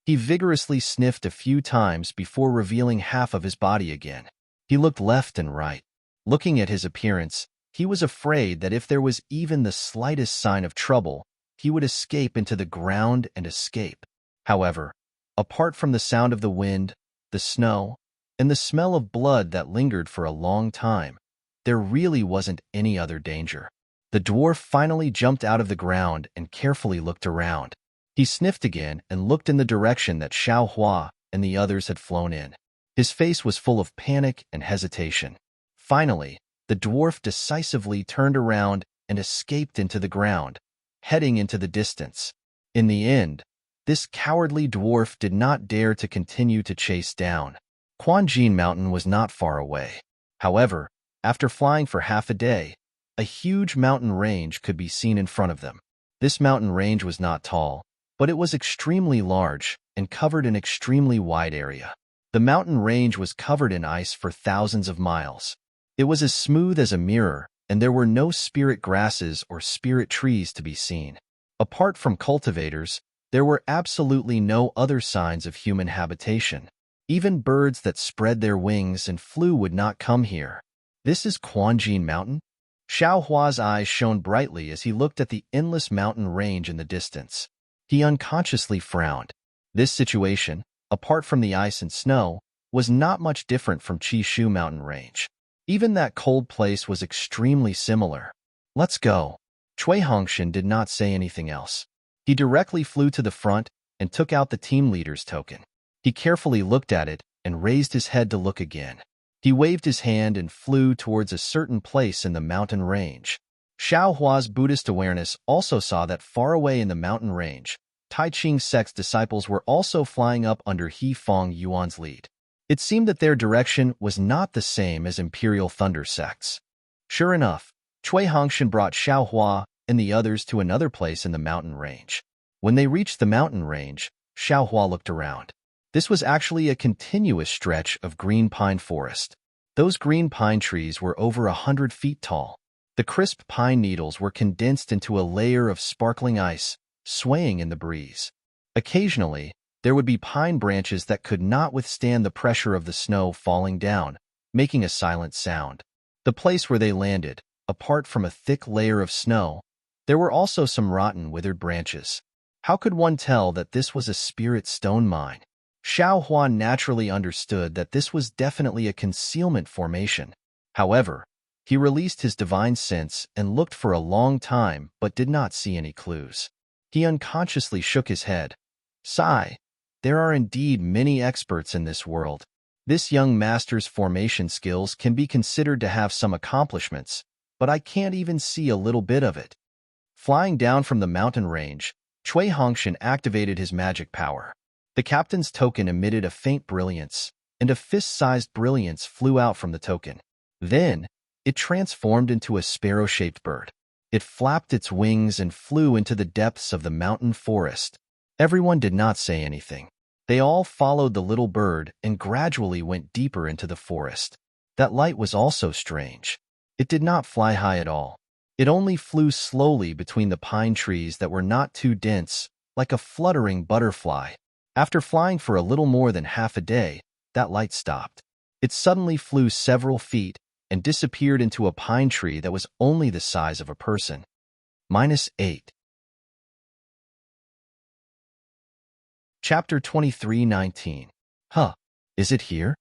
He vigorously sniffed a few times before revealing half of his body again. He looked left and right. Looking at his appearance, he was afraid that if there was even the slightest sign of trouble, he would escape into the ground and escape. However, apart from the sound of the wind, the snow, and the smell of blood that lingered for a long time. There really wasn't any other danger. The dwarf finally jumped out of the ground and carefully looked around. He sniffed again and looked in the direction that Xiaohua and the others had flown in. His face was full of panic and hesitation. Finally, the dwarf decisively turned around and escaped into the ground, heading into the distance. In the end, this cowardly dwarf did not dare to continue to chase down. Quanjin Mountain was not far away. However, after flying for half a day, a huge mountain range could be seen in front of them. This mountain range was not tall, but it was extremely large and covered an extremely wide area. The mountain range was covered in ice for thousands of miles. It was as smooth as a mirror, and there were no spirit grasses or spirit trees to be seen. Apart from cultivators, there were absolutely no other signs of human habitation. Even birds that spread their wings and flew would not come here. This is Quanjin Mountain? Xiaohua's eyes shone brightly as he looked at the endless mountain range in the distance. He unconsciously frowned. This situation, apart from the ice and snow, was not much different from Qishu Mountain Range. Even that cold place was extremely similar. Let's go. Cui Hongshan did not say anything else. He directly flew to the front and took out the team leader's token. He carefully looked at it and raised his head to look again. He waved his hand and flew towards a certain place in the mountain range. Xiaohua's Buddhist awareness also saw that far away in the mountain range, Tai Ching sect's disciples were also flying up under He Fong Yuan's lead. It seemed that their direction was not the same as Imperial Thunder sects. Sure enough, Cui Hongshan brought Xiaohua and the others to another place in the mountain range. When they reached the mountain range, Xiaohua looked around. This was actually a continuous stretch of green pine forest. Those green pine trees were over 100 feet tall. The crisp pine needles were condensed into a layer of sparkling ice, swaying in the breeze. Occasionally, there would be pine branches that could not withstand the pressure of the snow falling down, making a silent sound. The place where they landed, apart from a thick layer of snow, there were also some rotten, withered branches. How could one tell that this was a spirit stone mine? Xiaohua naturally understood that this was definitely a concealment formation. However, he released his divine sense and looked for a long time but did not see any clues. He unconsciously shook his head. Sigh. There are indeed many experts in this world. This young master's formation skills can be considered to have some accomplishments, but I can't even see a little bit of it. Flying down from the mountain range, Cui Hongshan activated his magic power. The captain's token emitted a faint brilliance, and a fist-sized brilliance flew out from the token. Then, it transformed into a sparrow-shaped bird. It flapped its wings and flew into the depths of the mountain forest. Everyone did not say anything. They all followed the little bird and gradually went deeper into the forest. That light was also strange. It did not fly high at all. It only flew slowly between the pine trees that were not too dense, like a fluttering butterfly. After flying for a little more than half a day, that light stopped. It suddenly flew several feet and disappeared into a pine tree that was only the size of a person. -8. Chapter 23:19. Huh, is it here?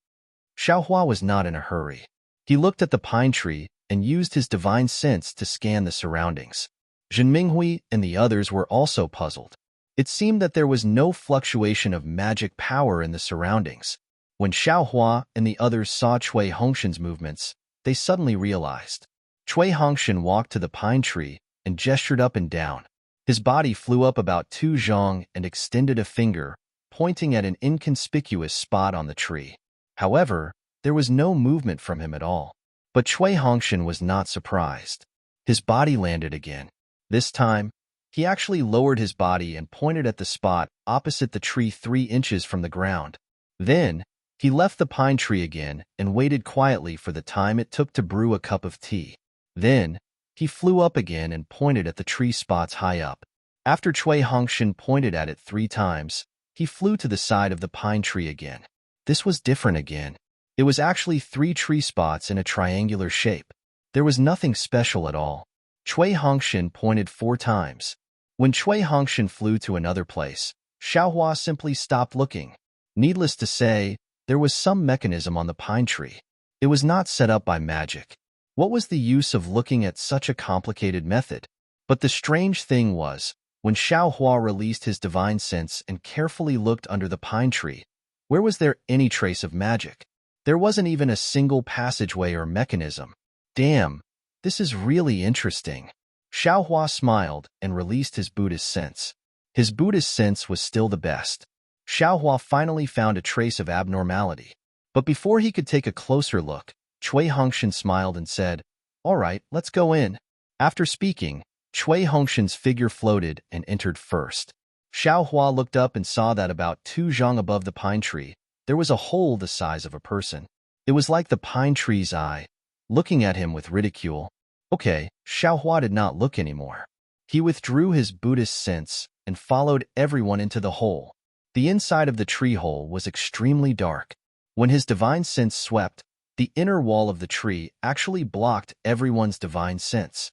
Xiaohua was not in a hurry. He looked at the pine tree and used his divine sense to scan the surroundings. Zhen Minghui and the others were also puzzled. It seemed that there was no fluctuation of magic power in the surroundings. When Xiaohua and the others saw Cui Hongshan's movements, they suddenly realized. Cui Hongshan walked to the pine tree and gestured up and down. His body flew up about 2 zhang and extended a finger, pointing at an inconspicuous spot on the tree. However, there was no movement from him at all. But Cui Hongshan was not surprised. His body landed again. This time, he actually lowered his body and pointed at the spot opposite the tree 3 inches from the ground. Then, he left the pine tree again and waited quietly for the time it took to brew a cup of tea. Then, he flew up again and pointed at the tree spots high up. After Cui Hongshan pointed at it 3 times, he flew to the side of the pine tree again. This was different again. It was actually 3 tree spots in a triangular shape. There was nothing special at all. Cui Hongshan pointed 4 times. When Cui Hongshan flew to another place, Xiaohua simply stopped looking. Needless to say, There was some mechanism on the pine tree. It was not set up by magic. What was the use of looking at such a complicated method? But the strange thing was, when Xiao Hua released his divine sense and carefully looked under the pine tree, where was there any trace of magic? There wasn't even a single passageway or mechanism. Damn, this is really interesting. Xiao Hua smiled and released his Buddhist sense. His Buddhist sense was still the best. Xiao Hua finally found a trace of abnormality. But before he could take a closer look, Cui Hongshan smiled and said, "All right, let's go in." After speaking, Cui Hongshan's figure floated and entered first. Xiao Hua looked up and saw that about 2 zhang above the pine tree, there was a hole the size of a person. It was like the pine tree's eye, looking at him with ridicule. Okay, Xiao Hua did not look anymore. He withdrew his Buddhist sense and followed everyone into the hole. The inside of the tree hole was extremely dark. When his divine sense swept, the inner wall of the tree actually blocked everyone's divine sense.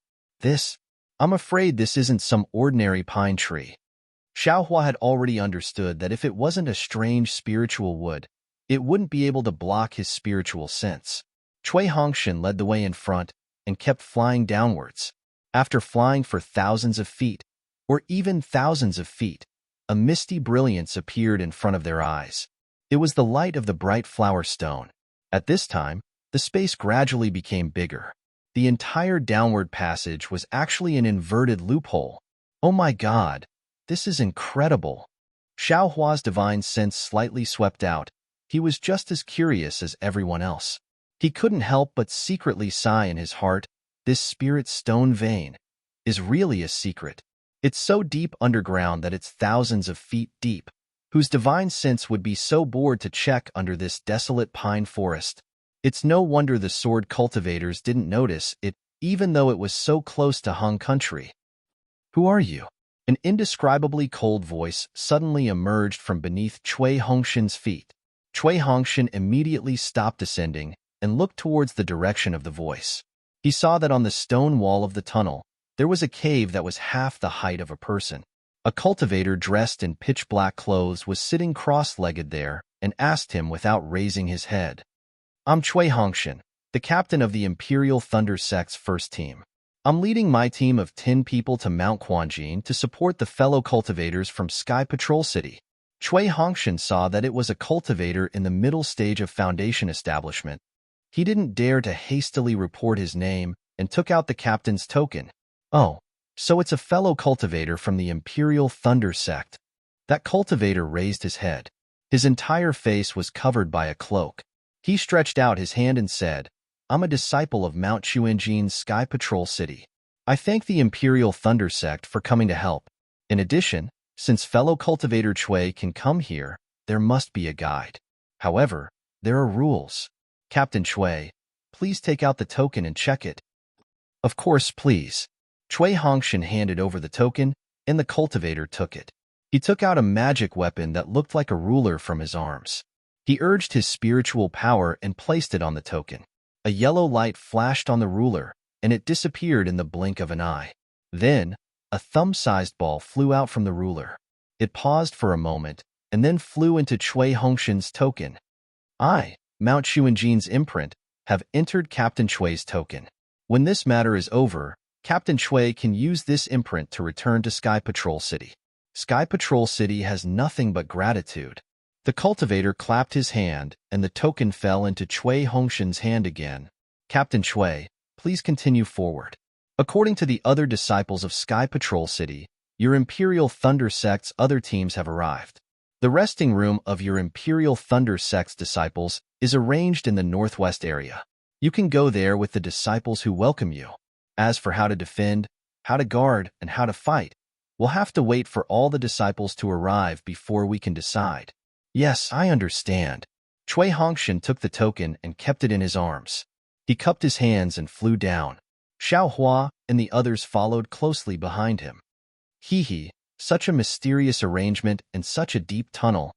I'm afraid this isn't some ordinary pine tree. Xiao Hua had already understood that if it wasn't a strange spiritual wood, it wouldn't be able to block his spiritual sense. Cui Hongshan led the way in front and kept flying downwards. After flying for thousands of feet, or even thousands of feet, a misty brilliance appeared in front of their eyes. It was the light of the bright flower stone. At this time, the space gradually became bigger. The entire downward passage was actually an inverted loophole. Oh my God, this is incredible. Xiao Hua's divine sense slightly swept out. He was just as curious as everyone else. He couldn't help but secretly sigh in his heart. This spirit stone vein is really a secret. It's so deep underground that it's thousands of feet deep. Whose divine sense would be so bored to check under this desolate pine forest? It's no wonder the sword cultivators didn't notice it, even though it was so close to Hung country. Who are you? An indescribably cold voice suddenly emerged from beneath Cui Hongshan's feet. Cui Hongshan immediately stopped ascending and looked towards the direction of the voice. He saw that on the stone wall of the tunnel, there was a cave that was half the height of a person. A cultivator dressed in pitch-black clothes was sitting cross-legged there and asked him without raising his head. "I'm Cui Hongshan, the captain of the Imperial Thunder Sect's first team. I'm leading my team of 10 people to Mount Quanjin to support the fellow cultivators from Sky Patrol City." Cui Hongshan saw that it was a cultivator in the middle stage of Foundation establishment. He didn't dare to hastily report his name and took out the captain's token. Oh, so it's a fellow cultivator from the Imperial Thunder Sect. That cultivator raised his head. His entire face was covered by a cloak. He stretched out his hand and said, "I'm a disciple of Mount Quanjin's Sky Patrol City. I thank the Imperial Thunder Sect for coming to help. In addition, since fellow cultivator Cui can come here, there must be a guide. However, there are rules. Captain Cui, please take out the token and check it." "Of course, please." Cui Hongshan handed over the token, and the cultivator took it. He took out a magic weapon that looked like a ruler from his arms. He urged his spiritual power and placed it on the token. A yellow light flashed on the ruler, and it disappeared in the blink of an eye. Then, a thumb-sized ball flew out from the ruler. It paused for a moment, and then flew into Cui Hongshan's token. "I, Mount Quanjin's imprint, have entered Captain Cui's token. When this matter is over, Captain Cui can use this imprint to return to Sky Patrol City. Sky Patrol City has nothing but gratitude." The cultivator clapped his hand, and the token fell into Cui Hongshan's hand again. "Captain Cui, please continue forward. According to the other disciples of Sky Patrol City, your Imperial Thunder Sect's other teams have arrived. The resting room of your Imperial Thunder Sect's disciples is arranged in the northwest area. You can go there with the disciples who welcome you. As for how to defend, how to guard, and how to fight, we'll have to wait for all the disciples to arrive before we can decide." "Yes, I understand." Cui Hongshan took the token and kept it in his arms. He cupped his hands and flew down. Xiao Hua and the others followed closely behind him. Hee, such a mysterious arrangement and such a deep tunnel.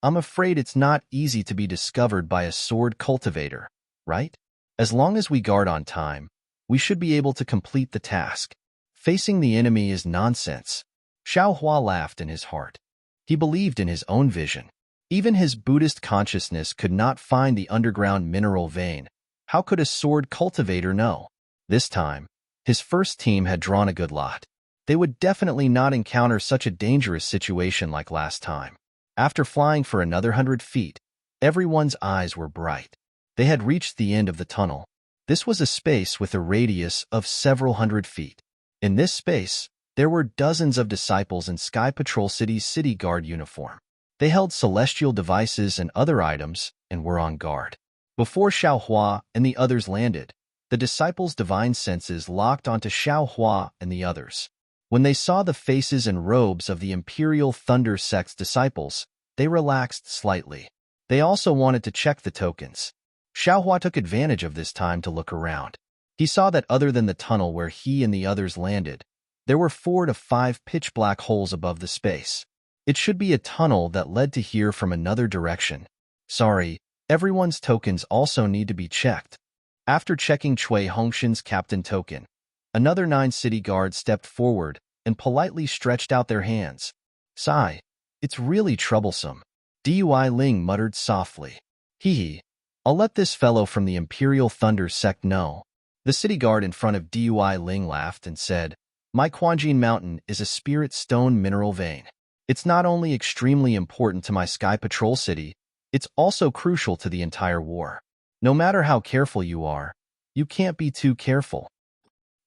I'm afraid it's not easy to be discovered by a sword cultivator, right? As long as we guard on time, we should be able to complete the task. Facing the enemy is nonsense. Xiao Hua laughed in his heart. He believed in his own vision. Even his Buddhist consciousness could not find the underground mineral vein. How could a sword cultivator know? This time, his first team had drawn a good lot. They would definitely not encounter such a dangerous situation like last time. After flying for another 100 feet, everyone's eyes were bright. They had reached the end of the tunnel. This was a space with a radius of several hundred feet. In this space, there were dozens of disciples in Sky Patrol City's city guard uniform. They held celestial devices and other items and were on guard. Before Xiaohua and the others landed, the disciples' divine senses locked onto Xiaohua and the others. When they saw the faces and robes of the Imperial Thunder Sect's disciples, they relaxed slightly. They also wanted to check the tokens. Xiaohua took advantage of this time to look around. He saw that other than the tunnel where he and the others landed, there were 4 to 5 pitch-black holes above the space. It should be a tunnel that led to here from another direction. Sorry, everyone's tokens also need to be checked. After checking Cui Hongshan's captain token, another 9 city guards stepped forward and politely stretched out their hands. Sigh, it's really troublesome. Dui Ling muttered softly. Hee, I'll let this fellow from the Imperial Thunder Sect know. The city guard in front of Dui Ling laughed and said, My Quanjin Mountain is a spirit stone mineral vein. It's not only extremely important to my Sky Patrol City, it's also crucial to the entire war. No matter how careful you are, you can't be too careful.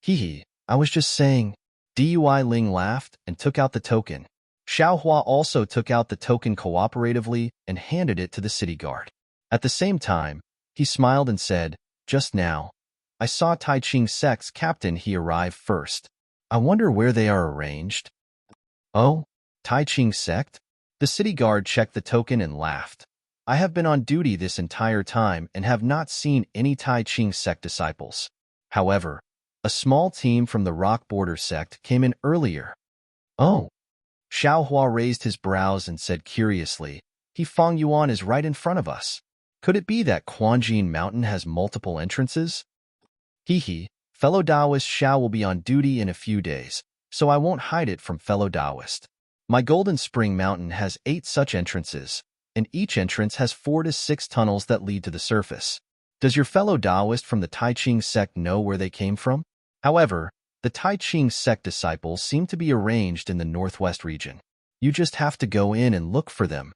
Hee, I was just saying. Dui Ling laughed and took out the token. Xiaohua also took out the token cooperatively and handed it to the city guard. At the same time, he smiled and said, Just now, I saw Tai Ching Sect's captain. He arrived first. I wonder where they are arranged. Oh, Tai Ching Sect? The city guard checked the token and laughed. I have been on duty this entire time and have not seen any Tai Ching Sect disciples. However, a small team from the Rock Border Sect came in earlier. Oh. Xiaohua raised his brows and said curiously, He Feng Yuan is right in front of us. Could it be that Quanjin Mountain has multiple entrances? Hee, fellow Taoist Xiao will be on duty in a few days, so I won't hide it from fellow Taoist. My Golden Spring Mountain has 8 such entrances, and each entrance has 4 to 6 tunnels that lead to the surface. Does your fellow Taoist from the Tai Ching Sect know where they came from? However, the Tai Ching Sect disciples seem to be arranged in the northwest region. You just have to go in and look for them.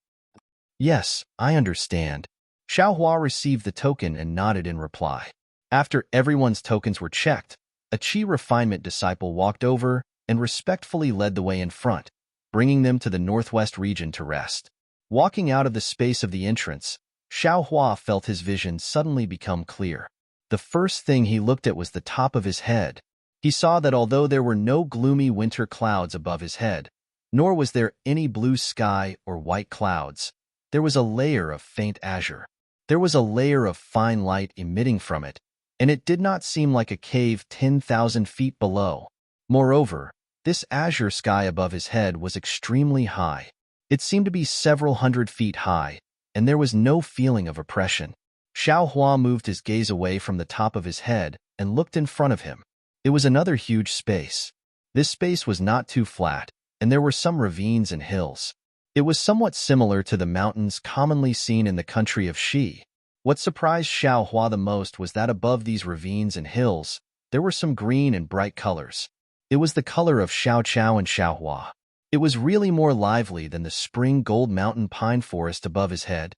Yes, I understand. Xiaohua received the token and nodded in reply. After everyone's tokens were checked, a Qi refinement disciple walked over and respectfully led the way in front, bringing them to the northwest region to rest. Walking out of the space of the entrance, Xiaohua felt his vision suddenly become clear. The first thing he looked at was the top of his head. He saw that although there were no gloomy winter clouds above his head, nor was there any blue sky or white clouds, there was a layer of faint azure. There was a layer of fine light emitting from it, and it did not seem like a cave 10,000 feet below. Moreover, this azure sky above his head was extremely high. It seemed to be several hundred feet high, and there was no feeling of oppression. Xiaohua moved his gaze away from the top of his head and looked in front of him. It was another huge space. This space was not too flat, and there were some ravines and hills. It was somewhat similar to the mountains commonly seen in the country of Xi. What surprised Xiaohua the most was that above these ravines and hills, there were some green and bright colors. It was the color of Xiaoqiao and Xiaohua. It was really more lively than the spring gold mountain pine forest above his head.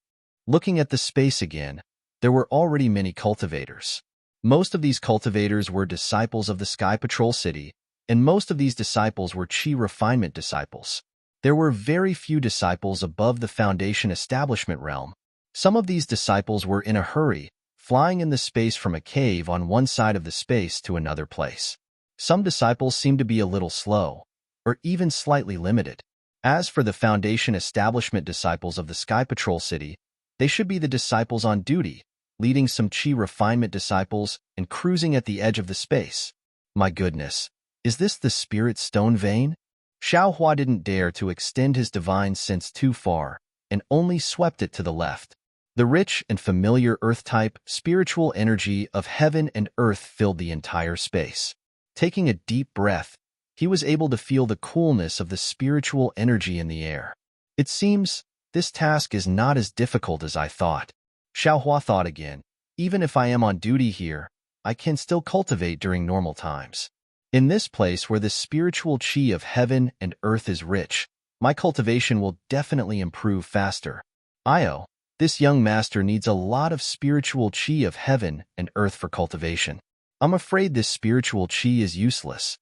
Looking at the space again, there were already many cultivators. Most of these cultivators were disciples of the Sky Patrol City, and most of these disciples were Qi refinement disciples. There were very few disciples above the Foundation establishment realm. Some of these disciples were in a hurry, flying in the space from a cave on one side of the space to another place. Some disciples seemed to be a little slow, or even slightly limited. As for the Foundation establishment disciples of the Sky Patrol City, they should be the disciples on duty, leading some Qi refinement disciples and cruising at the edge of the space. My goodness, is this the spirit stone vein? Xiaohua didn't dare to extend his divine sense too far, and only swept it to the left. The rich and familiar earth-type, spiritual energy of heaven and earth filled the entire space. Taking a deep breath, he was able to feel the coolness of the spiritual energy in the air. It seems This task is not as difficult as I thought. Xiaohua thought again. Even if I am on duty here, I can still cultivate during normal times. In this place where the spiritual qi of heaven and earth is rich, my cultivation will definitely improve faster. Io, this young master needs a lot of spiritual qi of heaven and earth for cultivation. I'm afraid this spiritual qi is useless.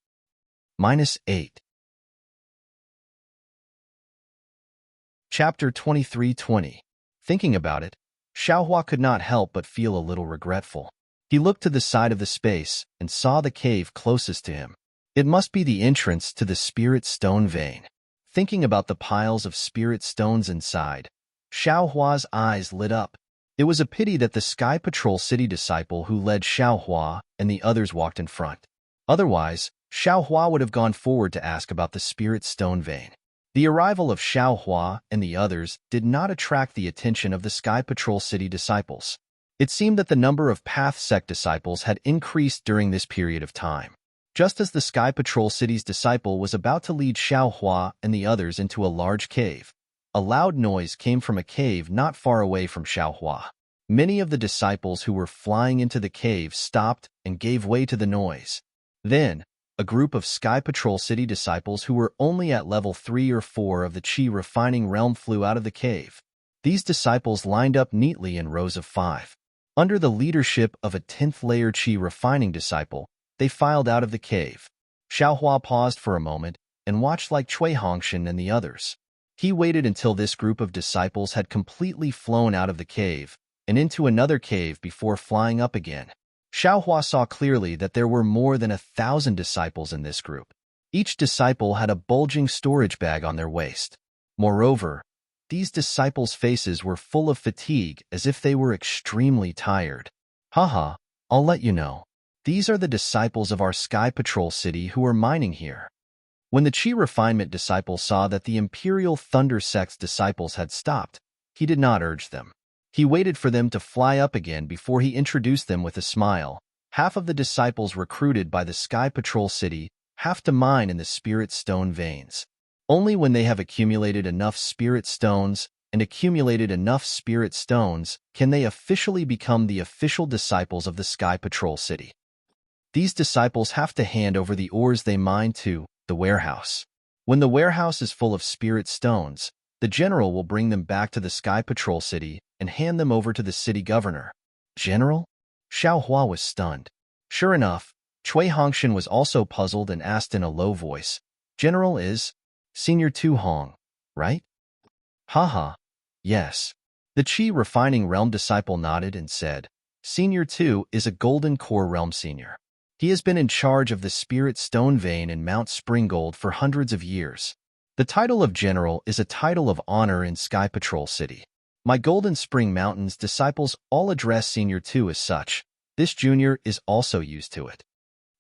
-8. Chapter 23:20. Thinking about it, Xiaohua could not help but feel a little regretful. He looked to the side of the space and saw the cave closest to him. It must be the entrance to the spirit stone vein. Thinking about the piles of spirit stones inside, Xiaohua's eyes lit up. It was a pity that the Sky Patrol City disciple who led Xiaohua and the others walked in front. Otherwise, Xiaohua would have gone forward to ask about the spirit stone vein. The arrival of Xiaohua and the others did not attract the attention of the Sky Patrol City disciples. It seemed that the number of Path Sect disciples had increased during this period of time. Just as the Sky Patrol City's disciple was about to lead Xiaohua and the others into a large cave, a loud noise came from a cave not far away from Xiaohua. Many of the disciples who were flying into the cave stopped and gave way to the noise. Then, a group of Sky Patrol City disciples who were only at level 3 or 4 of the Qi refining realm flew out of the cave. These disciples lined up neatly in rows of 5. Under the leadership of a 10th layer Qi refining disciple, they filed out of the cave. Xiaohua paused for a moment and watched like Cui Hongshan and the others. He waited until this group of disciples had completely flown out of the cave and into another cave before flying up again. Xiaohua saw clearly that there were more than 1,000 disciples in this group. Each disciple had a bulging storage bag on their waist. Moreover, these disciples' faces were full of fatigue as if they were extremely tired. Haha, I'll let you know. These are the disciples of our Sky Patrol City who are mining here. When the Qi Refinement disciple saw that the Imperial Thunder Sect's disciples had stopped, he did not urge them. He waited for them to fly up again before he introduced them with a smile. Half of the disciples recruited by the Sky Patrol City have to mine in the spirit stone veins. Only when they have accumulated enough spirit stones can they officially become the official disciples of the Sky Patrol City. These disciples have to hand over the ores they mine to the warehouse. When the warehouse is full of spirit stones, the general will bring them back to the Sky Patrol City and hand them over to the city governor. General? Xiaohua was stunned. Sure enough, Cui Hongshan was also puzzled and asked in a low voice, General is Senior Tu Hong, right? Haha, yes. The Qi Refining Realm disciple nodded and said, Senior Tu is a Golden Core Realm senior. He has been in charge of the Spirit Stone Vein in Mount Springgold for hundreds of years. The title of General is a title of honor in Sky Patrol City. My Golden Spring Mountains disciples all address Senior Tu as such. This junior is also used to it.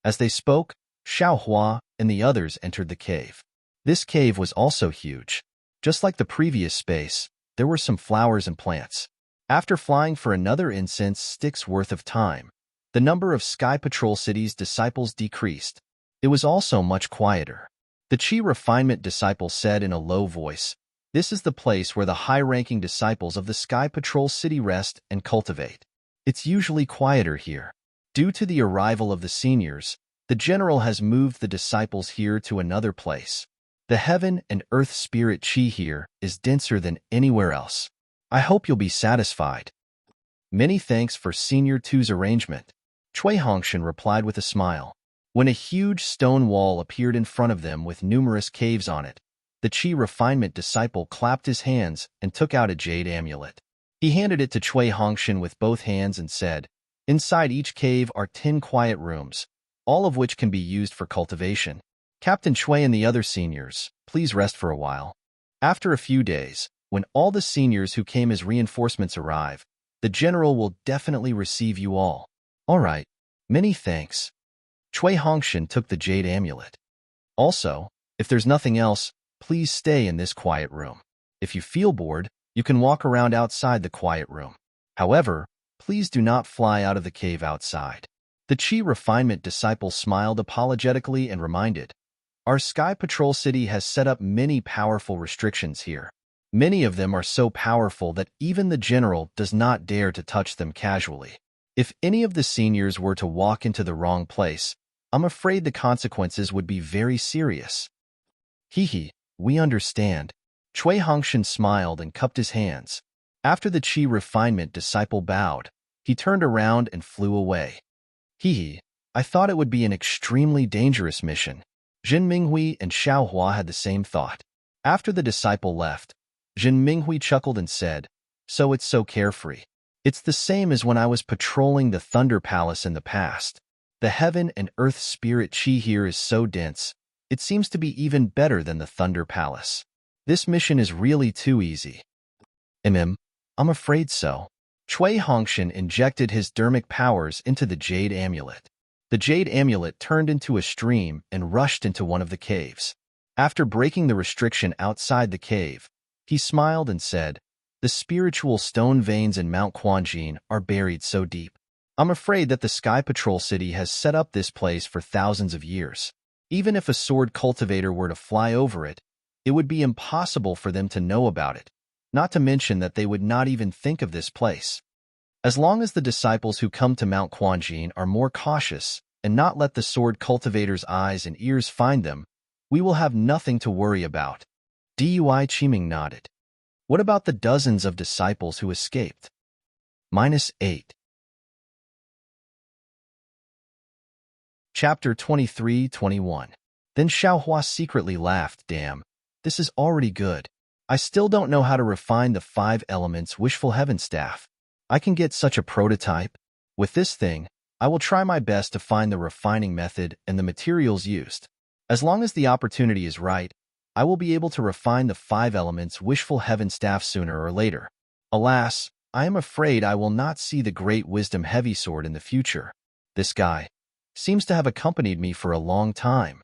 As they spoke, Xiaohua and the others entered the cave. This cave was also huge. Just like the previous space, there were some flowers and plants. After flying for another incense stick's worth of time, the number of Sky Patrol City's disciples decreased. It was also much quieter. The Qi Refinement disciple said in a low voice, This is the place where the high-ranking disciples of the Sky Patrol City rest and cultivate. It's usually quieter here. Due to the arrival of the seniors, the general has moved the disciples here to another place. The heaven and earth spirit Qi here is denser than anywhere else. I hope you'll be satisfied. Many thanks for Senior Tu's arrangement. Cui Hongshan replied with a smile. When a huge stone wall appeared in front of them with numerous caves on it, the Qi Refinement disciple clapped his hands and took out a jade amulet. He handed it to Cui Hongshan with both hands and said, Inside each cave are 10 quiet rooms, all of which can be used for cultivation. Captain Cui and the other seniors, please rest for a while. After a few days, when all the seniors who came as reinforcements arrive, the general will definitely receive you all. All right, many thanks. Cui Hongshan took the jade amulet. Also, if there's nothing else, please stay in this quiet room. If you feel bored, you can walk around outside the quiet room. However, please do not fly out of the cave outside. The Qi Refinement disciple smiled apologetically and reminded, Our Sky Patrol City has set up many powerful restrictions here. Many of them are so powerful that even the general does not dare to touch them casually. If any of the seniors were to walk into the wrong place, I'm afraid the consequences would be very serious. Hee, we understand. Cui Hongshan smiled and cupped his hands. After the Qi refinement disciple bowed, he turned around and flew away. Hee, I thought it would be an extremely dangerous mission. Jin Minghui and Xiao Hua had the same thought. After the disciple left, Jin Minghui chuckled and said, "So it's so carefree. It's the same as when I was patrolling the Thunder Palace in the past. The heaven and earth spirit Qi here is so dense, it seems to be even better than the Thunder Palace. This mission is really too easy." I'm afraid so. Cui Hongshan injected his dermic powers into the jade amulet. The jade amulet turned into a stream and rushed into one of the caves. After breaking the restriction outside the cave, he smiled and said, "The spiritual stone veins in Mount Quanjin are buried so deep. I'm afraid that the Sky Patrol City has set up this place for thousands of years. Even if a sword cultivator were to fly over it, it would be impossible for them to know about it, not to mention that they would not even think of this place. As long as the disciples who come to Mount Quanjin are more cautious and not let the sword cultivator's eyes and ears find them, we will have nothing to worry about." Dui Qiming nodded. "What about the dozens of disciples who escaped?" -8. Chapter 23-21. Then Xiaohua secretly laughed. "Damn, this is already good. I still don't know how to refine the 5 elements wishful heaven staff. I can get such a prototype. With this thing, I will try my best to find the refining method and the materials used. As long as the opportunity is right, I will be able to refine the 5 elements wishful heaven staff sooner or later. Alas, I am afraid I will not see the great wisdom heavy sword in the future. This guy seems to have accompanied me for a long time."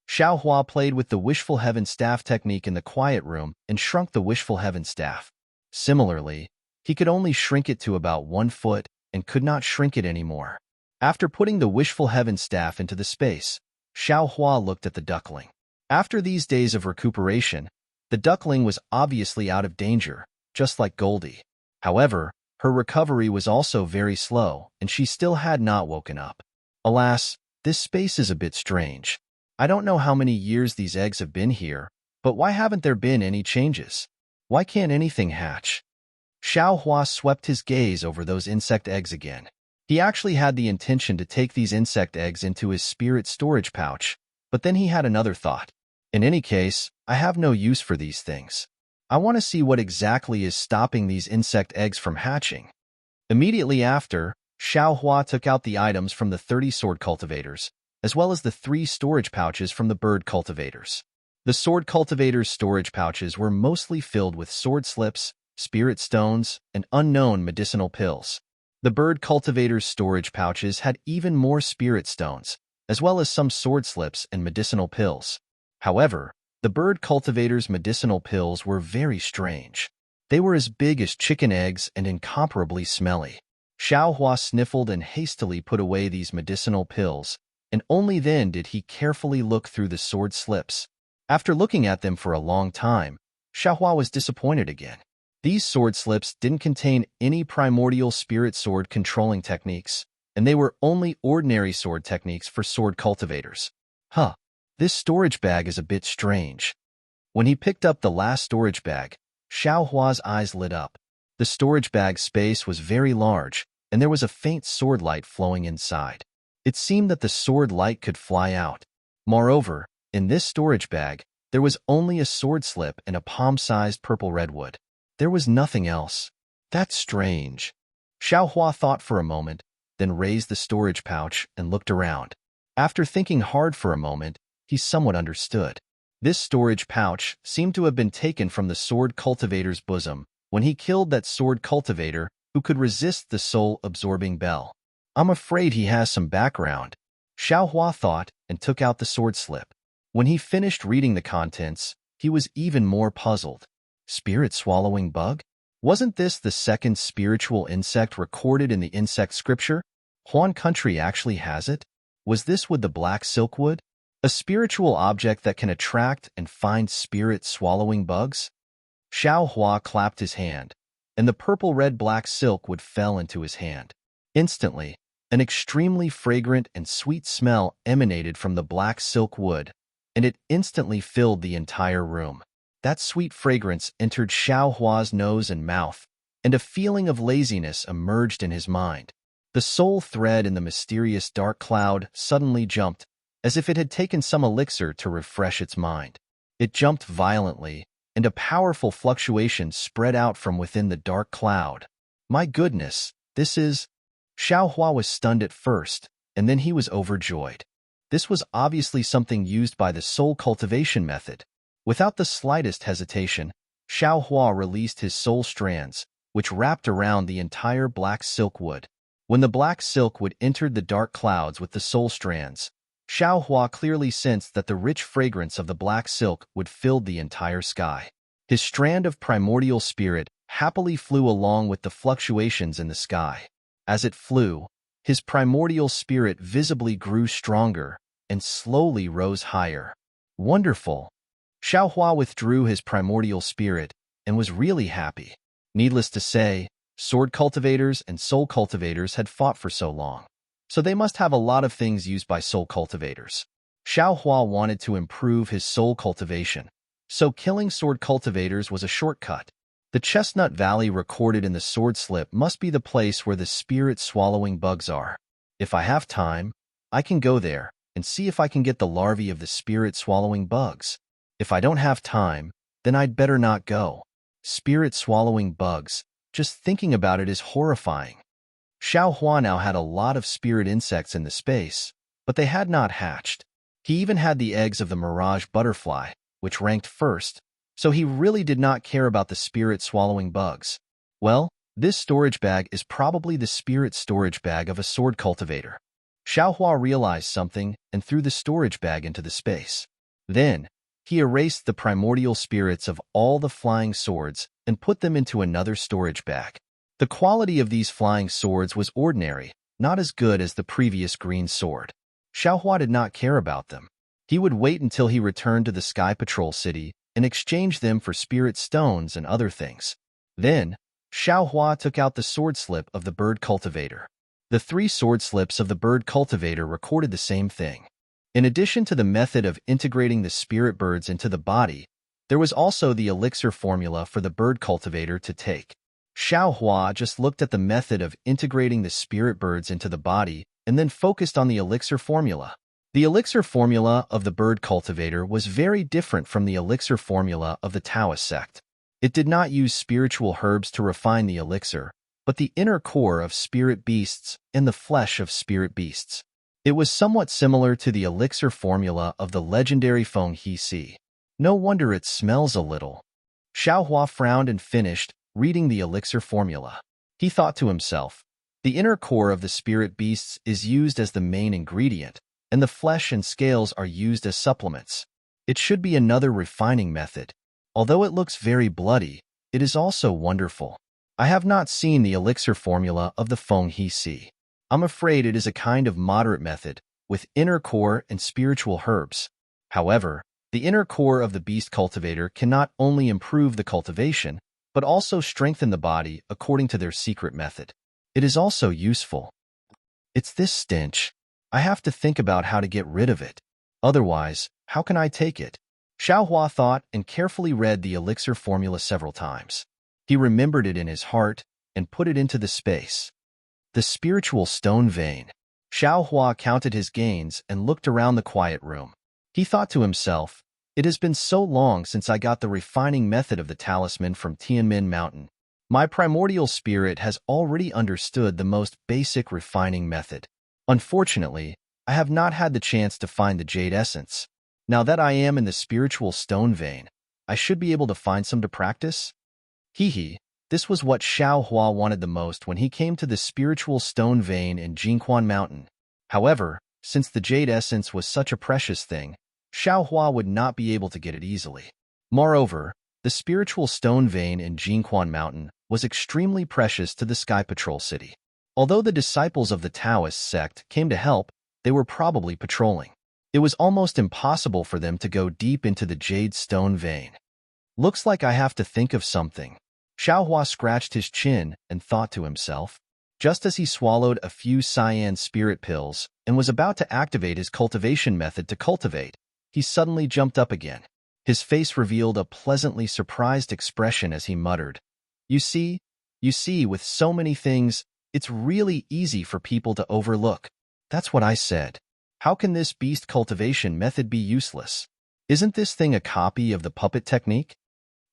Xiaohua played with the wishful heaven staff technique in the quiet room and shrunk the wishful heaven staff. Similarly, he could only shrink it to about 1 foot and could not shrink it anymore. After putting the wishful heaven staff into the space, Xiaohua looked at the duckling. After these days of recuperation, the duckling was obviously out of danger, just like Goldie. However, her recovery was also very slow, and she still had not woken up. Alas, this space is a bit strange. I don't know how many years these eggs have been here, but why haven't there been any changes? Why can't anything hatch? Xiaohua swept his gaze over those insect eggs again. He actually had the intention to take these insect eggs into his spirit storage pouch, but then he had another thought. In any case, I have no use for these things. I want to see what exactly is stopping these insect eggs from hatching. Immediately after, Xiaohua took out the items from the 30 sword cultivators, as well as the 3 storage pouches from the bird cultivators. The sword cultivators' storage pouches were mostly filled with sword slips, spirit stones, and unknown medicinal pills. The bird cultivators' storage pouches had even more spirit stones, as well as some sword slips and medicinal pills. However, the bird cultivators' medicinal pills were very strange. They were as big as chicken eggs and incomparably smelly. Xiaohua sniffled and hastily put away these medicinal pills, and only then did he carefully look through the sword slips. After looking at them for a long time, Xiaohua was disappointed again. These sword slips didn't contain any primordial spirit sword controlling techniques, and they were only ordinary sword techniques for sword cultivators. This storage bag is a bit strange. When he picked up the last storage bag, Xiaohua's eyes lit up. The storage bag's space was very large, and there was a faint sword light flowing inside. It seemed that the sword light could fly out. Moreover, in this storage bag, there was only a sword slip and a palm-sized purple redwood. There was nothing else. That's strange. Xiaohua thought for a moment, then raised the storage pouch and looked around. After thinking hard for a moment, he somewhat understood. This storage pouch seemed to have been taken from the sword cultivator's bosom when he killed that sword cultivator who could resist the soul-absorbing bell. I'm afraid he has some background, Xiaohua thought and took out the sword slip. When he finished reading the contents, he was even more puzzled. Spirit-swallowing bug? Wasn't this the second spiritual insect recorded in the insect scripture? Huan country actually has it? Was this with the black silkwood? A spiritual object that can attract and find spirit-swallowing bugs? Xiao Hua clapped his hand, and the purple-red-black silk wood fell into his hand. Instantly, an extremely fragrant and sweet smell emanated from the black silk wood, and it instantly filled the entire room. That sweet fragrance entered Xiao Hua's nose and mouth, and a feeling of laziness emerged in his mind. The soul thread in the mysterious dark cloud suddenly jumped, as if it had taken some elixir to refresh its mind. It jumped violently, and a powerful fluctuation spread out from within the dark cloud. My goodness, this is... Xiao Hua was stunned at first, and then he was overjoyed. This was obviously something used by the soul cultivation method. Without the slightest hesitation, Xiao Hua released his soul strands, which wrapped around the entire black silk wood. When the black silk wood entered the dark clouds with the soul strands, Xiao Hua clearly sensed that the rich fragrance of the black silk would fill the entire sky. His strand of primordial spirit happily flew along with the fluctuations in the sky. As it flew, his primordial spirit visibly grew stronger and slowly rose higher. Wonderful! Xiao Hua withdrew his primordial spirit and was really happy. Needless to say, sword cultivators and soul cultivators had fought for so long, so they must have a lot of things used by soul cultivators. Xiao Hua wanted to improve his soul cultivation, so killing sword cultivators was a shortcut. The Chestnut Valley recorded in the sword slip must be the place where the spirit-swallowing bugs are. If I have time, I can go there and see if I can get the larvae of the spirit-swallowing bugs. If I don't have time, then I'd better not go. Spirit-swallowing bugs, just thinking about it is horrifying. Xiao Hua now had a lot of spirit insects in the space, but they had not hatched. He even had the eggs of the mirage butterfly, which ranked first, so he really did not care about the spirit-swallowing bugs. Well, this storage bag is probably the spirit storage bag of a sword cultivator. Xiao Hua realized something and threw the storage bag into the space. Then, he erased the primordial spirits of all the flying swords and put them into another storage bag. The quality of these flying swords was ordinary, not as good as the previous green sword. Xiao Hua did not care about them. He would wait until he returned to the Sky Patrol City and exchange them for spirit stones and other things. Then, Xiao Hua took out the sword slip of the bird cultivator. The 3 sword slips of the bird cultivator recorded the same thing. In addition to the method of integrating the spirit birds into the body, there was also the elixir formula for the bird cultivator to take. Xiao Hua just looked at the method of integrating the spirit birds into the body and then focused on the elixir formula. The elixir formula of the bird cultivator was very different from the elixir formula of the Taoist sect. It did not use spiritual herbs to refine the elixir, but the inner core of spirit beasts and the flesh of spirit beasts. It was somewhat similar to the elixir formula of the legendary Feng He Si. No wonder it smells a little. Xiao Hua frowned and finished reading the elixir formula. He thought to himself, the inner core of the spirit beasts is used as the main ingredient, and the flesh and scales are used as supplements. It should be another refining method. Although it looks very bloody, it is also wonderful. I have not seen the elixir formula of the Feng He Si. I'm afraid it is a kind of moderate method, with inner core and spiritual herbs. However, the inner core of the beast cultivator can not only improve the cultivation, but also strengthen the body according to their secret method. It is also useful. It's this stench. I have to think about how to get rid of it. Otherwise, how can I take it? Xiao Hua thought and carefully read the elixir formula several times. He remembered it in his heart and put it into the space. The spiritual stone vein. Xiao Hua counted his gains and looked around the quiet room. He thought to himself, it has been so long since I got the refining method of the talisman from Tianmin Mountain. My primordial spirit has already understood the most basic refining method. Unfortunately, I have not had the chance to find the jade essence. Now that I am in the spiritual stone vein, I should be able to find some to practice. This was what Xiao Hua wanted the most when he came to the spiritual stone vein in Jingquan Mountain. However, since the jade essence was such a precious thing, Xiao Hua would not be able to get it easily. Moreover, the spiritual stone vein in Jingquan Mountain was extremely precious to the Sky Patrol City. Although the disciples of the Taoist sect came to help, they were probably patrolling. It was almost impossible for them to go deep into the jade stone vein. Looks like I have to think of something. Xiaohua scratched his chin and thought to himself. Just as he swallowed a few cyan spirit pills and was about to activate his cultivation method to cultivate, he suddenly jumped up again. His face revealed a pleasantly surprised expression as he muttered, You see, with so many things, it's really easy for people to overlook. That's what I said. How can this beast cultivation method be useless? Isn't this thing a copy of the puppet technique?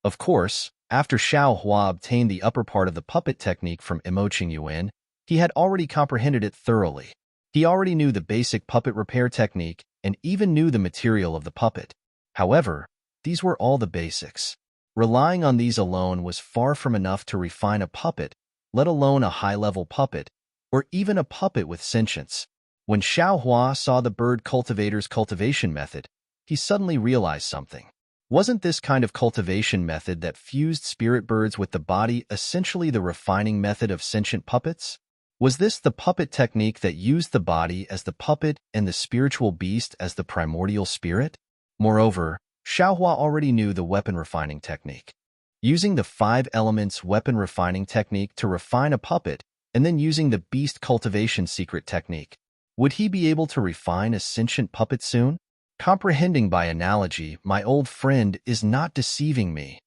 Of course, after Xiao Hua obtained the upper part of the puppet technique from Emoching Yuan, he had already comprehended it thoroughly. He already knew the basic puppet repair technique and even knew the material of the puppet. However, these were all the basics. Relying on these alone was far from enough to refine a puppet, let alone a high-level puppet, or even a puppet with sentience. When Xiao Hua saw the bird cultivator's cultivation method, he suddenly realized something. Wasn't this kind of cultivation method that fused spirit birds with the body essentially the refining method of sentient puppets? Was this the puppet technique that used the body as the puppet and the spiritual beast as the primordial spirit? Moreover, Xiaohua already knew the weapon refining technique. Using the 5 elements weapon refining technique to refine a puppet, and then using the beast cultivation secret technique, would he be able to refine a sentient puppet soon? Comprehending by analogy, my old friend is not deceiving me.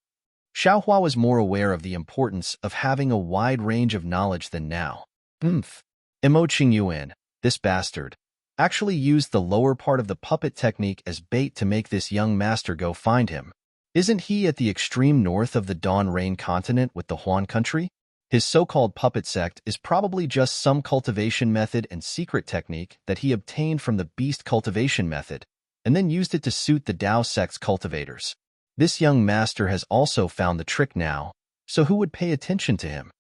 Xiaohua was more aware of the importance of having a wide range of knowledge than now. Emoching Yuan, this bastard, actually used the lower part of the puppet technique as bait to make this young master go find him. Isn't he at the extreme north of the Dawn Rain continent with the Huan country? His so-called puppet sect is probably just some cultivation method and secret technique that he obtained from the beast cultivation method, and then used it to suit the Dao sect's cultivators. This young master has also found the trick now, so who would pay attention to him?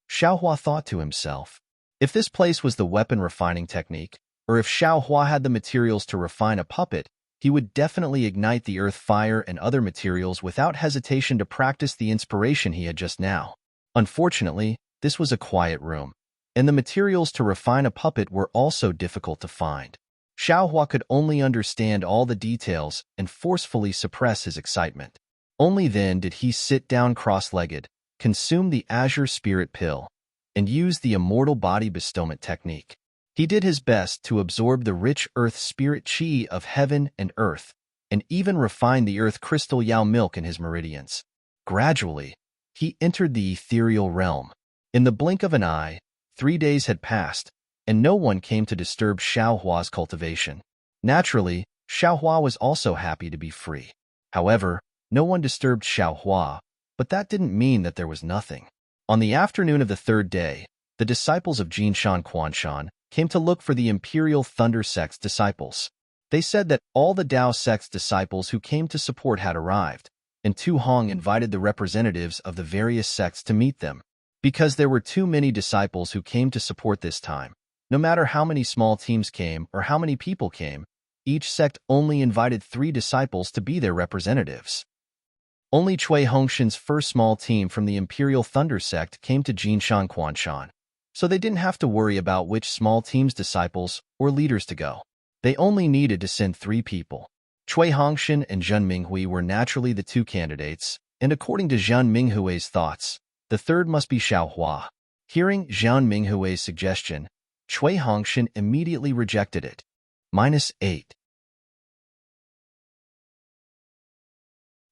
Xiaohua thought to himself. If this place was the weapon refining technique, or if Xiaohua had the materials to refine a puppet, he would definitely ignite the earth fire and other materials without hesitation to practice the inspiration he had just now. Unfortunately, this was a quiet room, and the materials to refine a puppet were also difficult to find. Xiaohua could only understand all the details and forcefully suppress his excitement. Only then did he sit down cross-legged, consume the azure spirit pill, and use the immortal body bestowment technique. He did his best to absorb the rich earth spirit chi of heaven and earth, and even refine the earth crystal Yao milk in his meridians. Gradually, he entered the ethereal realm. In the blink of an eye, 3 days had passed, and no one came to disturb Xiaohua's cultivation. Naturally, Xiaohua was also happy to be free. However, no one disturbed Xiaohua, but that didn't mean that there was nothing. On the afternoon of the 3rd day, the disciples of Jinshan Quanshan came to look for the Imperial Thunder Sect's disciples. They said that all the Dao Sect's disciples who came to support had arrived, and Tu Hong invited the representatives of the various sects to meet them. Because there were too many disciples who came to support this time, no matter how many small teams came or how many people came, each sect only invited 3 disciples to be their representatives. Only Cui Hongshan's first small team from the Imperial Thunder Sect came to Jinshan Quanshan, so they didn't have to worry about which small team's disciples or leaders to go. They only needed to send 3 people. Cui Hongshan and Zhen Minghui were naturally the 2 candidates, and according to Zhen Minghui's thoughts, the 3rd must be Xiaohua. Hearing Zhen Minghui's suggestion, Cui Hongshan immediately rejected it. -8.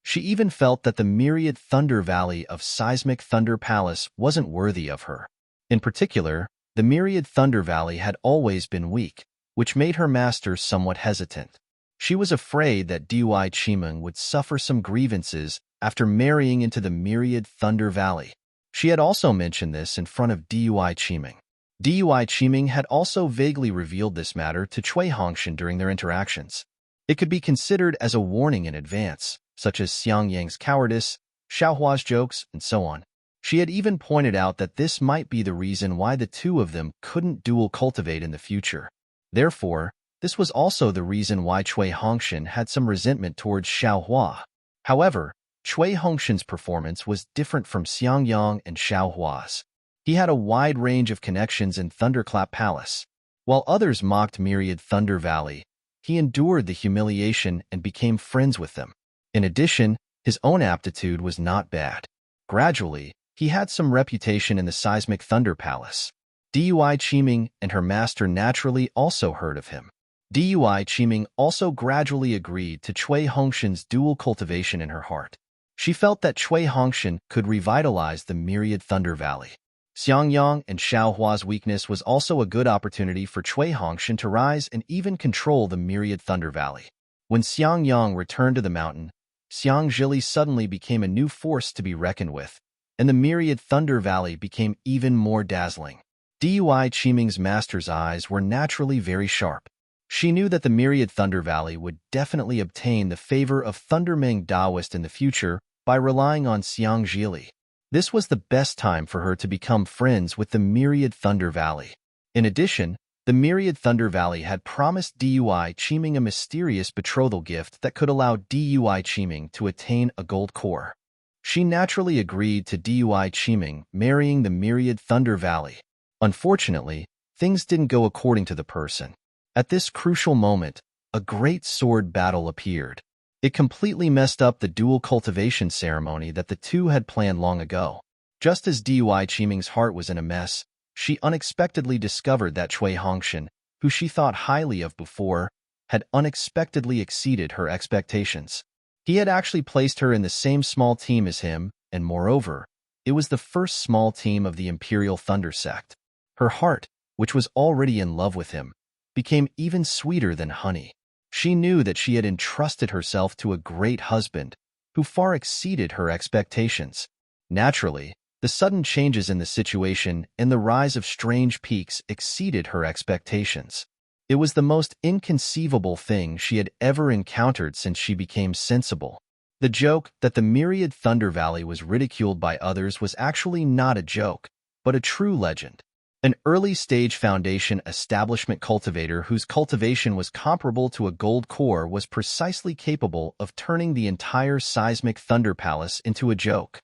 She even felt that the myriad Thunder Valley of Seismic Thunder Palace wasn't worthy of her. In particular, the myriad Thunder Valley had always been weak, which made her master somewhat hesitant. She was afraid that Deity Chimeng would suffer some grievances after marrying into the myriad Thunder Valley. She had also mentioned this in front of Deity Chimeng. Deity Chimeng had also vaguely revealed this matter to Cui Hongshan during their interactions. It could be considered as a warning in advance, such as Xiang Yang's cowardice, Xiaohua's jokes, and so on. She had even pointed out that this might be the reason why the 2 of them couldn't dual cultivate in the future. Therefore, this was also the reason why Cui Hongshan had some resentment towards Xiaohua. However, Cui Hongshan's performance was different from Xiang Yang and Xiaohua's. He had a wide range of connections in Thunderclap Palace. While others mocked Myriad Thunder Valley, he endured the humiliation and became friends with them. In addition, His own aptitude was not bad. Gradually, he had some reputation in the seismic Thunder Palace. Dui Qiming and her master naturally also heard of him. Dui Qiming also gradually agreed to Cui Hongshan's dual cultivation in her heart. She felt that Cui Hongshan could revitalize the myriad Thunder Valley. Xiangyang and Xiaohua's weakness was also a good opportunity for Cui Hongshan to rise and even control the myriad Thunder Valley. When Xiangyang returned to the mountain, Xiangzhili suddenly became a new force to be reckoned with, and the myriad Thunder Valley became even more dazzling. Dui Qiming's master's eyes were naturally very sharp. She knew that the myriad Thunder Valley would definitely obtain the favor of Thundermeng Daoist in the future by relying on Xiangzhili. This was the best time for her to become friends with the myriad Thunder Valley. In addition, the myriad Thunder Valley had promised Dui Qiming a mysterious betrothal gift that could allow Dui Qiming to attain a gold core. She naturally agreed to Dui Qiming marrying the myriad Thunder Valley. Unfortunately, things didn't go according to the person. At this crucial moment, a great sword battle appeared. It completely messed up the dual cultivation ceremony that the two had planned long ago. Just as Dui Qiming's heart was in a mess, she unexpectedly discovered that Cui Hongshan, who she thought highly of before, had unexpectedly exceeded her expectations. He had actually placed her in the same small team as him, and moreover, it was the first small team of the Imperial Thunder Sect. Her heart, which was already in love with him, became even sweeter than honey. She knew that she had entrusted herself to a great husband, who far exceeded her expectations. Naturally, the sudden changes in the situation and the rise of strange peaks exceeded her expectations. It was the most inconceivable thing she had ever encountered since she became sensible. The joke that the myriad Thunder Valley was ridiculed by others was actually not a joke, but a true legend. An early-stage foundation establishment cultivator whose cultivation was comparable to a gold core was precisely capable of turning the entire seismic Thunder Palace into a joke.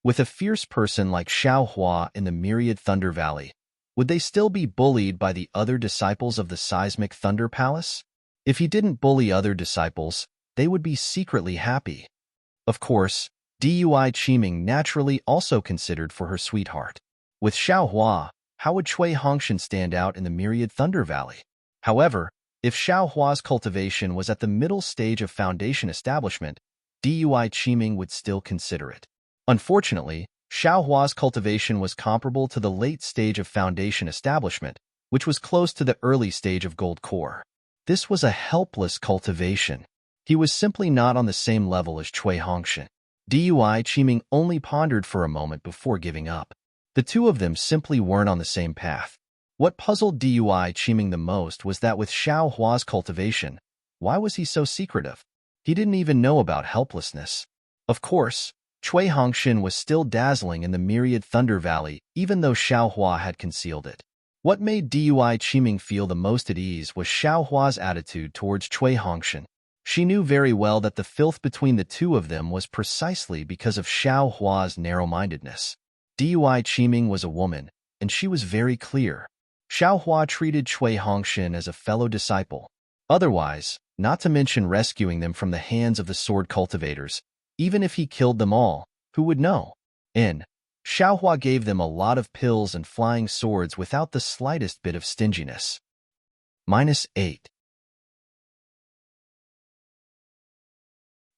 With a fierce person like Xiaohua in the myriad Thunder Valley, would they still be bullied by the other disciples of the seismic Thunder Palace? If he didn't bully other disciples, they would be secretly happy. Of course, Dui Qiming naturally also considered for her sweetheart. With Xiaohua, how would Cui Hongshan stand out in the myriad Thunder Valley? However, if Xiaohua's cultivation was at the middle stage of foundation establishment, Dui Qiming would still consider it. Unfortunately, Xiaohua's cultivation was comparable to the late stage of foundation establishment, which was close to the early stage of gold core. This was a helpless cultivation. He was simply not on the same level as Cui Hongshan. Dui Qiming only pondered for a moment before giving up. The two of them simply weren't on the same path. What puzzled Dui Qiming the most was that with Xiaohua's cultivation, why was he so secretive? He didn't even know about helplessness. Of course, Cui Hongshan was still dazzling in the myriad Thunder Valley, even though Xiaohua had concealed it. What made Dui Qiming feel the most at ease was Xiaohua's attitude towards Cui Hongshan. She knew very well that the filth between the two of them was precisely because of Xiaohua's narrow-mindedness. Dui Qiming was a woman, and she was very clear. Xiaohua treated Cui Hongshan as a fellow disciple. Otherwise, not to mention rescuing them from the hands of the sword cultivators, even if he killed them all, who would know? Xiaohua gave them a lot of pills and flying swords without the slightest bit of stinginess. -8.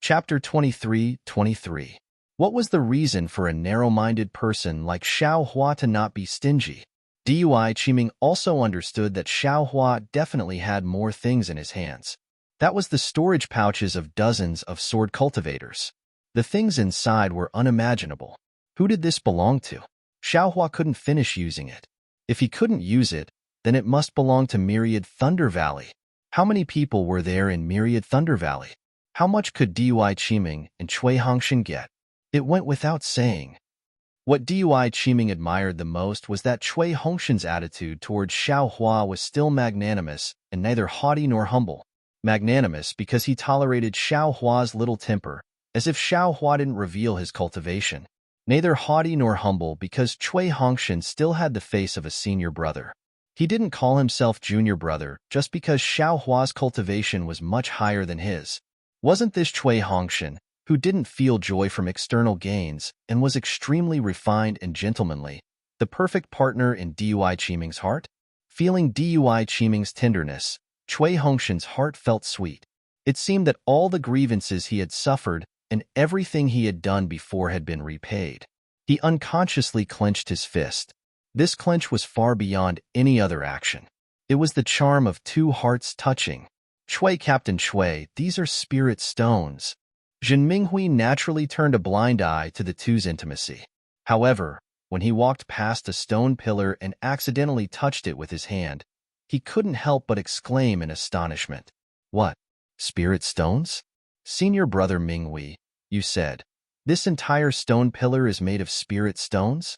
Chapter 23:23. What was the reason for a narrow-minded person like Xiaohua to not be stingy? Dui Qiming also understood that Xiaohua definitely had more things in his hands. That was the storage pouches of dozens of sword cultivators. The things inside were unimaginable. Who did this belong to? Xiaohua couldn't finish using it. If he couldn't use it, then it must belong to Myriad Thunder Valley. How many people were there in Myriad Thunder Valley? How much could Dui Qiming and Cui Hongshan get? It went without saying. What Dui Qiming admired the most was that Cui Hongshan's attitude towards Xiaohua was still magnanimous and neither haughty nor humble. Magnanimous because he tolerated Xiaohua's little temper, as if Xiaohua didn't reveal his cultivation. Neither haughty nor humble because Cui Hongshan still had the face of a senior brother. He didn't call himself junior brother just because Xiaohua's cultivation was much higher than his. Wasn't this Cui Hongshan, who didn't feel joy from external gains and was extremely refined and gentlemanly, the perfect partner in Dui Qiming's heart? Feeling Dui Qiming's tenderness, Cui Hongshan's heart felt sweet. It seemed that all the grievances he had suffered and everything he had done before had been repaid. He unconsciously clenched his fist. This clench was far beyond any other action. It was the charm of two hearts touching. Captain Cui, these are spirit stones. Zhen Minghui naturally turned a blind eye to the two's intimacy. However, when he walked past a stone pillar and accidentally touched it with his hand, he couldn't help but exclaim in astonishment. What? Spirit stones? Senior brother Minghui, you said, this entire stone pillar is made of spirit stones?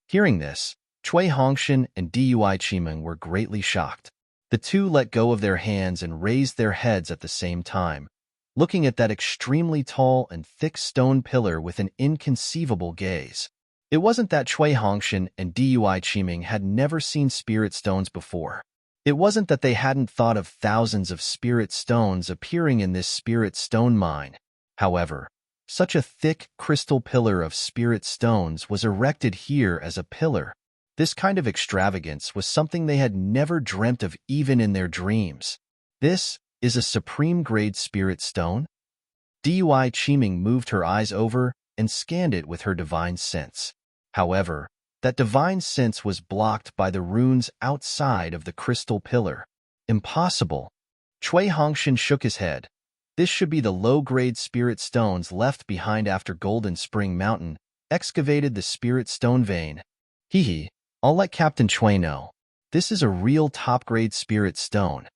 Hearing this, Cui Hongshan and Dui Qiming were greatly shocked. The two let go of their hands and raised their heads at the same time, looking at that extremely tall and thick stone pillar with an inconceivable gaze. It wasn't that Cui Hongshan and Dui Qiming had never seen spirit stones before. It wasn't that they hadn't thought of thousands of spirit stones appearing in this spirit stone mine. However, such a thick crystal pillar of spirit stones was erected here as a pillar. This kind of extravagance was something they had never dreamt of even in their dreams. This is a supreme-grade spirit stone? Dui Qiming moved her eyes over and scanned it with her divine sense. However, that divine sense was blocked by the runes outside of the crystal pillar. Impossible. Cui Hongshan shook his head. This should be the low-grade spirit stones left behind after Golden Spring Mountain excavated the spirit stone vein. Hee, I'll let Captain Cui know. This is a real top-grade spirit stone.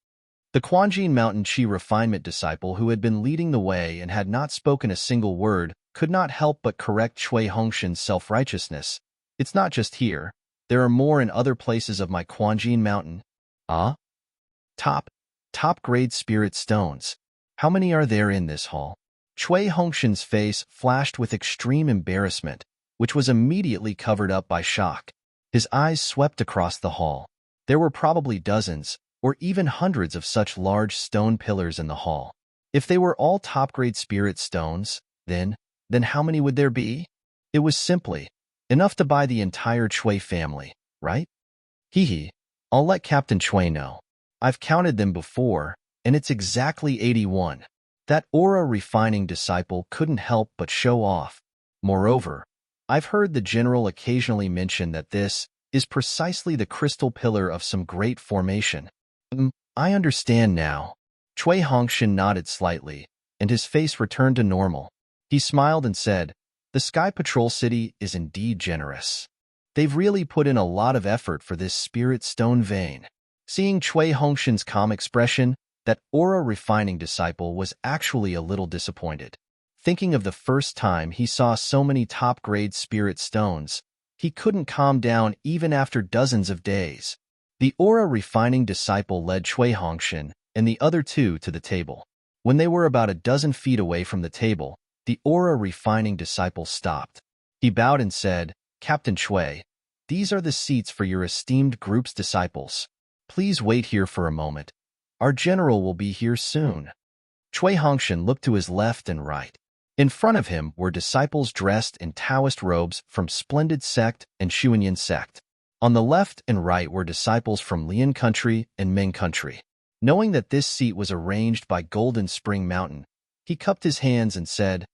The Quanjin Mountain Qi refinement disciple who had been leading the way and had not spoken a single word could not help but correct Cui Hongshan's self-righteousness. It's not just here. There are more in other places of my Quanjin Mountain. Ah? Top-grade spirit stones. How many are there in this hall? Cui Hongshan's face flashed with extreme embarrassment, which was immediately covered up by shock. His eyes swept across the hall. There were probably dozens, or even hundreds of such large stone pillars in the hall. If they were all top-grade spirit stones, then how many would there be? It was simply enough to buy the entire Cui family, right? I'll let Captain Cui know. I've counted them before, and it's exactly 81. That aura refining disciple couldn't help but show off. Moreover, I've heard the general occasionally mention that this is precisely the crystal pillar of some great formation. I understand now. Cui Hongshan nodded slightly, and his face returned to normal. He smiled and said, the Sky Patrol City is indeed generous. They've really put in a lot of effort for this spirit stone vein. Seeing Cui Hongshan's calm expression, that aura-refining disciple was actually a little disappointed. Thinking of the first time he saw so many top-grade spirit stones, he couldn't calm down even after dozens of days. The aura-refining disciple led Cui Hongshan and the other two to the table. When they were about a dozen feet away from the table, the aura-refining disciple stopped. He bowed and said, Captain Cui, these are the seats for your esteemed group's disciples. Please wait here for a moment. Our general will be here soon. Cui Hongshan looked to his left and right. In front of him were disciples dressed in Taoist robes from Splendid Sect and Xuanyan Sect. On the left and right were disciples from Lian Country and Ming Country. Knowing that this seat was arranged by Golden Spring Mountain, he cupped his hands and said,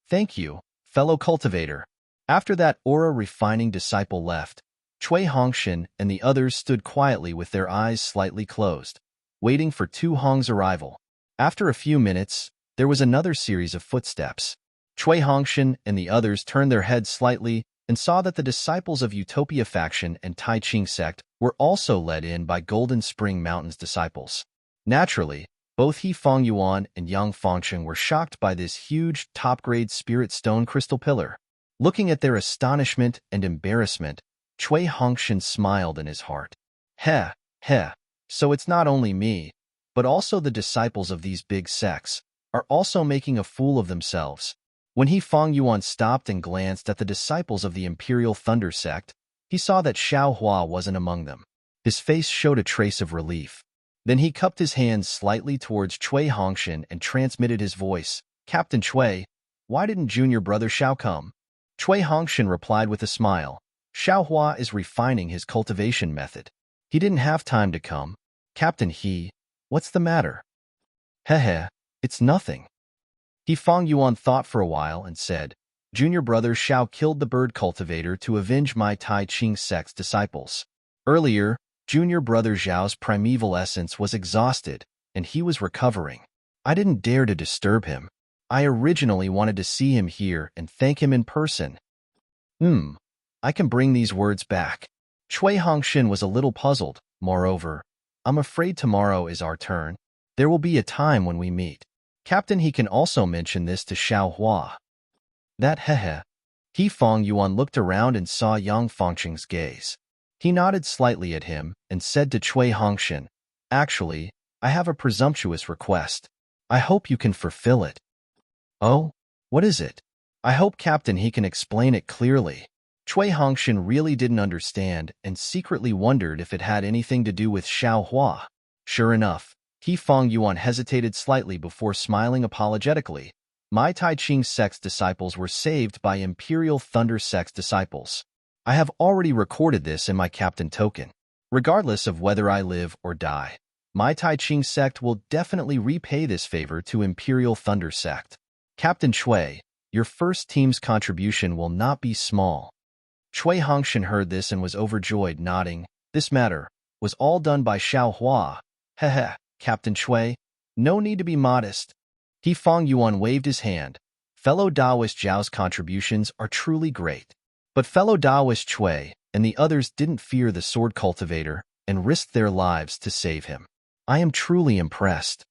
Thank you, fellow cultivator. After that aura-refining disciple left, Cui Hongshan and the others stood quietly with their eyes slightly closed, waiting for Tu Hong's arrival. After a few minutes, there was another series of footsteps. Cui Hongshan and the others turned their heads slightly and saw that the disciples of Utopia Faction and Tai Ching Sect were also led in by Golden Spring Mountain's disciples. Naturally, both He Fong Yuan and Yang Fongcheng were shocked by this huge, top-grade spirit stone crystal pillar. Looking at their astonishment and embarrassment, Cui Hongshan smiled in his heart. Heh, so it's not only me, but also the disciples of these big sects are also making a fool of themselves. When He Fong Yuan stopped and glanced at the disciples of the Imperial Thunder Sect, he saw that Xiao Hua wasn't among them. His face showed a trace of relief. Then he cupped his hands slightly towards Cui Hongshan and transmitted his voice, Captain Cui, Why didn't junior brother Xiao come? Cui Hongshan replied with a smile. Xiaohua is refining his cultivation method. He didn't have time to come. Captain He, what's the matter? Hehe, it's nothing. He Fong Yuan thought for a while and said, Junior brother Xiao killed the bird cultivator to avenge my Tai Ching sect's disciples. Earlier, junior brother Zhao's primeval essence was exhausted, and he was recovering. I didn't dare to disturb him. I originally wanted to see him here and thank him in person. I can bring these words back. Cui Hongshan was a little puzzled. Moreover, I'm afraid tomorrow is our turn. There will be a time when we meet. Captain He can also mention this to Xiao Hua. That hehe. He Fong Yuan looked around and saw Yang Fengqing's gaze. He nodded slightly at him and said to Cui Hongshan, Actually, I have a presumptuous request. I hope you can fulfill it. Oh? What is it? I hope Captain He can explain it clearly. Cui Hongshan really didn't understand and secretly wondered if it had anything to do with Xiao Hua. Sure enough, He Fong Yuan hesitated slightly before smiling apologetically. My Tai Ching sect's disciples were saved by Imperial Thunder sect's disciples. I have already recorded this in my captain token. Regardless of whether I live or die, my Tai Ching sect will definitely repay this favor to Imperial Thunder sect. Captain Cui, your first team's contribution will not be small. Cui Hongshan heard this and was overjoyed, nodding. This matter was all done by Xiao Hua. Hehe, Captain Cui, no need to be modest. He Fong Yuan waved his hand. Fellow Taoist Zhao's contributions are truly great. But fellow Taoist Cui and the others didn't fear the sword cultivator and risked their lives to save him. I am truly impressed.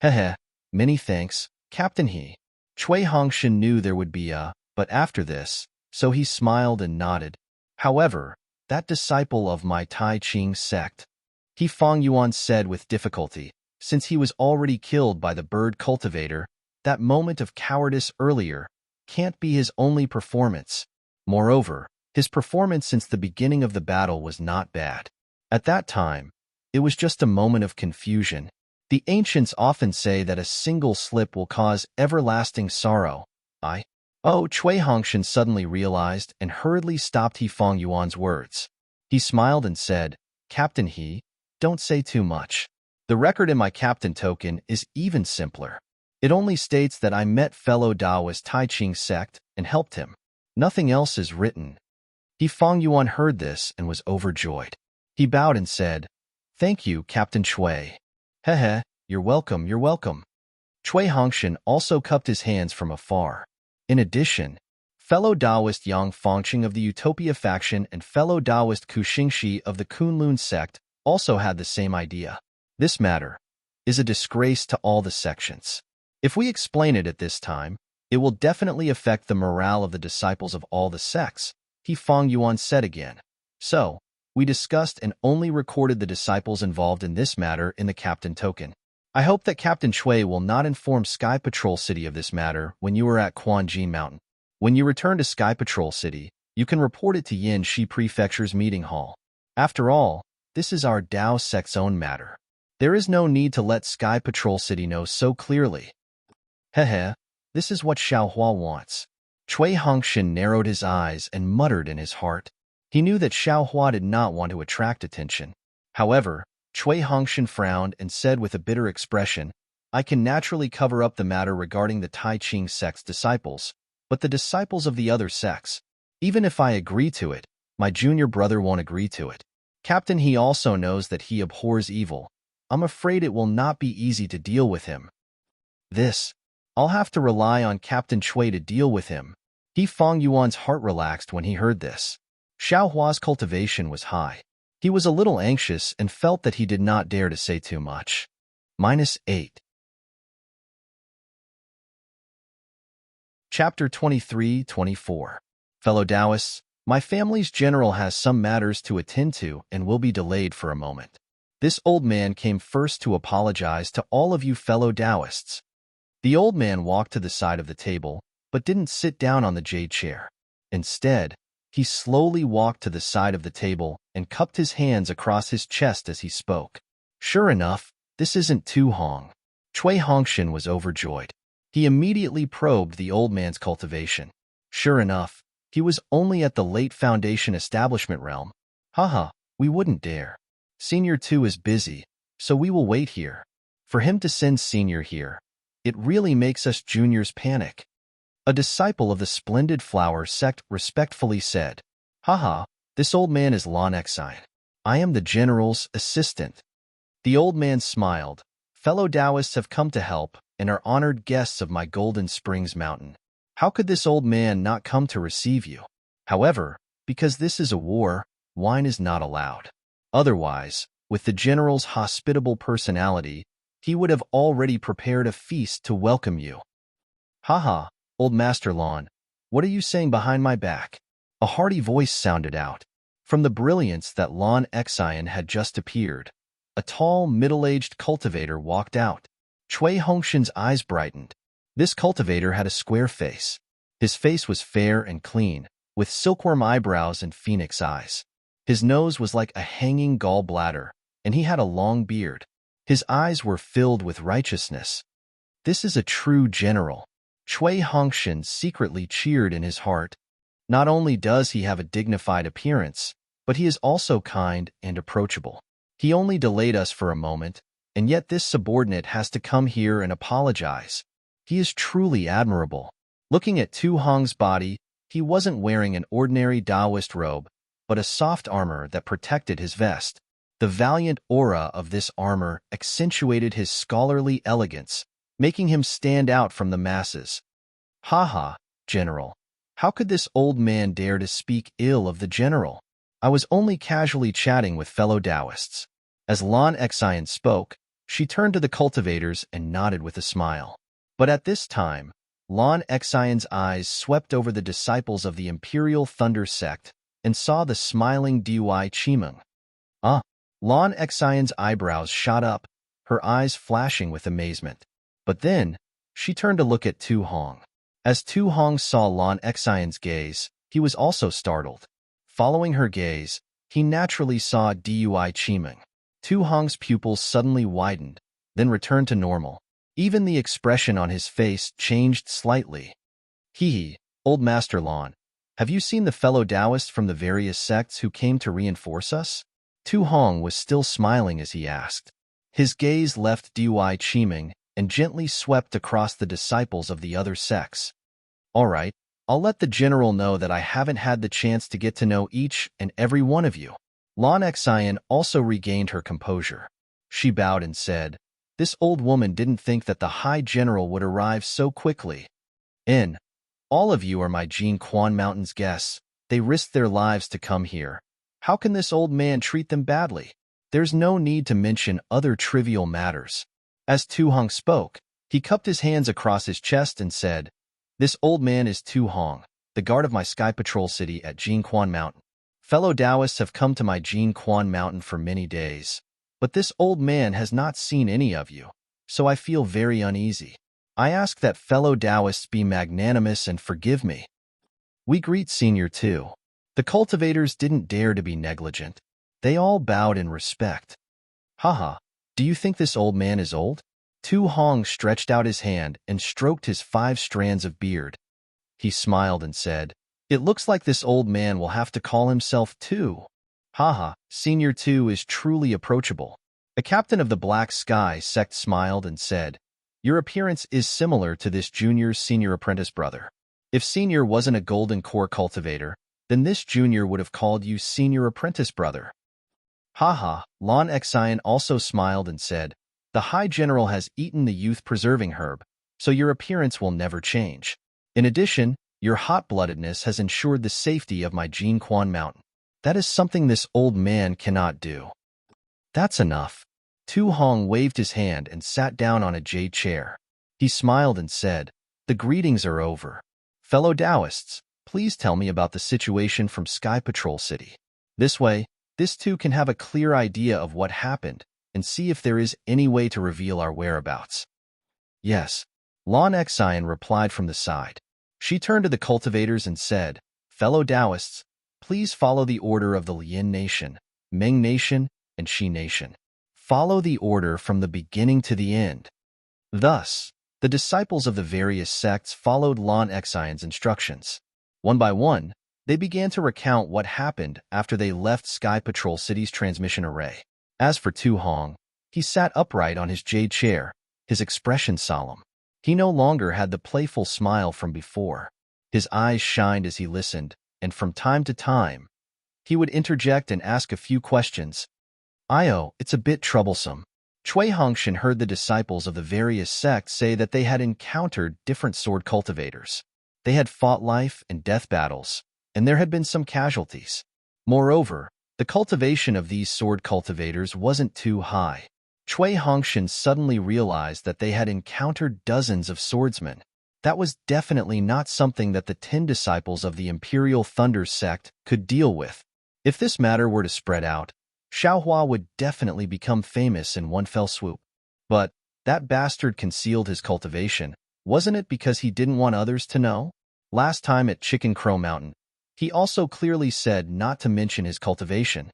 Hehe, many thanks, Captain He. Cui Hongshan knew there would be but after this, so he smiled and nodded. However, that disciple of my Tai Ching sect, He Fong Yuan said with difficulty, since he was already killed by the bird cultivator, that moment of cowardice earlier can't be his only performance. Moreover, his performance since the beginning of the battle was not bad. At that time, it was just a moment of confusion. The ancients often say that a single slip will cause everlasting sorrow. Cui Hongshan suddenly realized and hurriedly stopped He Fong Yuan's words. He smiled and said, Captain He, don't say too much. The record in my captain token is even simpler. It only states that I met fellow Taoist Tai Ching sect and helped him. Nothing else is written. He Fong Yuan heard this and was overjoyed. He bowed and said, Thank you, Captain Cui. Hehe, you're welcome, you're welcome. Cui Hongshan also cupped his hands from afar. In addition, fellow Taoist Yang Fengqing of the Utopia faction and fellow Taoist Ku Xingxi of the Kunlun sect also had the same idea. This matter is a disgrace to all the sections. If we explain it at this time, it will definitely affect the morale of the disciples of all the sects, He Fong Yuan said again. So, we discussed and only recorded the disciples involved in this matter in the captain token. I hope that Captain Cui will not inform Sky Patrol City of this matter when you are at Quanjin Mountain. When you return to Sky Patrol City, you can report it to Yin Shi Prefecture's meeting hall. After all, this is our Dao sect's own matter. There is no need to let Sky Patrol City know so clearly. Hehe, this is what Xiao Hua wants. Cui Hongshan narrowed his eyes and muttered in his heart. He knew that Xiao Hua did not want to attract attention. However, Cui Hongshan frowned and said with a bitter expression, I can naturally cover up the matter regarding the Tai Ching sect's disciples, but the disciples of the other sects, even if I agree to it, my junior brother won't agree to it. Captain He also knows that he abhors evil. I'm afraid it will not be easy to deal with him. I'll have to rely on Captain Cui to deal with him. He Fong Yuan's heart relaxed when he heard this. Xiao Hua's cultivation was high. He was a little anxious and felt that he did not dare to say too much. -8. Chapter 23-24. Fellow Taoists, my family's general has some matters to attend to and will be delayed for a moment. This old man came first to apologize to all of you fellow Taoists. The old man walked to the side of the table, but didn't sit down on the jade chair. Instead, he slowly walked to the side of the table and cupped his hands across his chest as he spoke. Sure enough, this isn't Tu Hong. Cui Hongshan was overjoyed. He immediately probed the old man's cultivation. Sure enough, he was only at the late Foundation establishment realm. Haha, we wouldn't dare. Senior 2 is busy, so we will wait here. For him to send Senior here, it really makes us juniors panic. A disciple of the splendid flower sect respectfully said, Haha, this old man is Lon Exine. I am the general's assistant. The old man smiled. Fellow Taoists have come to help and are honored guests of my Golden Springs Mountain. How could this old man not come to receive you? However, because this is a war, wine is not allowed. Otherwise, with the general's hospitable personality, he would have already prepared a feast to welcome you. Haha, old Master Lon, what are you saying behind my back? A hearty voice sounded out. From the brilliance that Lon Exine had just appeared, a tall, middle-aged cultivator walked out. Chui Hongshan's eyes brightened. This cultivator had a square face. His face was fair and clean, with silkworm eyebrows and phoenix eyes. His nose was like a hanging gallbladder, and he had a long beard. His eyes were filled with righteousness. This is a true general. Chui Hongshan secretly cheered in his heart. Not only does he have a dignified appearance, but he is also kind and approachable. He only delayed us for a moment, and yet this subordinate has to come here and apologize. He is truly admirable. Looking at Tu Hong's body, he wasn't wearing an ordinary Taoist robe, but a soft armor that protected his vest. The valiant aura of this armor accentuated his scholarly elegance, making him stand out from the masses. Haha, General. How could this old man dare to speak ill of the general? I was only casually chatting with fellow Taoists. As Lon Exine spoke, she turned to the cultivators and nodded with a smile. But at this time, Lon Exine's eyes swept over the disciples of the Imperial Thunder Sect and saw the smiling Dui Chimeng. Lon Exine's eyebrows shot up, her eyes flashing with amazement. But then, she turned to look at Tu Hong. As Tu Hong saw Lon Exine's gaze, he was also startled. Following her gaze, he naturally saw Dui Chimeng. Tu Hong's pupils suddenly widened, then returned to normal. Even the expression on his face changed slightly. Hee, old Master Lon, have you seen the fellow Taoists from the various sects who came to reinforce us? Tu Hong was still smiling as he asked. His gaze left Dui Chimeng and gently swept across the disciples of the other sects. All right, I'll let the general know that I haven't had the chance to get to know each and every one of you. Lon Exine also regained her composure. She bowed and said, This old woman didn't think that the High General would arrive so quickly. All of you are my Jin Quan Mountain's guests. They risked their lives to come here. How can this old man treat them badly? There's no need to mention other trivial matters. As Tu Hong spoke, he cupped his hands across his chest and said, This old man is Tu Hong, the guard of my Sky Patrol city at Jin Quan Mountain. Fellow Taoists have come to my Jin Quan Mountain for many days, but this old man has not seen any of you, so I feel very uneasy. I ask that fellow Taoists be magnanimous and forgive me. We greet Senior 2. The cultivators didn't dare to be negligent. They all bowed in respect. Haha, do you think this old man is old? Tu Hong stretched out his hand and stroked his 5 strands of beard. He smiled and said, It looks like this old man will have to call himself Tu. Haha, Senior 2 is truly approachable. A captain of the Black Sky sect smiled and said, Your appearance is similar to this junior's senior apprentice brother. If Senior wasn't a golden core cultivator, then this junior would have called you senior apprentice brother. Haha, Lon Exine also smiled and said, The High General has eaten the youth-preserving herb, so your appearance will never change. In addition, your hot-bloodedness has ensured the safety of my Jin Quan Mountain. That is something this old man cannot do. That's enough. Tu Hong waved his hand and sat down on a jade chair. He smiled and said, The greetings are over. Fellow Taoists, please tell me about the situation from Sky Patrol City. This way, this too can have a clear idea of what happened and see if there is any way to reveal our whereabouts. Yes, Lon Exine replied from the side. She turned to the cultivators and said, Fellow Taoists, please follow the order of the Lien Nation, Meng Nation, and Shi Nation. Follow the order from the beginning to the end. Thus, The disciples of the various sects followed Lan Xion's instructions. One by one, they began to recount what happened after they left Sky Patrol City's transmission array. As for Tu Hong, he sat upright on his jade chair, his expression solemn. He no longer had the playful smile from before. His eyes shined as he listened, and from time to time, he would interject and ask a few questions. It's a bit troublesome. Cui Hongshan heard the disciples of the various sects say that they had encountered different sword cultivators. They had fought life and death battles, and there had been some casualties. Moreover, the cultivation of these sword cultivators wasn't too high. Cui Hongshan suddenly realized that they had encountered dozens of swordsmen. That was definitely not something that the 10 disciples of the Imperial Thunder sect could deal with. If this matter were to spread out, Xiaohua would definitely become famous in one fell swoop. But that bastard concealed his cultivation. Wasn't it because he didn't want others to know? Last time at Chicken Crow Mountain, he also clearly said not to mention his cultivation.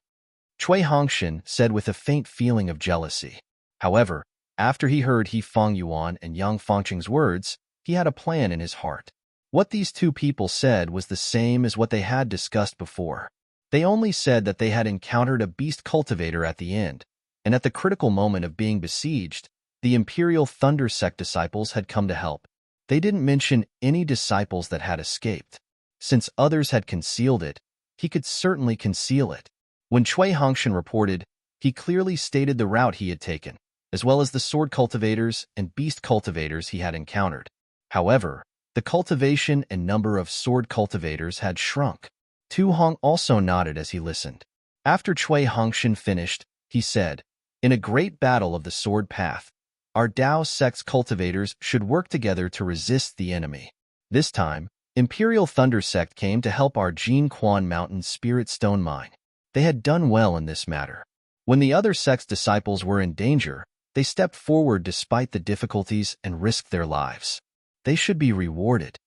Cui Hongshan said with a faint feeling of jealousy. However, after he heard He Feng Yuan and Yang Fengqing's words, he had a plan in his heart. What these two people said was the same as what they had discussed before. They only said that they had encountered a beast cultivator at the end, and at the critical moment of being besieged, the Imperial Thunder Sect disciples had come to help. They didn't mention any disciples that had escaped. Since others had concealed it, he could certainly conceal it. When Cui Hongshan reported, he clearly stated the route he had taken, as well as the sword cultivators and beast cultivators he had encountered. However, the cultivation and number of sword cultivators had shrunk. Tu Hong also nodded as he listened. After Cui Hongshan finished, he said, "In a great battle of the sword path, our Dao sect's cultivators should work together to resist the enemy. This time, Imperial Thunder Sect came to help our Jin Quan Mountain Spirit Stone Mine. They had done well in this matter. When the other sect's disciples were in danger, they stepped forward despite the difficulties and risked their lives. They should be rewarded."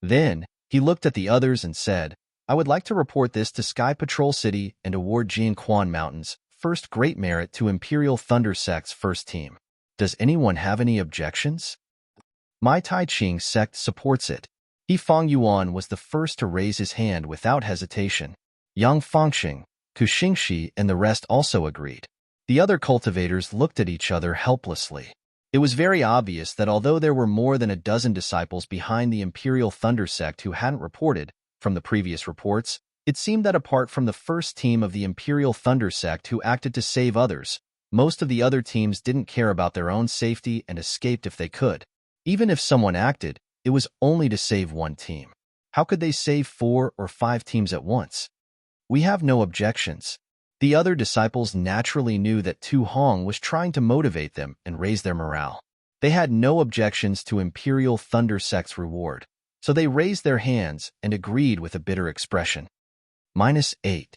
Then, he looked at the others and said, "I would like to report this to Sky Patrol City and award Jin Quan Mountain's first great merit to Imperial Thunder Sect's first team. Does anyone have any objections? My Tai Ching sect supports it." He Feng Yuan was the first to raise his hand without hesitation. Yang Fengqing, Ku Xingxi, and the rest also agreed. The other cultivators looked at each other helplessly. It was very obvious that although there were more than a dozen disciples behind the Imperial Thunder Sect who hadn't reported, from the previous reports, it seemed that apart from the first team of the Imperial Thunder Sect who acted to save others, most of the other teams didn't care about their own safety and escaped if they could. Even if someone acted, it was only to save one team. How could they save 4 or 5 teams at once? We have no objections. The other disciples naturally knew that Tu Hong was trying to motivate them and raise their morale. They had no objections to Imperial Thunder Sect's reward, so they raised their hands and agreed with a bitter expression. -8.